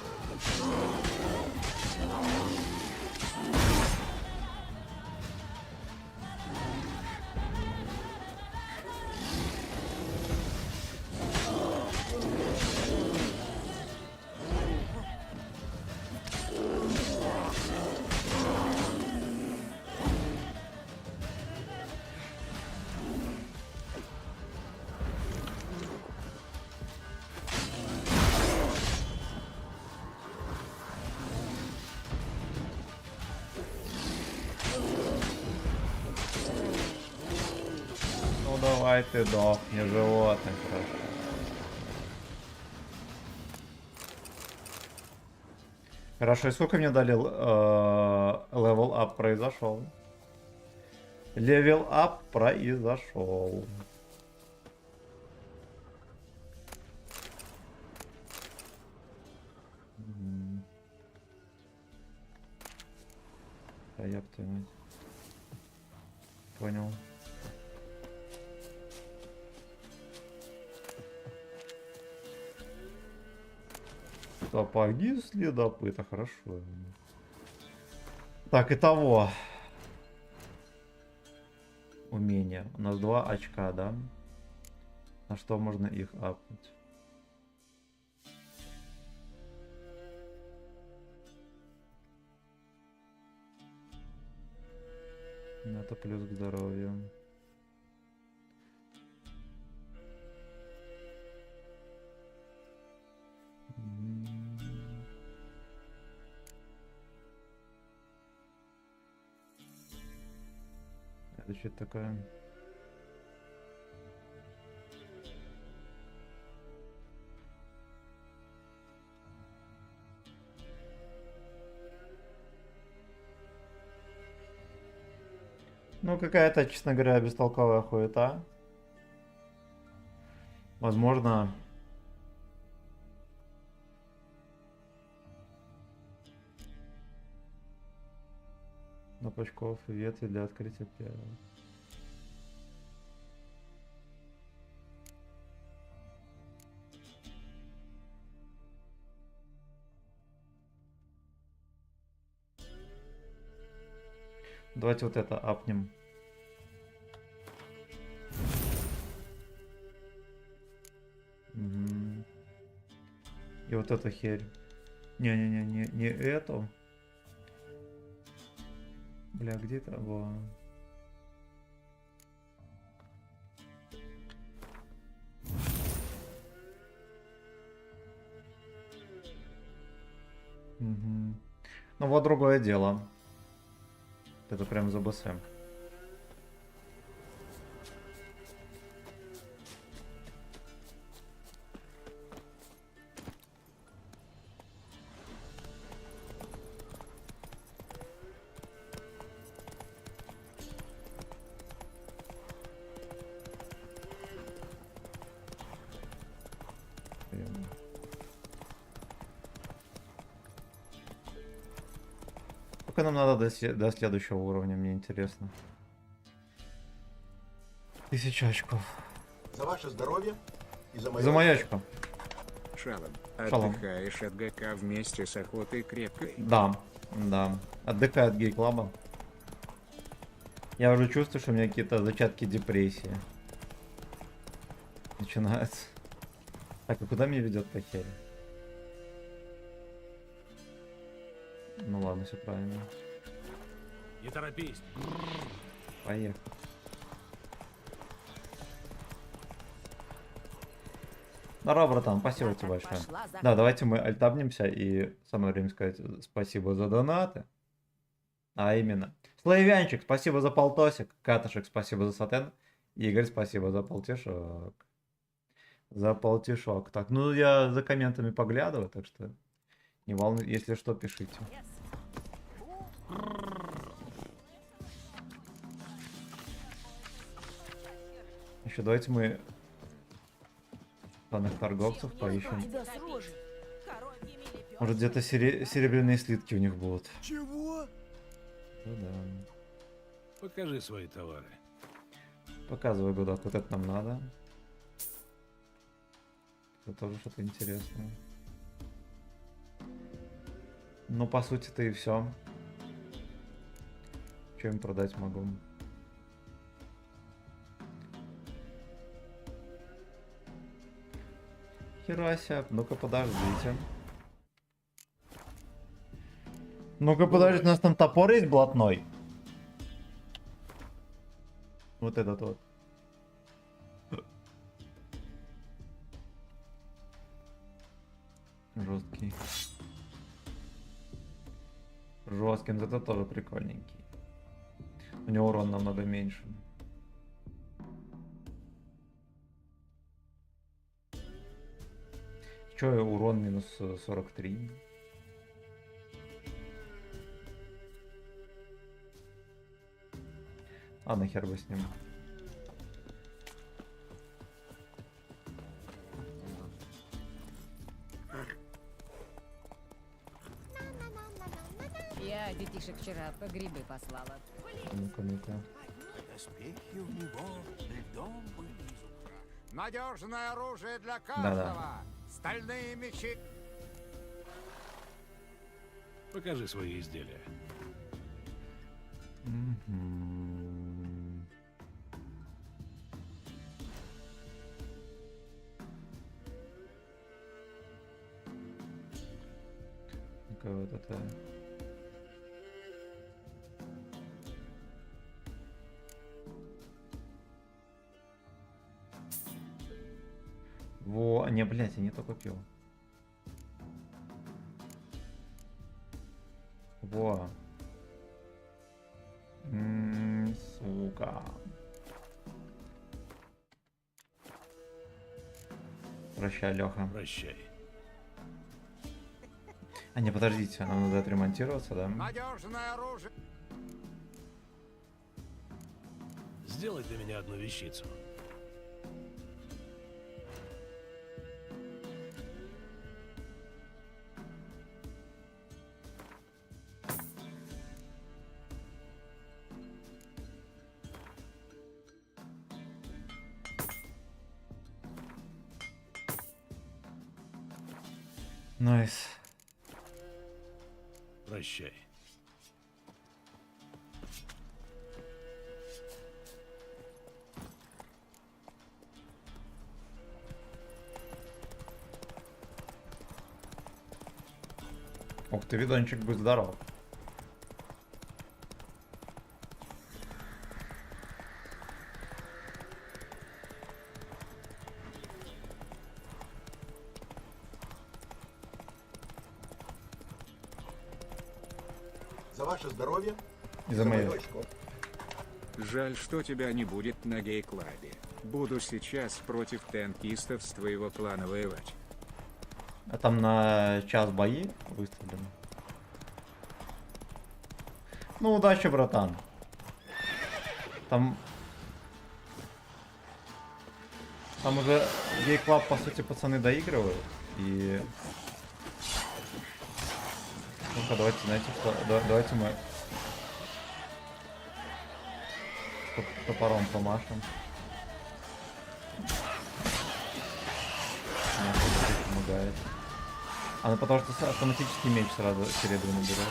Ну давай ты дохни, животное, хорошо. Хорошо, и сколько мне дали левел ап произошел? Левел ап произошел. А я бы понял. Сапоги следопыта, хорошо. Так, итого. Умение. У нас 2 очка, да? На что можно их апнуть? Это плюс к здоровью. Это что это такое? Ну, какая-то, честно говоря, бестолковая хуета. Возможно... На пучков и ветви для открытия первого. Давайте вот это апнем. Угу. И вот эту херь. Не-не-не, не эту. Бля, где-то... Во. Угу. Ну вот другое дело. Это прям за БСМ. Сколько нам надо до следующего уровня, мне интересно. 1000 очков. За ваше здоровье и за За мою очко. Шалом, Шалом. отдыхаешь от ГК вместе с охотой крепкой? Да, да. Отдыхаю от гей-клаба. Я уже чувствую, что у меня какие-то зачатки депрессии. Начинается. Так, а куда меня ведет по хере? Ну ладно, все правильно. Не торопись. Поехали. Здорово, братан, спасибо тебе большое. Да, давайте мы альтабнемся и самое время сказать спасибо за донаты. А именно. Славянчик, спасибо за полтосик. Катышек, спасибо за сатен. Игорь, спасибо за полтишок. За полтишок. Так, ну я за комментами поглядываю, так что не волнуйтесь, если что, пишите. Еще давайте мы данных торговцев поищем. Может где-то серебряные слитки у них будут. Чего? Ну да. Покажи свои товары. Показывай, Гудок, вот это нам надо. Это тоже что-то интересное. Ну, по сути-то и все. Что им продать могу? Херася, ну-ка подождите. Ну-ка подождите, у нас там топор есть блатной. Вот этот вот. Жесткий. Жесткий, но это тоже прикольненький. У него урон намного меньше. Че, урон минус 43. А нахер бы с ним. Я детишек вчера по грибы послала. Ну-ка, ну-ка. Доспехи у него льдом были изукрашены. Надежное оружие для Да-да. Стальные мечи. Покажи свои изделия. всякое вот это. Во, не, блядь, я не то купил. Во. Сука. Прощай, Леха. Прощай. А не, подождите, нам надо отремонтироваться, да? Надежное оружие. Сделай для меня одну вещицу. Найс. Прощай. Ух ты, видончик, будь здоров. За ваше здоровье И за моё. очко. Жаль, что тебя не будет на гей-клабе. Буду сейчас против танкистов с твоего клана воевать. А там на час бои выставлены. Ну, удачи, братан. Там уже гей-клаб, по сути, пацаны доигрывают. И... Ну-ка, давайте, знаете что? Давайте мы топором помашем. Нет, это помогает. А ну потому что автоматический меч сразу серебряный берется.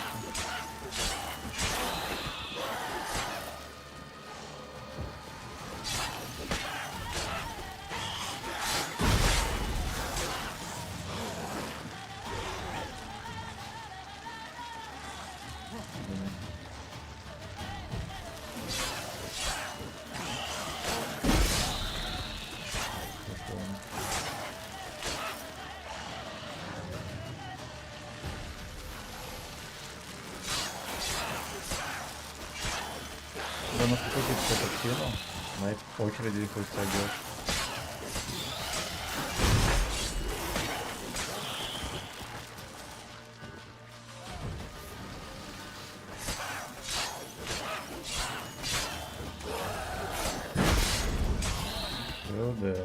Да на какой ты все кинул? На этой очереди их высадишь. Сюда.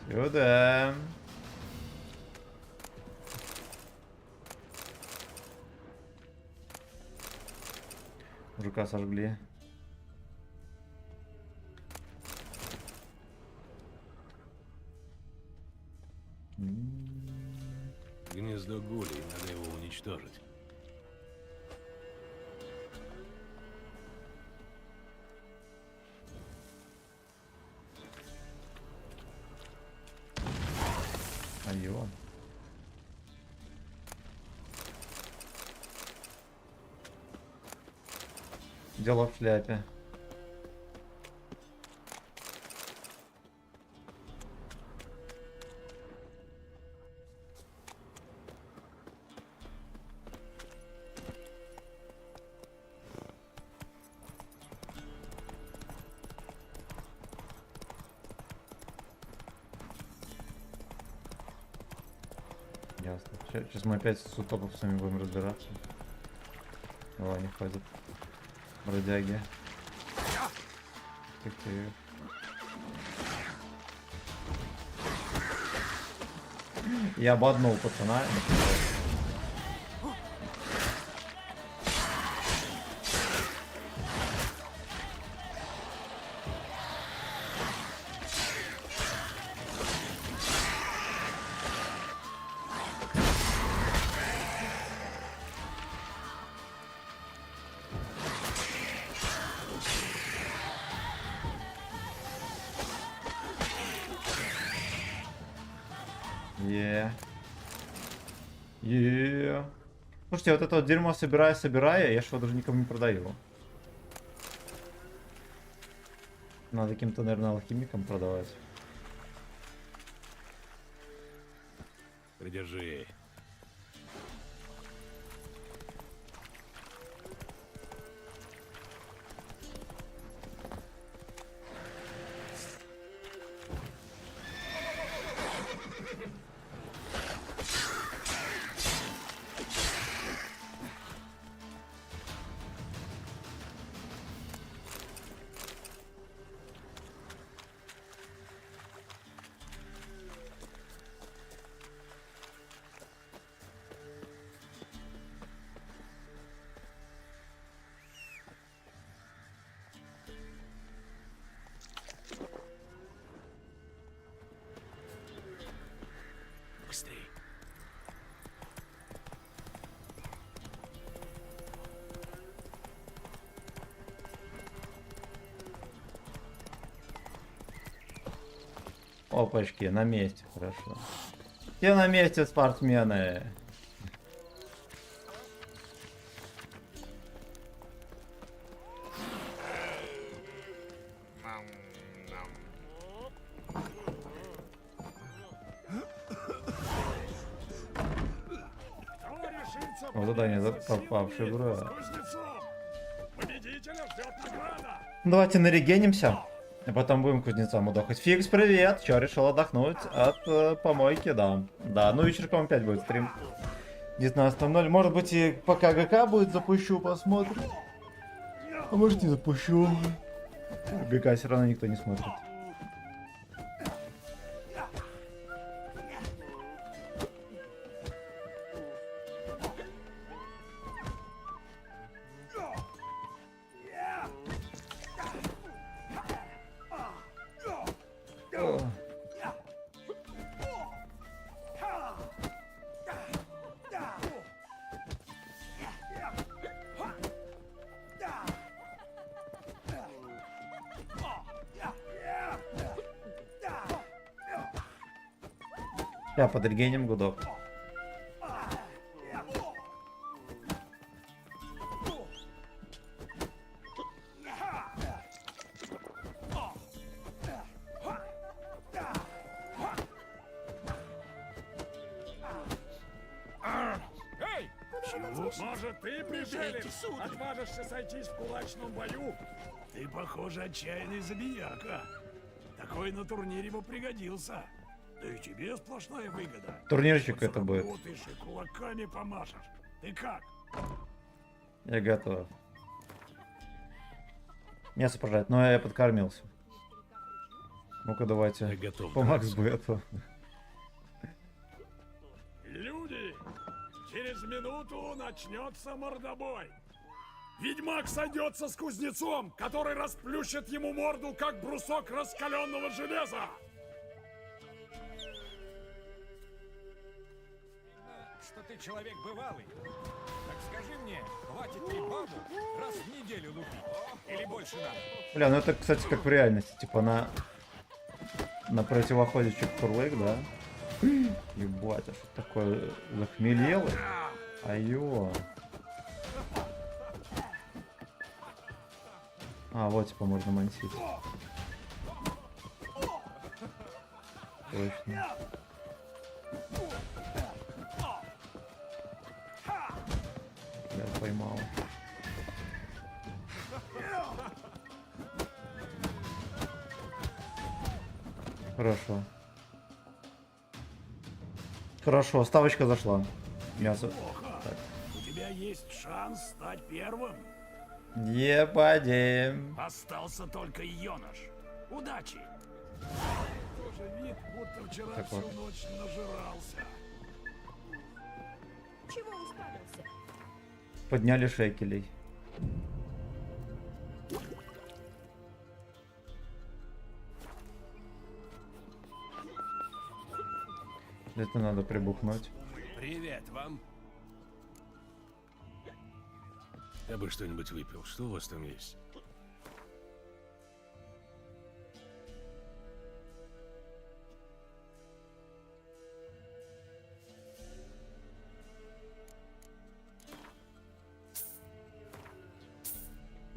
Сюда. Жука сожгли. Гнездо гулей, надо его уничтожить. Айо. Дело в шляпе. Ясно. Сейчас мы опять с утоповцами будем разбираться. О, они ходят. Бродяги. Тихо. Я ободнул пацана. И... Слушайте, вот это вот дерьмо собирая, я ж его даже никому не продаю. Надо каким-то, наверное, алхимикам продавать. Придержи. Быстрей. Опачки, на месте, хорошо. Все на месте, спортсмены. Вот задание попавший в игру. Давайте нарегенимся. А потом будем кузнецам удохать. Фикс, привет! Чё, решил отдохнуть от помойки, да. Да, ну вечерком опять будет стрим. 19:00. Может быть и по ГК будет запущу, посмотрим. А может не запущу. ГК все равно никто не смотрит. Я под регенем гудок. Эй! Может, ты, пришелец, отважишься сойтись в кулачном бою? Ты, похоже, отчаянный забияка. Такой на турнире бы пригодился. Да и тебе сплошная выгода. Турнирчик это будет. Заработаешь и кулаками помашешь. Ты как? Я готов. Мясо пожрать, но я подкормился. Ну-ка давайте. Я готов По Макс Бету. Люди, через минуту начнется мордобой. Ведьмак сойдется с кузнецом, который расплющит ему морду, как брусок раскаленного железа. Что ты человек бывалый. Так скажи мне, хватит ли бабу раз в неделю лупить? Или больше надо? Бля, ну это, кстати, как в реальности. Типа на противоходе Чик-Курлык, да? Ебать, а что такое? Захмелело? Айо. А, вот типа можно мансить. Точно. Я поймал. Хорошо. Хорошо, ставочка зашла. Мясо. Так. У тебя есть шанс стать первым. Ебадем. Остался только Йоныш. Удачи! Тоже вид, будто вчера Так всю вот. ночь нажирался. Чего уставился? Подняли шекелей. Это надо прибухнуть. Привет вам. Я бы что-нибудь выпил. Что у вас там есть?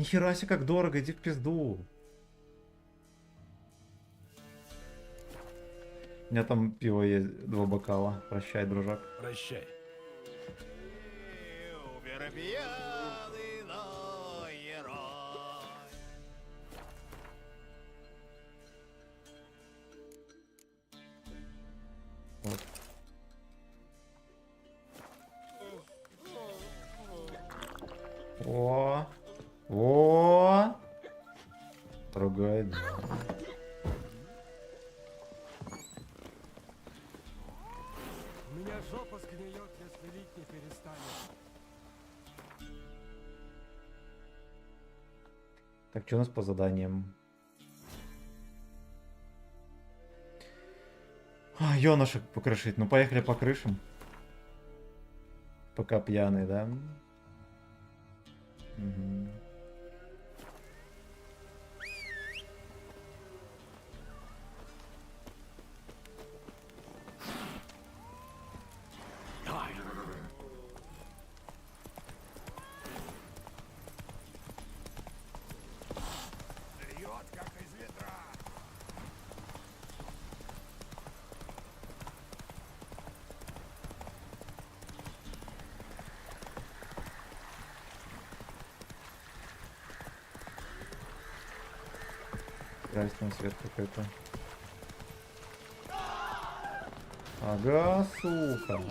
Нихера себе, как дорого, иди в пизду. У меня там пиво есть, 2 бокала. Прощай, дружок. Прощай. Вот. О, о, ругает. У меня жопа сгниет, если лить не перестанет. Так, что у нас по заданиям? А, ёношек покрошить. Ну, поехали по крышам. Пока пьяный, да? Угу. Давай. Льет, как из ведра. Красный свет какой-то. Ага, сука.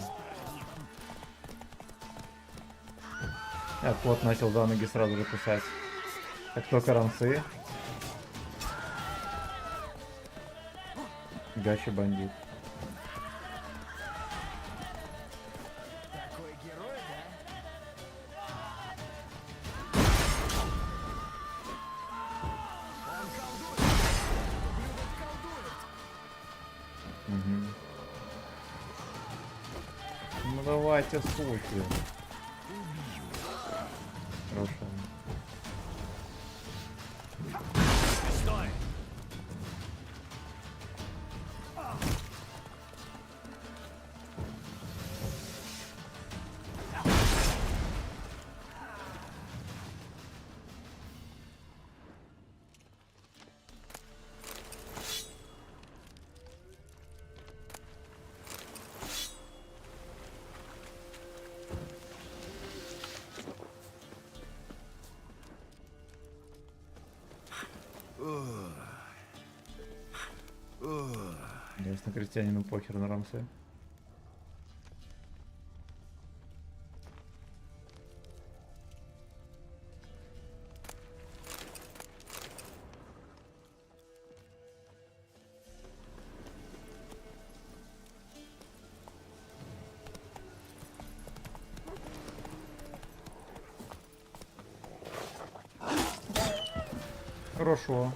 Я кот начал за ноги сразу же кусать. Как только ранцы. Гачи бандит. Такой герой, да? Он колдует! Ублюдок колдует! Угу. Ну давайте, суки. Хорошо. Стой! Ясно, крестьянину похер на рамсе. Хорошо.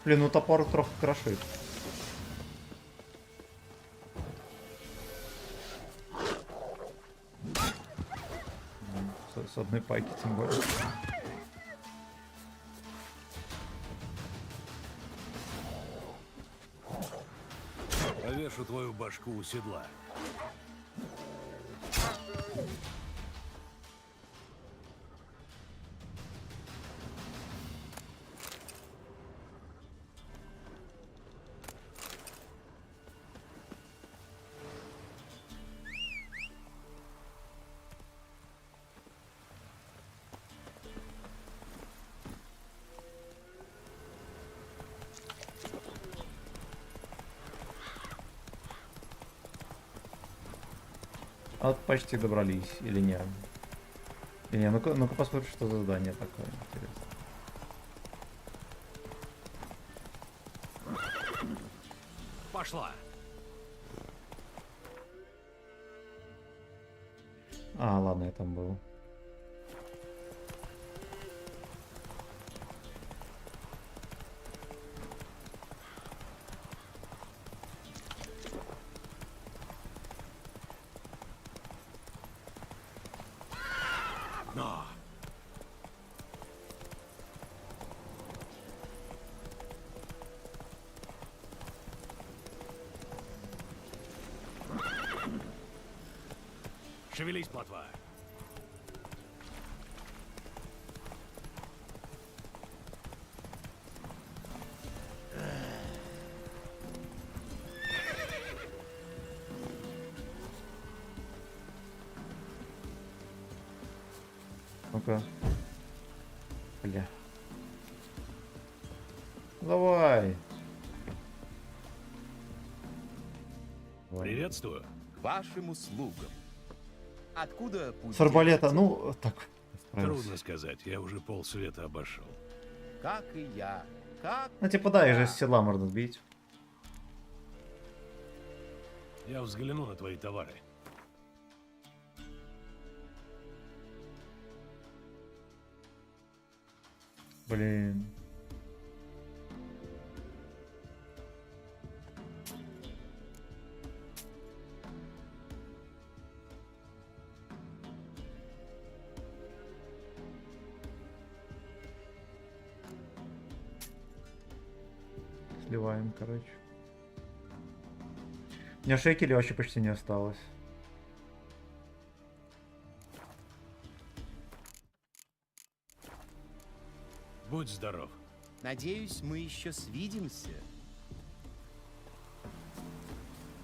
Блин, ну топор трохи крошит. С одной пайки тем более. Повешу твою башку у седла. А почти добрались, или нет? Или не, ну-ка посмотрим, что за задание такое. Интересно. Пошла. А, ладно, я там был. Но. Шевелись, плотва. Ну-ка. Бля. Давай. Приветствую. К вашим услугам. Откуда путь? С арбалета, ну, так. справился. Трудно сказать, я уже полсвета обошел. Как и я. Как Ну, типа, да, их же с седла можно сбить. Я взгляну на твои товары. Блин. Сливаем, короче. У меня шекелей вообще почти не осталось. Будь здоров. Надеюсь, мы еще свидимся.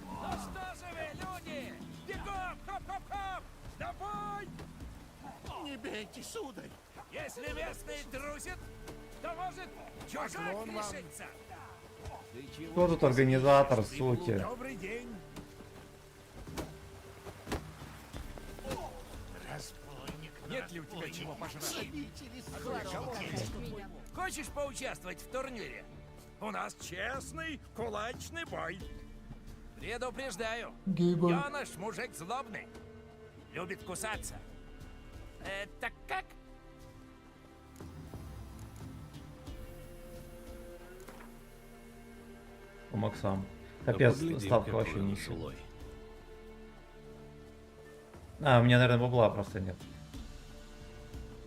Ну что же вы, люди? Бегом! Хоп-хоп-хоп! Давай! Не бейте, сударь! Если местные трусят, то может чужак Поклон вам. решится. Кто тут организатор, суки? Добрый день! Разбойник. Нет ли у тебя чего пожрать? Обители Хочешь поучаствовать в турнире? У нас честный кулачный бой. Предупреждаю. Гейбой. Ёныш мужик злобный. Любит кусаться. Это как? По Максам. Но Капец, поглядим, ставка какой вообще он нищая. злой. А, у меня, наверное, бабла просто нет.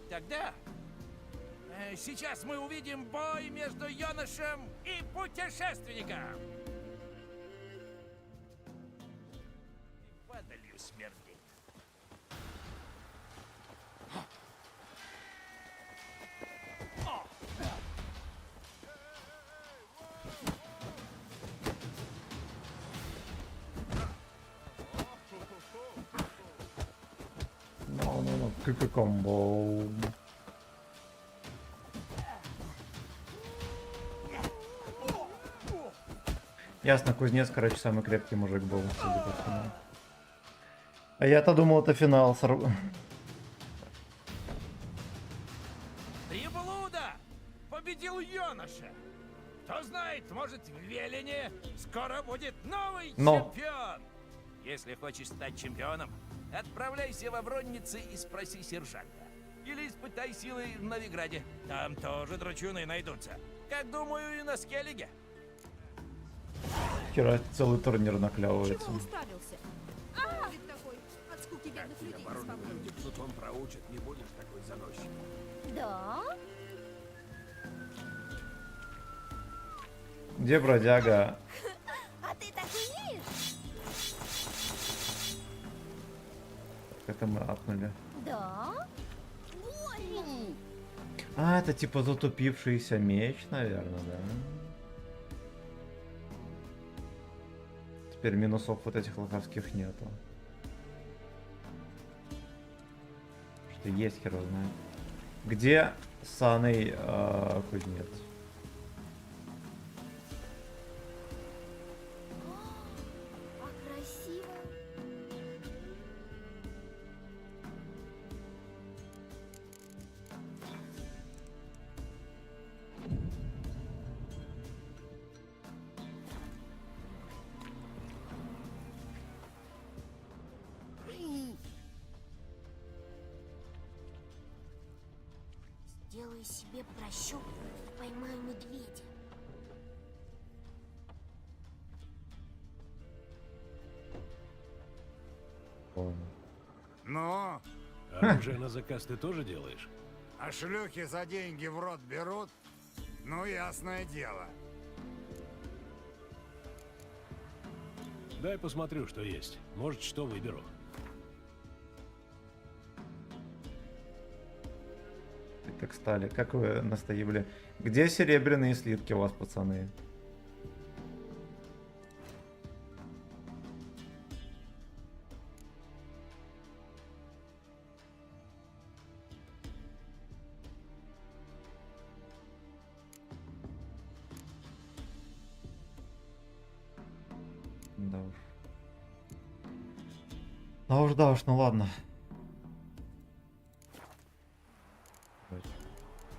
Тогда сейчас мы увидим бой между юношем и путешественником. Падалью смердит. Ну, комбо. Ясно, кузнец, короче, самый крепкий мужик был, судя по всему. А я-то думал, это финал. Приблуда победил юноша. Кто знает, может, в Велине скоро будет новый чемпион. Если хочешь стать чемпионом, отправляйся во Вронницы и спроси сержанта. Или испытай силы в Новиграде. Там тоже драчуны найдутся. Как думаю, и на Скеллиге. Вчера целый турнир наклевывается. уставился? А, ведь такой от скуки бедных людей Оборудованный люди Плутон проучит, не будешь такой заносчивый. Да? Где бродяга? А ты так умеешь? Это мы апнули. Да? Ой! А, это типа затупившийся меч, наверное, да? Теперь минусов вот этих лоховских нету. Что есть, хер его знает. Где саный кузнец? А красиво. Сделаю себе прощуп и поймаю медведя. Ну, Оружие на заказ ты тоже делаешь? а шлюхи за деньги в рот берут? Ну, ясное дело. Дай посмотрю, что есть. Может, что выберу. Так стали. Как вы настояли? Где серебряные слитки у вас, пацаны? Да уж. Да уж, ну ладно.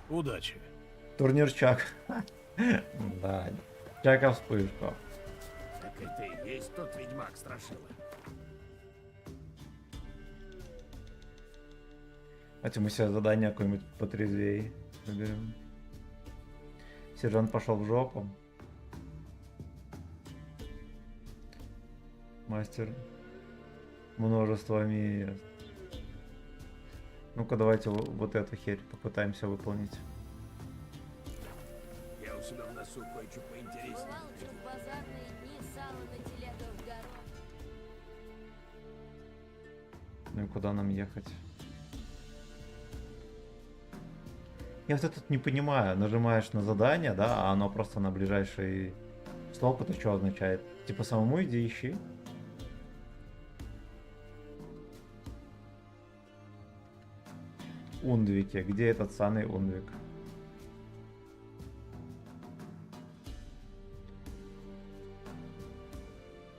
Удачи. Турнир Чак. Да, Чака вспышка. Так это и есть тот ведьмак Страшила. Давайте мы себе задание какое-нибудь потрезвее выберем. Сержант пошел в жопу. Мастер множество мест. Ну-ка давайте вот эту херь попытаемся выполнить. Я у себя в носу кое-что поинтереснее. В базарные дни сало на телегах горох. Ну и куда нам ехать? Я вот это тут не понимаю. Нажимаешь на задание, да, а оно просто на ближайший столб. Это что означает? Типа самому иди ищи. Ундвике. Где этот саный Ундвик?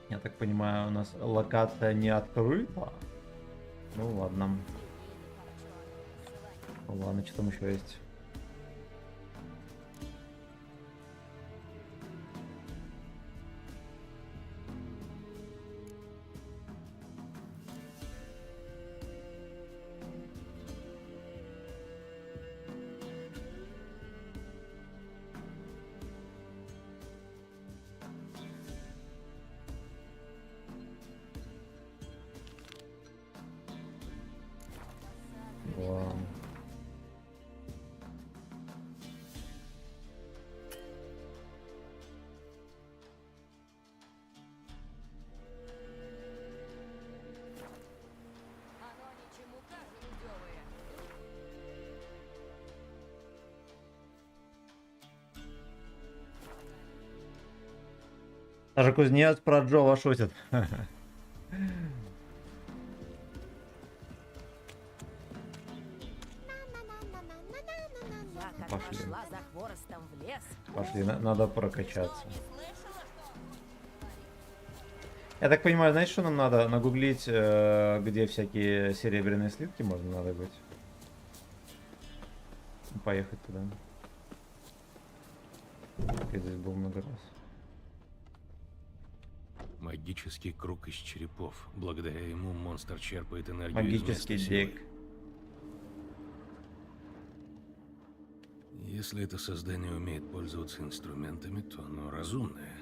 Я так понимаю, у нас локация не открыта. Ну ладно. Ладно, что там еще есть? Ладно. Оно ничему кажется рудёвое. Даже кузнец про Джова шутит. Я как Пошли. пошла за хворостом в лес. Пошли, надо прокачаться. Я так понимаю, знаете, что нам надо? Нагуглить, где всякие серебряные слитки можно надо быть. Поехать туда. Я здесь был много раз. Магический круг из черепов. Благодаря ему монстр черпает энергию Магический из места силы. дик. Если это создание умеет пользоваться инструментами, то оно разумное.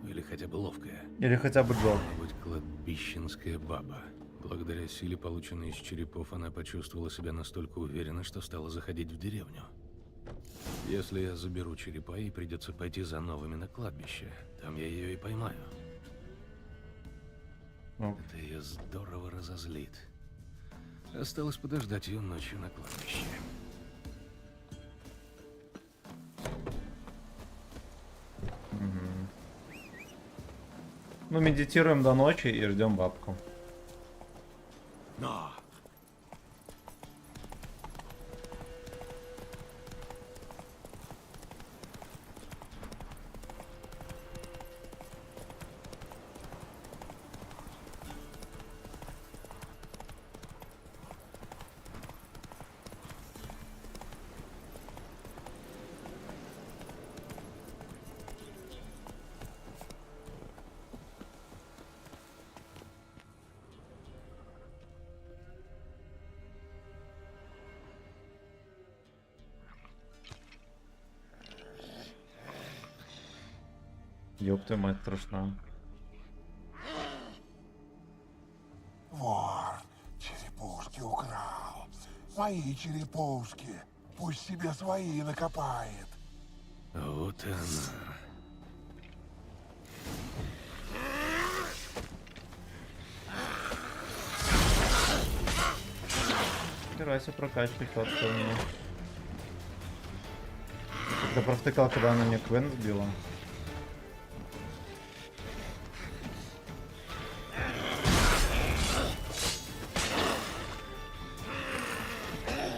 Или хотя бы ловкое. Или хотя бы Джо. Может быть, кладбищенская баба. Благодаря силе, полученной из черепов, она почувствовала себя настолько уверенно, что стала заходить в деревню. Если я заберу черепа, ей придется пойти за новыми на кладбище. Там я ее и поймаю. Это ее здорово разозлит. Осталось подождать ее ночью на кладбище. Ну, медитируем до ночи и ждем бабку. Но! Ёб твою мать, страшно. Вор черепушки украл. Мои черепушки. Пусть себе свои накопает. Вот и она. Собирайся прокачивать четко у меня. Ты провтыкал, когда она мне Квен сбила.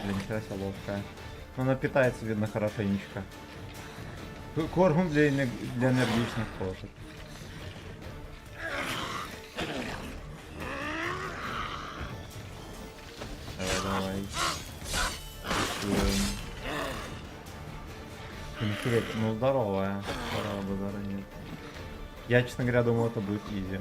Блин, нихера себе ловкая. Но она питается, видно, хорошенечко. Корм для энергичных кошек. скелет. Ну, здоровая. Здорово, базара нет. Я, честно говоря, думал, это будет изи.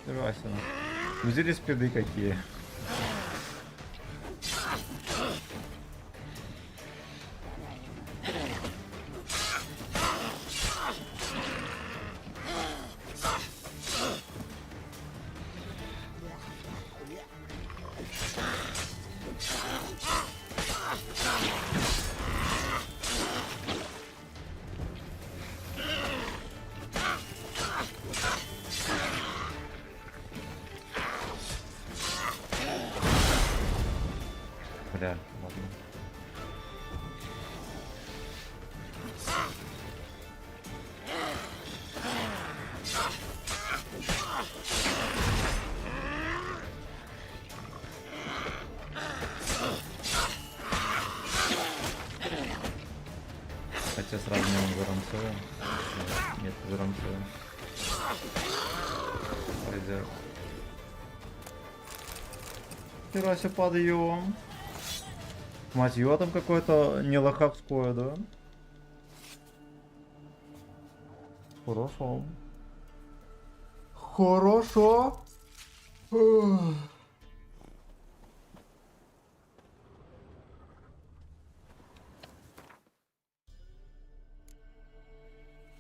Согласен. Взяли спиды какие. Бля, ладно. Хотя сразу не зарамцевым. Нет, зарамцевым. Пойдет. Херася, подъем. Матьё там какое-то не лоховское, да? Хорошо. Хорошо.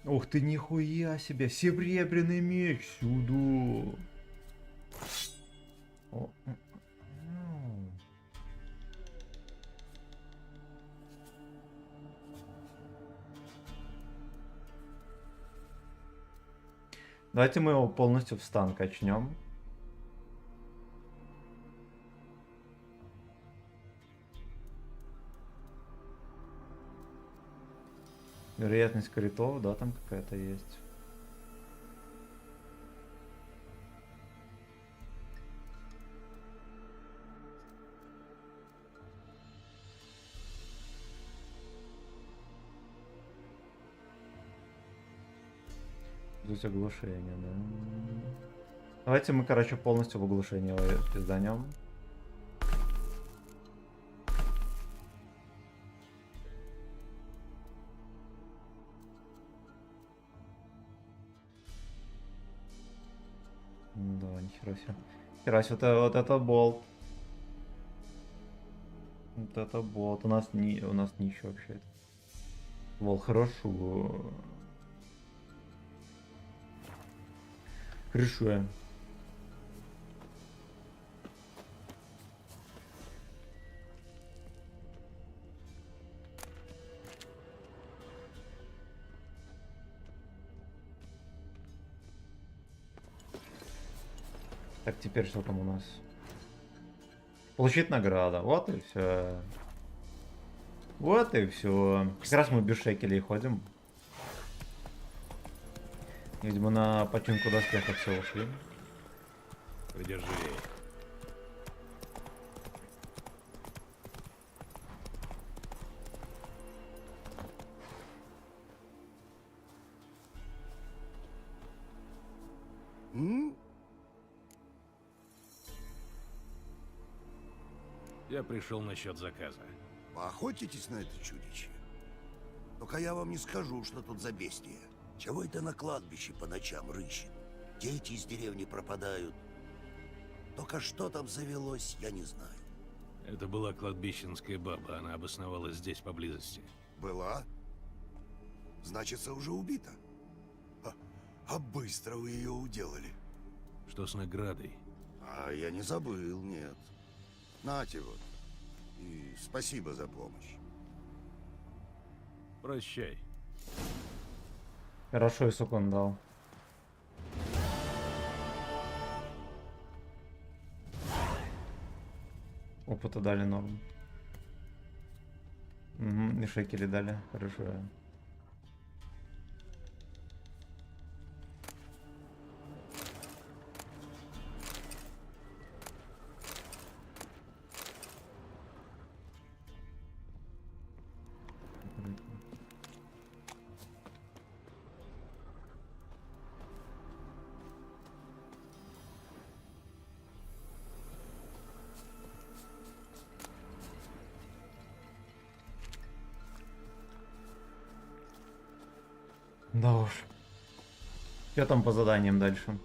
Ух ты, нихуя себе, серебряный меч сюда. О, давайте мы его полностью в стан качнем. Вероятность критов, да, там какая-то есть. Здесь оглушение, да. Давайте мы, короче, полностью в оглушение пизданем. Да, нихера себе. Нихера себе, вот это болт. Вот это болт. У нас ничего вообще. Вол, хорошо. Хорошо. Так, теперь что там у нас? Получить награда. Вот и все. Вот и все. Как раз мы без шекелей ходим. Видимо, на починку доспехов все ушли. Придержи. Я пришел насчет заказа. Поохотитесь на это чудище? Только я вам не скажу, что тут за бестия. Чего это на кладбище по ночам рыщет? Дети из деревни пропадают. Только что там завелось, я не знаю. Это была кладбищенская баба, она обосновалась здесь поблизости. Была? Значится, уже убита. А быстро вы ее уделали. Что с наградой? А я не забыл, нет. Нате вот. И спасибо за помощь. Прощай. Хорошо, и сукон дал. Опыта дали норм. Угу, и шекели дали. Хорошо. Да уж. Что там по заданиям дальше?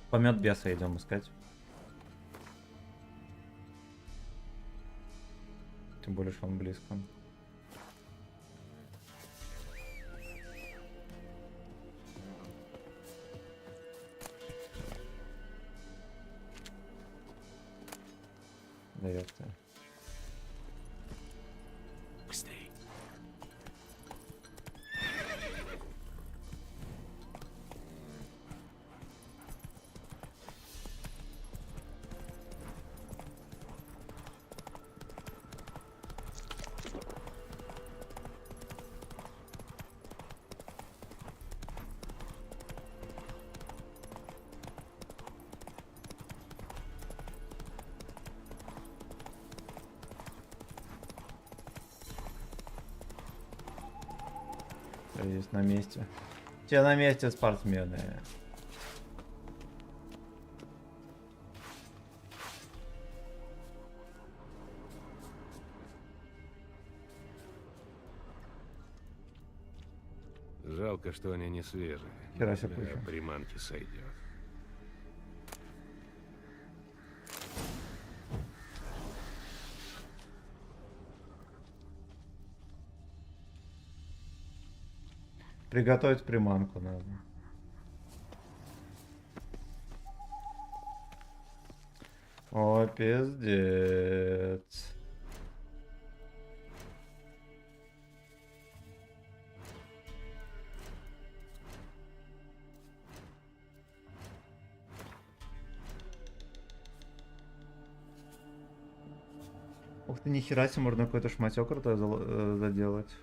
Помет беса идем искать. Тем более, что он близко. Да ёпта. Быстрей. Есть на месте. Те на месте, спортсмены. Жалко, что они не свежие. Хера себе Для куча. приманки сойдет. Приготовить приманку надо. О, пиздец. Ух ты, нихера себе, можно какой-то шматек крутой заделать.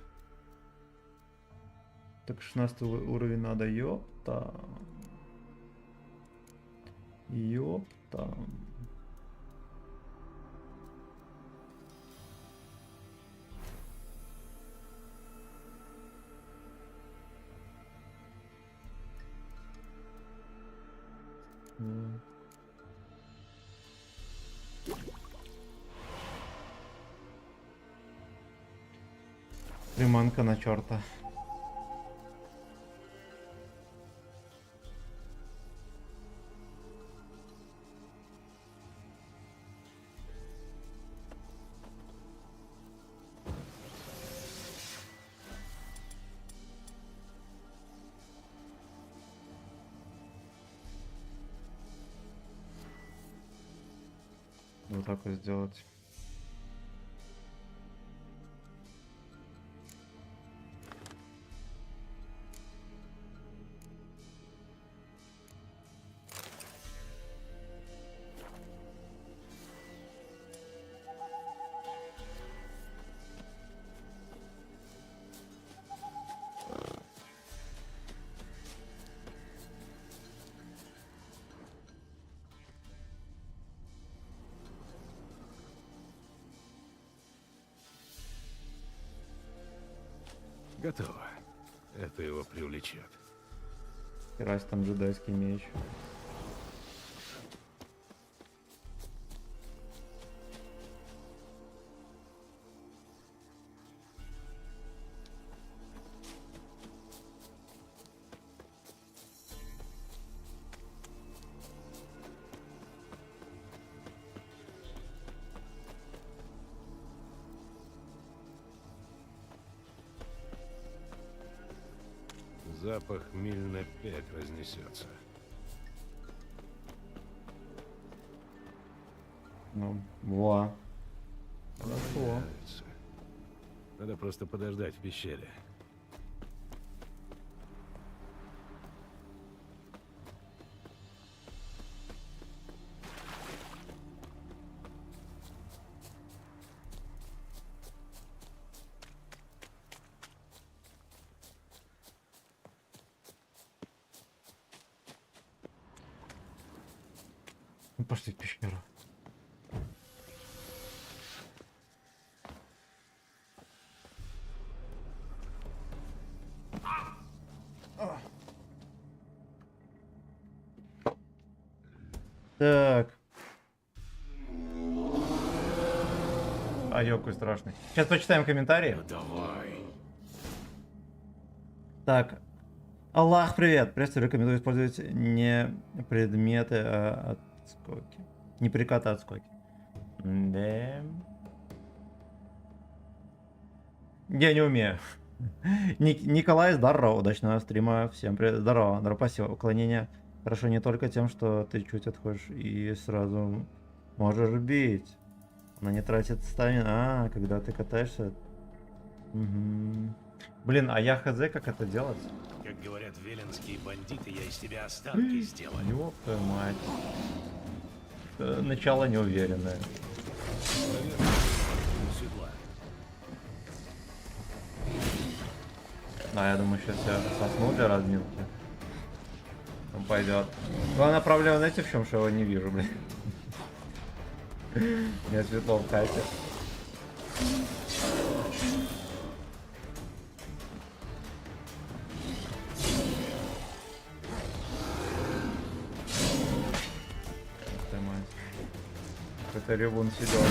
Так 16 уровень надо, ёпта. Ёпта. Приманка на черта. Вот так вот сделать. Готово. Это его привлечет. Раз там джедайский меч. Запах миль на 5 разнесется. Ну, во. Хорошо. Нравится. Надо просто подождать в пещере. Ну, пошли в пещеру. Так. А какой страшный. Сейчас почитаем комментарии. Давай. Так. Аллах, привет. Приветствую, рекомендую использовать не предметы, а отскоки. Не прикаты, а отскоки. Да. Я не умею. Николай, здорово. Удачного стрима. Всем привет. Здорово. Здорово, спасибо. Уклонение хорошо не только тем, что ты чуть отходишь и сразу можешь бить. Она не тратит стамина. Когда ты катаешься. Угу. Блин, а я хз, как это делать? Как говорят веленские бандиты, я из тебя останки сделаю. Ёб твою мать. Начало неуверенное. Да, я думаю, сейчас я сосну для разминки. Он пойдет. Главная проблема, знаете, в чем, что я его не вижу, блин. Мне светло в кате. Это ревун сидел.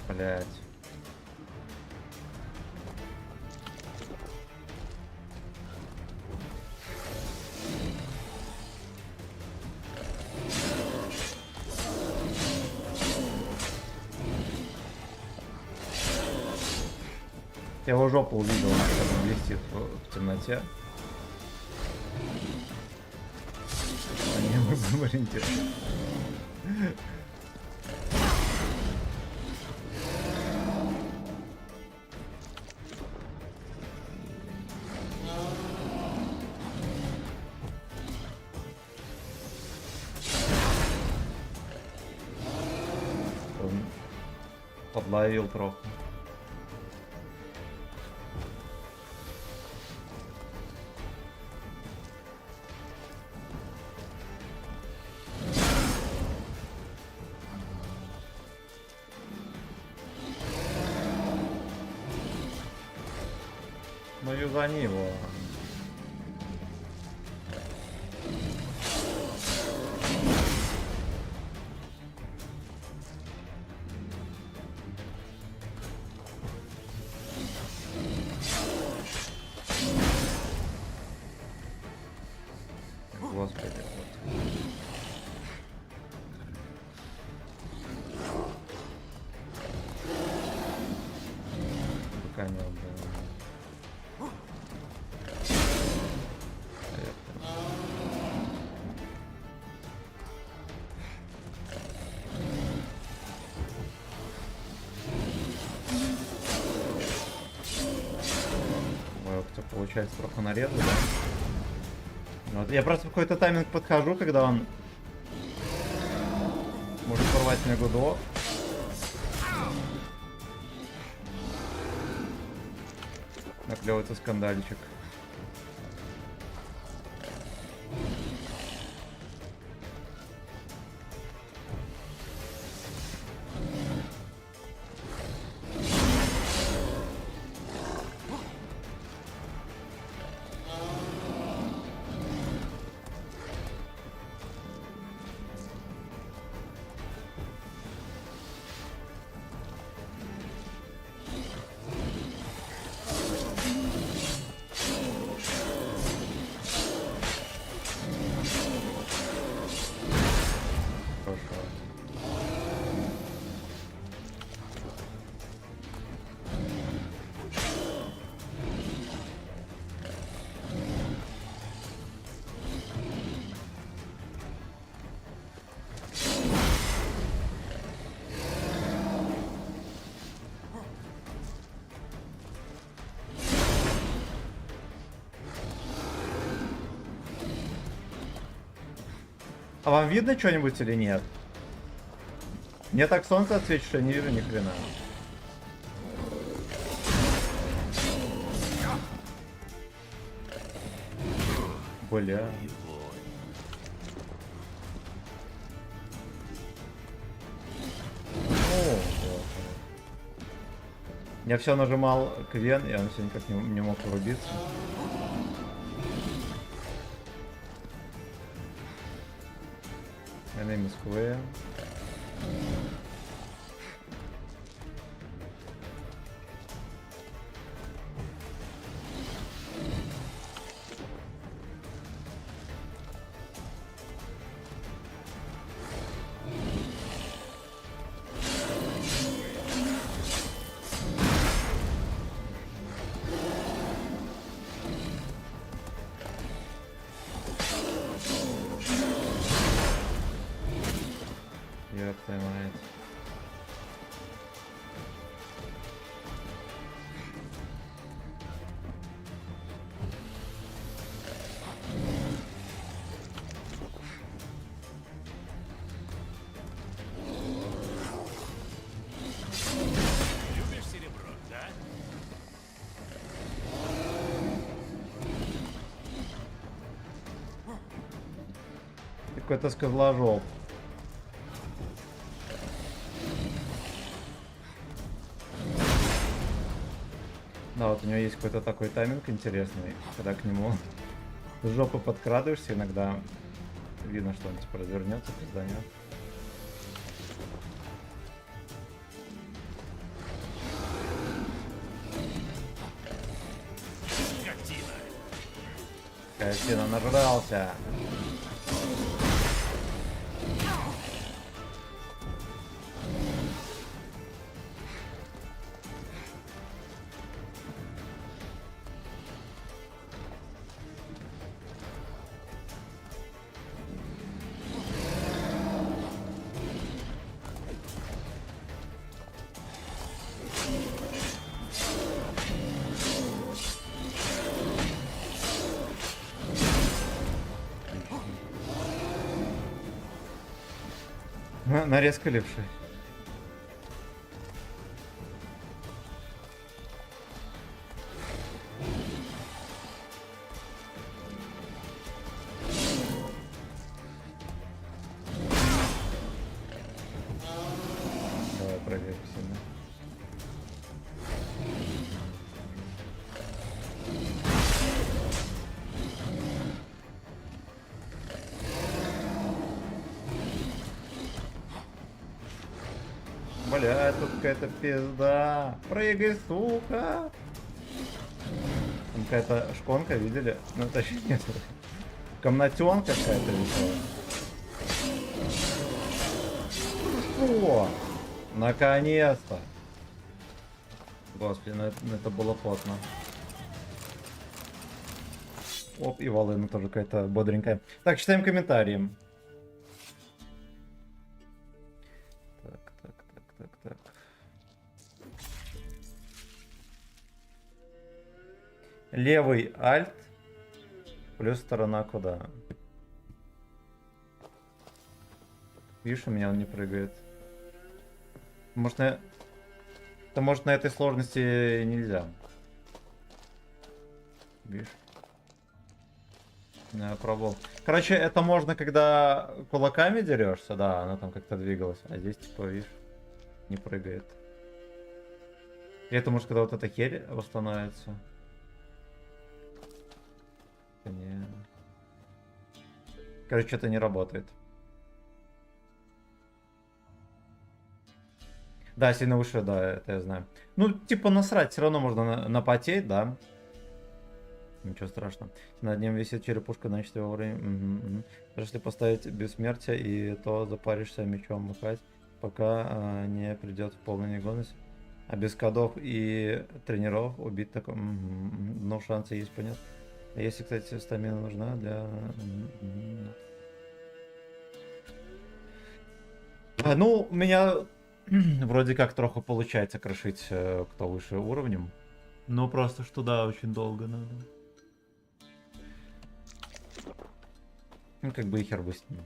Блять. Я его жопу увидел, он там блестит в темноте. Они мы будем ориентироваться. Он подловил трохи. Ну юзани его. Господи. пока не убил. Ой, кто получается трохи нарезал, да? Вот. Я просто в какой-то тайминг подхожу, когда он может порвать мне гудок. Наклевывается скандальчик. А вам видно что-нибудь или нет? Мне так солнце отсвечит, что я не вижу ни хрена. Бля. Я все нажимал Квен, и он все никак не мог врубиться. Enemy Square. Ёпта мать. Любишь серебро, да? Какой-то скозложоп. Да, вот у него есть какой-то такой тайминг интересный, когда к нему с жопы подкрадываешься, иногда видно, что он типа развернется, пизданет. Картина нажрался. Нарезка левши. Давай проверим сильно. Бля, тут какая-то пизда. Прыгай, сука. Там какая-то шконка, видели? Ну, точнее, нет. Комнатенка какая-то веселая. О, наконец-то. Господи, ну это было плотно. Оп, и волына тоже какая-то бодренькая. Так, читаем комментарии. Так. Левый альт плюс сторона куда? Видишь, у меня он не прыгает. Может, может на этой сложности нельзя. Видишь? Я пробовал. Короче, это можно, когда кулаками дерешься, да, она там как-то двигалась. А здесь, типа, видишь, не прыгает. И это может, когда вот эта херь восстановится. Не. Короче, что-то не работает. Да, сильно выше, да, это я знаю. Ну, типа, насрать, все равно можно напотеть, да. Ничего страшного. Над ним висит черепушка, значит, его время. Если поставить бессмертие, и то запаришься мечом махать, пока не придет в полную негодность. А без кодов и тренеров убить такой... Но шансы есть, понятно. Если, кстати, стамина нужна для... Ну, у меня вроде как троху получается крошить, кто выше уровнем. Ну, просто что, да, очень долго надо. Ну, как бы и хер бы с ним.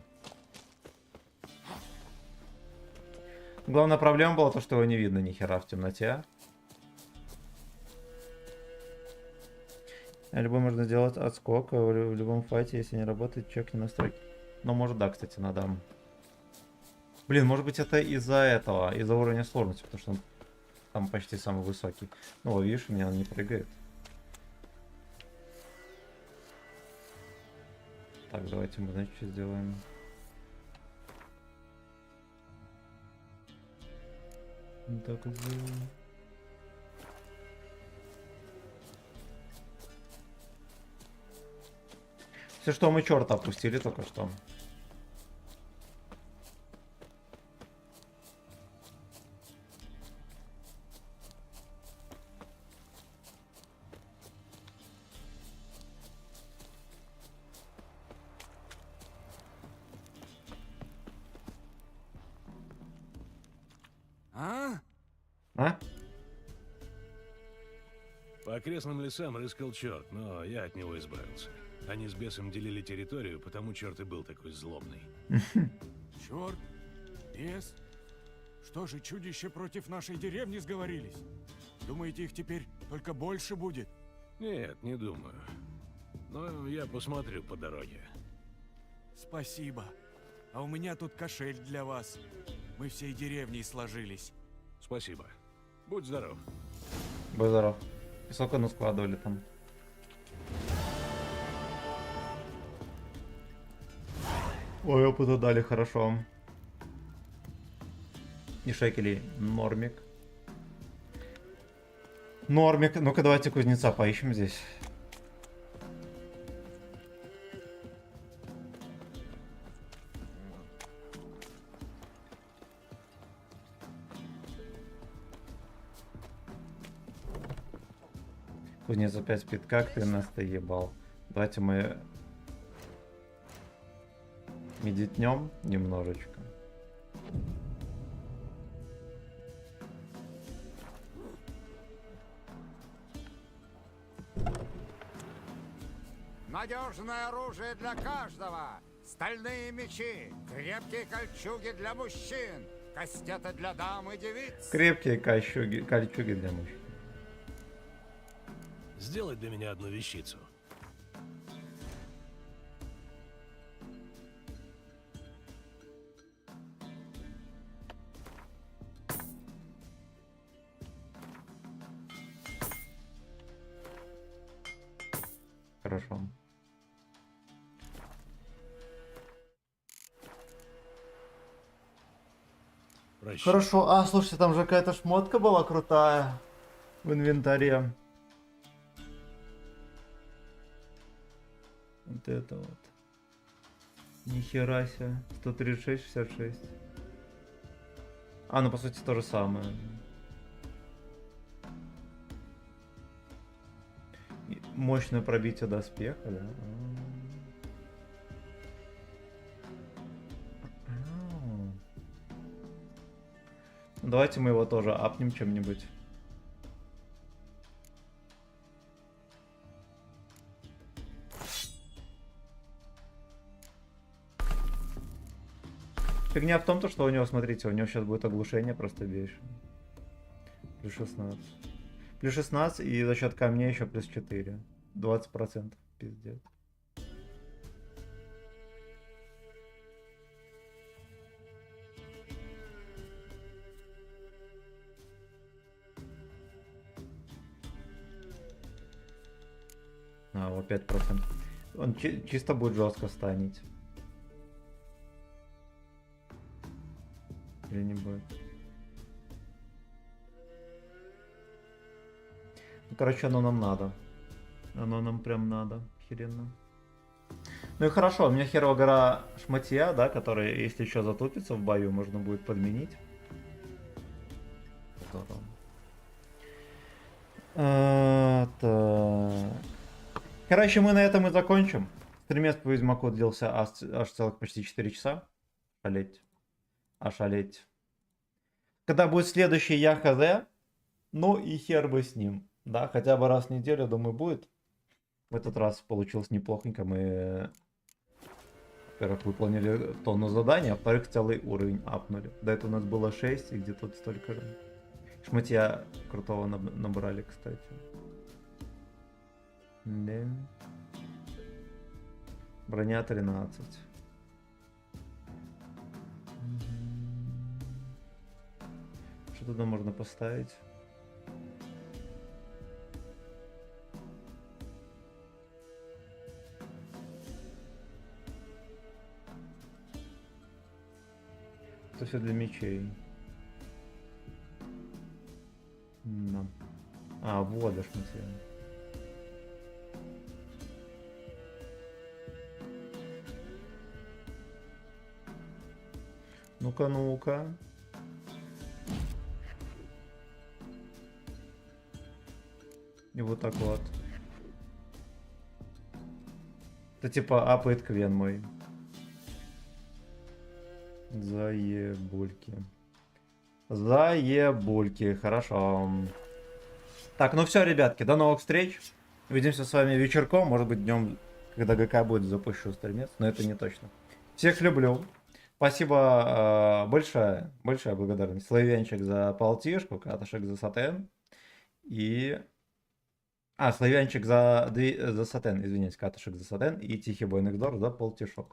Главная проблема была то, что его не видно ни хера в темноте. Любой можно сделать отскок в любом файте, если не работает, чекни настройки. Ну, может, да, кстати, надо. Блин, может быть, это из-за этого, из-за уровня сложности, потому что он там почти самый высокий. Ну, видишь, у меня он не прыгает. Так, давайте мы, значит, что сделаем. Так вот сделаем. Все, что мы черта опустили только что. А? По окрестным лесам рыскал черт, но я от него избавился. Они с бесом делили территорию, потому черт и был такой злобный. Черт? Бес? Что же, чудища против нашей деревни сговорились? Думаете, их теперь только больше будет? Нет, не думаю. Но я посмотрю по дороге. Спасибо. А у меня тут кошель для вас. Мы всей деревней сложились. Спасибо. Будь здоров. Будь здоров. И сколько наскладывали там? Ой, опыта дали хорошо. И шекелей. Нормик. Нормик. Ну-ка, давайте кузнеца поищем здесь. Кузнец опять спит. Как ты нас ебал? Давайте мы медитнем немножечко. Надежное оружие для каждого. Стальные мечи, крепкие кольчуги для мужчин, кастеты для дам и девиц. Крепкие кольчуги для мужчин. Сделай для меня одну вещицу. Хорошо. Прощай. Хорошо. А, слушайте, там же какая-то шмотка была крутая в инвентаре. Вот это вот. Нихера себе. 136,66. А, ну по сути то же самое. Мощное пробитие доспеха, да? Давайте мы его тоже апнем чем-нибудь. Фигня в том, что у него, смотрите, у него сейчас будет оглушение просто бешеное. Плюс 16. Плюс 16 и за счет камней еще плюс 4. 20%. Пиздец. А, вот 5%. Он чисто будет жестко станет. Или не будет? Ну, короче, оно нам надо. Оно нам прям надо. Охеренно. Ну и хорошо, у меня херовая гора шматья, да, которая, если еще затупится в бою, можно будет подменить. Здорово. Так. Короче, мы на этом и закончим. Стримец по Ведьмаку длился аж целых почти 4 часа. Шалеть. Ошалеть. Когда будет следующий, я хз. Ну и хер бы с ним. Да, хотя бы раз в неделю, думаю, будет. В этот раз получилось неплохонько. Мы, во-первых, выполнили тонну заданий, а во-вторых, целый уровень апнули. До этого у нас было 6, и где-то столько же. Шматья крутого набрали, кстати. Да. Броня 13. Что туда можно поставить? Это все для мечей. Да. А, вот аж материал. Ну-ка, ну-ка. И вот так вот. Это типа апает квен мой. Заебульки. Заебульки. Хорошо. Так, ну все, ребятки, до новых встреч. Увидимся с вами вечерком. Может быть, днем, когда ГК будет, запущу стримец. Но это не точно. Всех люблю. Спасибо большая благодарность. Славянчик за полтишку, Катышек за сатен. И... Славянчик за сатен, извиняюсь, Катышек за сатен. И Тихий Бойный Гдор за полтишок.